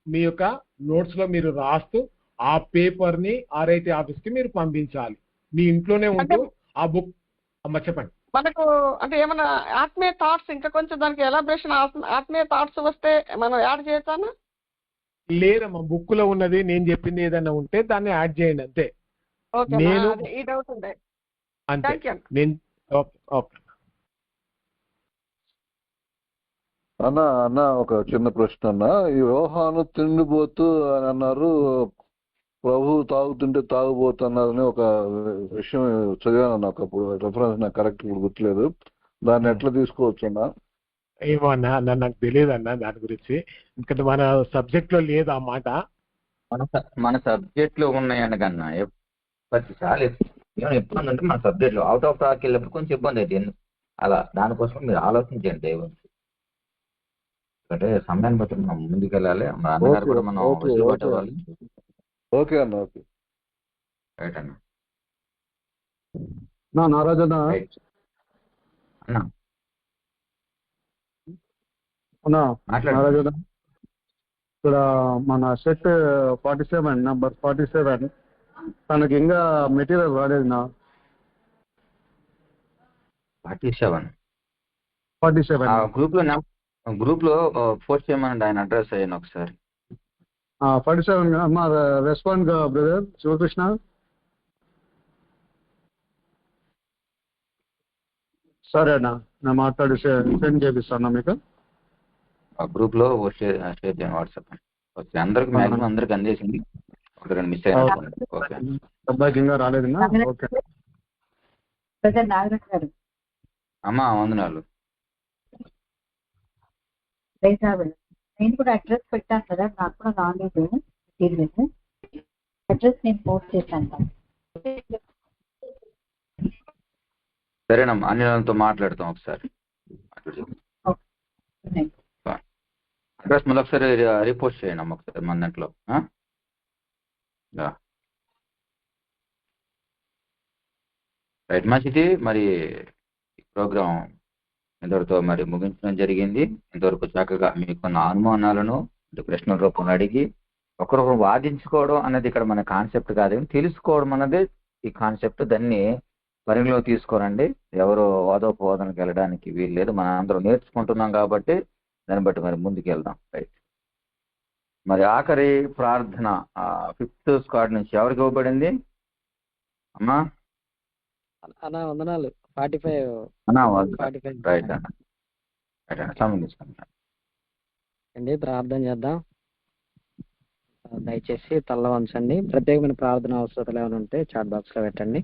మీ యొక్క నోట్స్లో మీరు రాస్తూ ఆ పేపర్ని ఆర్ఐటీ ఆఫీస్కి మీరు పంపించాలి. మీ ఇంట్లోనే ఉంటూ ఆ బుక్. అమ్మ చెప్పండి. మనకు అంటే ఏమన్నా ఆత్మీయ థాట్స్ ఇంకా కొంచెం దానికి ఎలాబరేషన్ ఆత్మీయ థాట్స్ వస్తే మనం యాడ్ చేయొచ్చానా? లేదమ్మా, బుక్ లో ఉన్నది నేను చెప్పింది ఏదైనా ఉంటే దాన్ని యాడ్ చేయండి అంతే. నేను ఈ డౌట్ ఉంది అంతే. నేను ఓకే అన్న ఒక చిన్న ప్రశ్న అన్న. ఈ యోహాను తిండిపోతూ అని అన్నారు, ప్రభు తాగుతుంటే తాగుబోతున్నారని ఒక విషయం చదివాను నాకు. అప్పుడు రెఫరెన్స్ నాకు కరెక్ట్ ఇప్పుడు గుర్తులేదు. దాన్ని ఎట్లా తీసుకోవచ్చు అన్న? ఏమో అన్న, నాకు తెలియదు అన్న దాని గురించి. ఎందుకంటే మన సబ్జెక్ట్ లో లేదు ఆ మాట. మన సబ్జెక్ట్ లో ఉన్నాయండి కన్నా ప్రతిసారి ఏమైనా ఇబ్బంది అంటే మన సబ్జెక్ట్ లో అవుట్ ఆఫ్ టాక్ వెళ్ళినప్పుడు కొంచెం ఇబ్బంది అయితే అలా దానికోసం మీరు ఆలోచించండి దైవం. అంటే సమయాన్ని బట్టి మనం ముందుకెళ్ళాలి. మన అన్నగారు కూడా మనం వెసులుబాటు ఇవ్వాలి. ఓకే అన్న, ఓకే రైట్ అన్న. నారాజు అన్న, నారాజు అన్న, ఇక్కడ మన సెట్ 47 నంబర్ 47 తనకి ఇంకా మెటీరియల్ రాలేదు నా. 47 గ్రూప్ లో పోస్ట్ చేయమనండి ఆయన అడ్రస్ అయ్యాను ఒకసారి. 47 అమ్మా రెస్పాండ్ బ్రదర్ శివకృష్ణ. సరే అన్న, నేను మాట్లాడి సెండ్ చేపిస్తాను మీకు. గ్రూప్ లో షేర్ చేయండి వాట్సాప్. ఓకే, అందరికి మ్యాక్సిమం అందరికి అందేసింది. ఒక రెండు మిస్ అయినా ఓకే. అబ్బాయికి ఇంకా రాలేదు. ఓకే అమ్మా, వందనాలు. నేను కూడా అడ్రస్ పెట్టాను కదా, నాకు కూడా రాలేదు మెటీరియల్. అడ్రస్ నేను పోస్ట్ చేశాను. సరేనమ్మా, అన్నితో మాట్లాడతాం ఒకసారి. అడ్రస్ మళ్ళీ ఒకసారి రిపోస్ట్ చేయండి అమ్మ ఒకసారి మన దాంట్లో. రైట్ మంచిది. మరి ప్రోగ్రాం ఇంతవరకు మరి ముగించడం జరిగింది. ఇంతవరకు చక్కగా మీకున్న అనుమానాలను ప్రశ్నల రూపంలో అడిగి ఒకరొకరు వాదించుకోవడం అన్నది ఇక్కడ మన కాన్సెప్ట్ కాదు, తెలుసుకోవడం అన్నది ఈ కాన్సెప్ట్. దాన్ని పరిగణలో తీసుకోరండి. ఎవరో వాదోపవాదనకి వెళ్ళడానికి వీలు లేదు. మనం అందరం నేర్చుకుంటున్నాం కాబట్టి దాన్ని బట్టి మరి ముందుకు వెళ్దాం. రైట్. మరి ఆఖరి ప్రార్థన 5th స్క్వాడ్ నుంచి ఎవరికి ఇవ్వబడింది అమ్మా? అన్నా వందనాలు. 45 రైట్ అన్న, సమయం తీసుకుంటాను అండి. ప్రార్థన చేద్దాం. దయచేసి తల్ల వంచండి. ప్రత్యేకమైన ప్రార్థన అవసరాలు ఏమైనా ఉంటే చాట్ బాక్స్ లో పెట్టండి.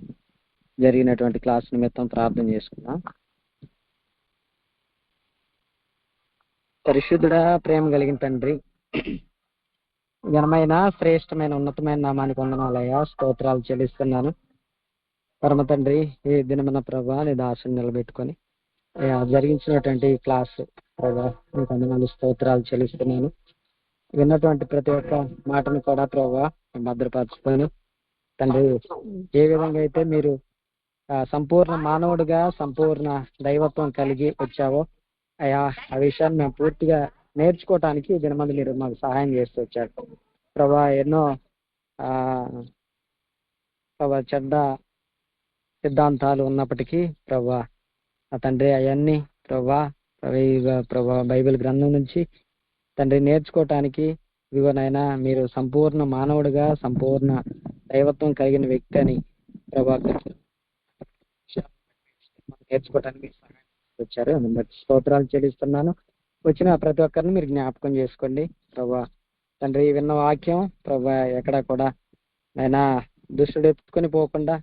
జరిగినటువంటి క్లాస్ నిమిత్తం ప్రార్థన చేసుకుందాం. పరిశుద్ధుడా, ప్రేమ కలిగిన తండ్రి, ఘనమైన శ్రేష్టమైన ఉన్నతమైన నామానికి వందనాలయ్యా, స్తోత్రాలు చెల్లిస్తున్నాను. పరమ తండ్రి, ఈ దినమన్న ప్రభా నీ దాసుని నిలబెట్టుకొని జరిగించినటువంటి క్లాస్ ప్రభా నీకు వందనాలు, స్తోత్రాలు చెల్లిస్తున్నాను. విన్నటువంటి ప్రతి ఒక్క మాటను కూడా ప్రభా భద్రపరుచుకొని తండ్రి, ఏ విధంగా అయితే మీరు సంపూర్ణ మానవుడిగా సంపూర్ణ దైవత్వం కలిగి వచ్చావో అయ్యా, ఆ విషయాన్ని మేము పూర్తిగా నేర్చుకోవటానికి ఈ దినమంది మీరు మాకు సహాయం చేస్తూ వచ్చారు ప్రభా. ఎన్నో ప్రభా చెడ్డ సిద్ధాంతాలు ఉన్నప్పటికీ ప్రభా తండ్రి అవన్నీ ప్రభా బైబిల్ గ్రంథం నుంచి తండ్రి నేర్చుకోవటానికి ఇదిగోనైనా మీరు సంపూర్ణ మానవుడిగా సంపూర్ణ దైవత్వం కలిగిన వ్యక్తి అని ప్రభా నేర్చుకోవటానికి సహాయం వచ్చారు. బట్టి స్తోత్రాలు చెల్లిస్తున్నాను. వచ్చిన ప్రతి ఒక్కరిని మీరు జ్ఞాపకం చేసుకోండి ప్రభా. తండ్రి, విన్న వాక్యం ప్రభా ఎక్కడ కూడా నైనా దుష్టుడు ఎత్తుకొని పోకుండా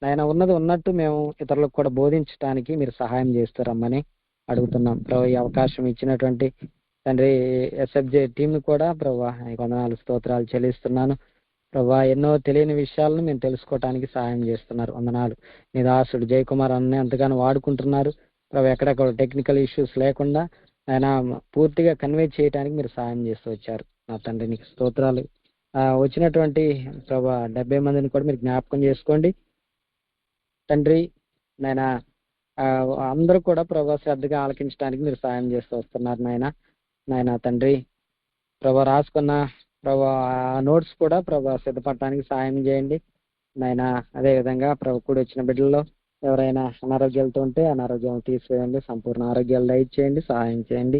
నైనా ఉన్నది ఉన్నట్టు మేము ఇతరులకు కూడా బోధించడానికి మీరు సహాయం చేస్తారమ్మని అడుగుతున్నాం ప్రభా. ఈ అవకాశం ఇచ్చినటువంటి తండ్రి ఎస్ఎఫ్జే టీంను కూడా ప్రభా వందనాలు, స్తోత్రాలు చెల్లిస్తున్నాను ప్రభా. ఎన్నో తెలియని విషయాలను మేము తెలుసుకోవటానికి సహాయం చేస్తున్నారు. వందనాలు. నీ దాసుడు జయకుమార్ అన్నీ ఎంతగానో వాడుకుంటున్నారు ప్రభా. ఎక్కడ కూడా టెక్నికల్ ఇష్యూస్ లేకుండా ఆయన పూర్తిగా కన్వే చేయడానికి మీరు సహాయం చేస్తూ వచ్చారు నా తండ్రి. నీకు స్తోత్రాలు. వచ్చినటువంటి ప్రభా 70 మందిని కూడా మీరు జ్ఞాపకం చేసుకోండి తండ్రి. నాయన అందరూ కూడా ప్రభా శ్రద్ధగా ఆలకించడానికి మీరు సహాయం చేస్తూ వస్తున్నారు నాయన తండ్రి. ప్రభా రాసుకున్న ప్రభా నోట్స్ కూడా ప్రభా సిద్ధపడటానికి సహాయం చేయండి నాయన. అదేవిధంగా ప్రభు కూడి వచ్చిన బిడ్డల్లో ఎవరైనా అనారోగ్యాలతో ఉంటే అనారోగ్యం తీసివేయండి, సంపూర్ణ ఆరోగ్యాలు దయచేయండి, సహాయం చేయండి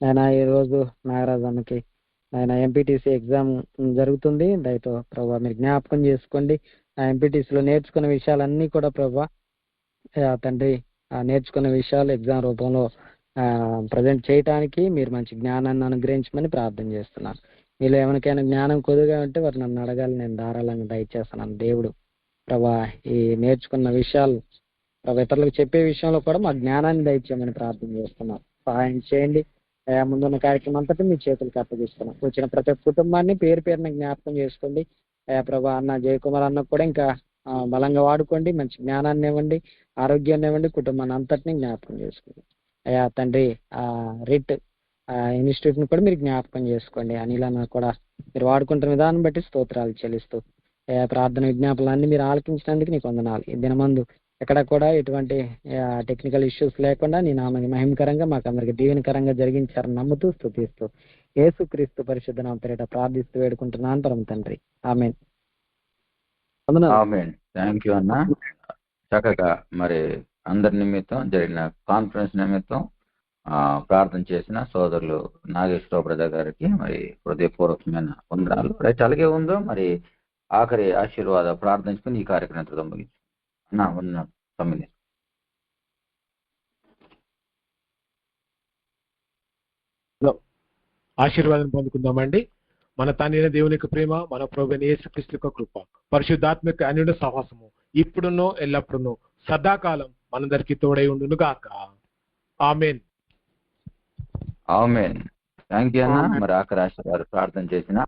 నాయన. ఈరోజు నాగరాజు అన్నకి ఆయన ఎంపీటీసీ ఎగ్జామ్ జరుగుతుంది. దయతో ప్రభా మీరు జ్ఞాపకం చేసుకోండి. ఆ ఎంపీటీసీలో నేర్చుకున్న విషయాలన్నీ కూడా ప్రభా తండ్రి నేర్చుకున్న విషయాలు ఎగ్జామ్ రూపంలో ప్రజెంట్ చేయటానికి మీరు మంచి జ్ఞానాన్ని అనుగ్రహించమని ప్రార్థన చేస్తున్నాను. మీలో ఎవరికైనా జ్ఞానం కొద్దిగా ఉంటే వారు నన్ను అడగాలి, నేను ధారాళంగా దయచేస్తున్నాను. దేవుడు ప్రభా ఈ నేర్చుకున్న విషయాలు ప్రభా ఇతరులకు చెప్పే విషయంలో కూడా మా జ్ఞానాన్ని దయచేయమని ప్రార్థన చేస్తున్నాం. సహాయం చేయండి. ముందున్న కార్యక్రమం అంతటి మీ చేతులకు అప్పగిస్తున్నాం. వచ్చిన ప్రతి ఒక్క కుటుంబాన్ని పేరు పేరున జ్ఞాపకం చేసుకోండి ప్రభా. అన్న జయకుమార్ అన్న కూడా ఇంకా బలంగా వాడుకోండి, మంచి జ్ఞానాన్ని ఇవ్వండి, ఆరోగ్యాన్ని ఇవ్వండి, కుటుంబాన్ని అంతటిని జ్ఞాపకం చేసుకోండి అయ్యా తండ్రి. రిట్ ఇన్స్టిట్యూట్ ని కూడా మీరు జ్ఞాపకం చేసుకోండి. అనిలన్న కూడా మీరు వాడుకుంటున్న విధానం బట్టి స్తోత్రాలు చెల్లిస్తూ ప్రార్థన విజ్ఞాపనలన్నీ మీరు ఆలకించినందుకు నీకు వందనాలు. ఈ దినమందు ఎక్కడ కూడా ఎటువంటి టెక్నికల్ ఇష్యూస్ లేకుండా నీ నామాన్ని మహిమకరంగా మాకు అందరికి దీవెనకరంగా జరిగించారని నమ్ముతూ స్తుతిస్తూ యేసుక్రీస్తు పరిశుద్ధ నామమున పేరిట ప్రార్థిస్తూ వేడుకుంటున్నాను పరమ తండ్రి. ఆమేన్. ఆమేన్. థ్యాంక్ యూ అన్న. చక్కగా మరి అందరి నిమిత్తం జరిగిన కాన్ఫరెన్స్ నిమిత్తం ప్రార్థన చేసిన సోదరులు నాగేశ్వర బ్రదర్ గారికి మరి హృదయపూర్వకమైన వందనాలు. రైట్, అలాగే ఉందో మరి ఆఖరి ఆశీర్వాద ప్రార్థించుకుని ఈ కార్యక్రమం ముగించు అన్న. వందనాలు. 9 ఆశీర్వాదం పొందుకుందామండి. మన తండ్రి దేవుని యొక్క ప్రేమ, మన ప్రభువైన యేసుక్రీస్తు యొక్క కృప, పరిశుద్ధాత్మిక అన్యుడి సహవాసము ఇప్పుడున్నో ఎల్లప్పుడున్నో సదాకాలం మనందరికీ తోడై ఉండును గాక. ఆమేన్. ఆమేన్. థ్యాంక్ యూ అన్న. మరి ఆఖరి ఆశీర్వాద ప్రార్థన చేసిన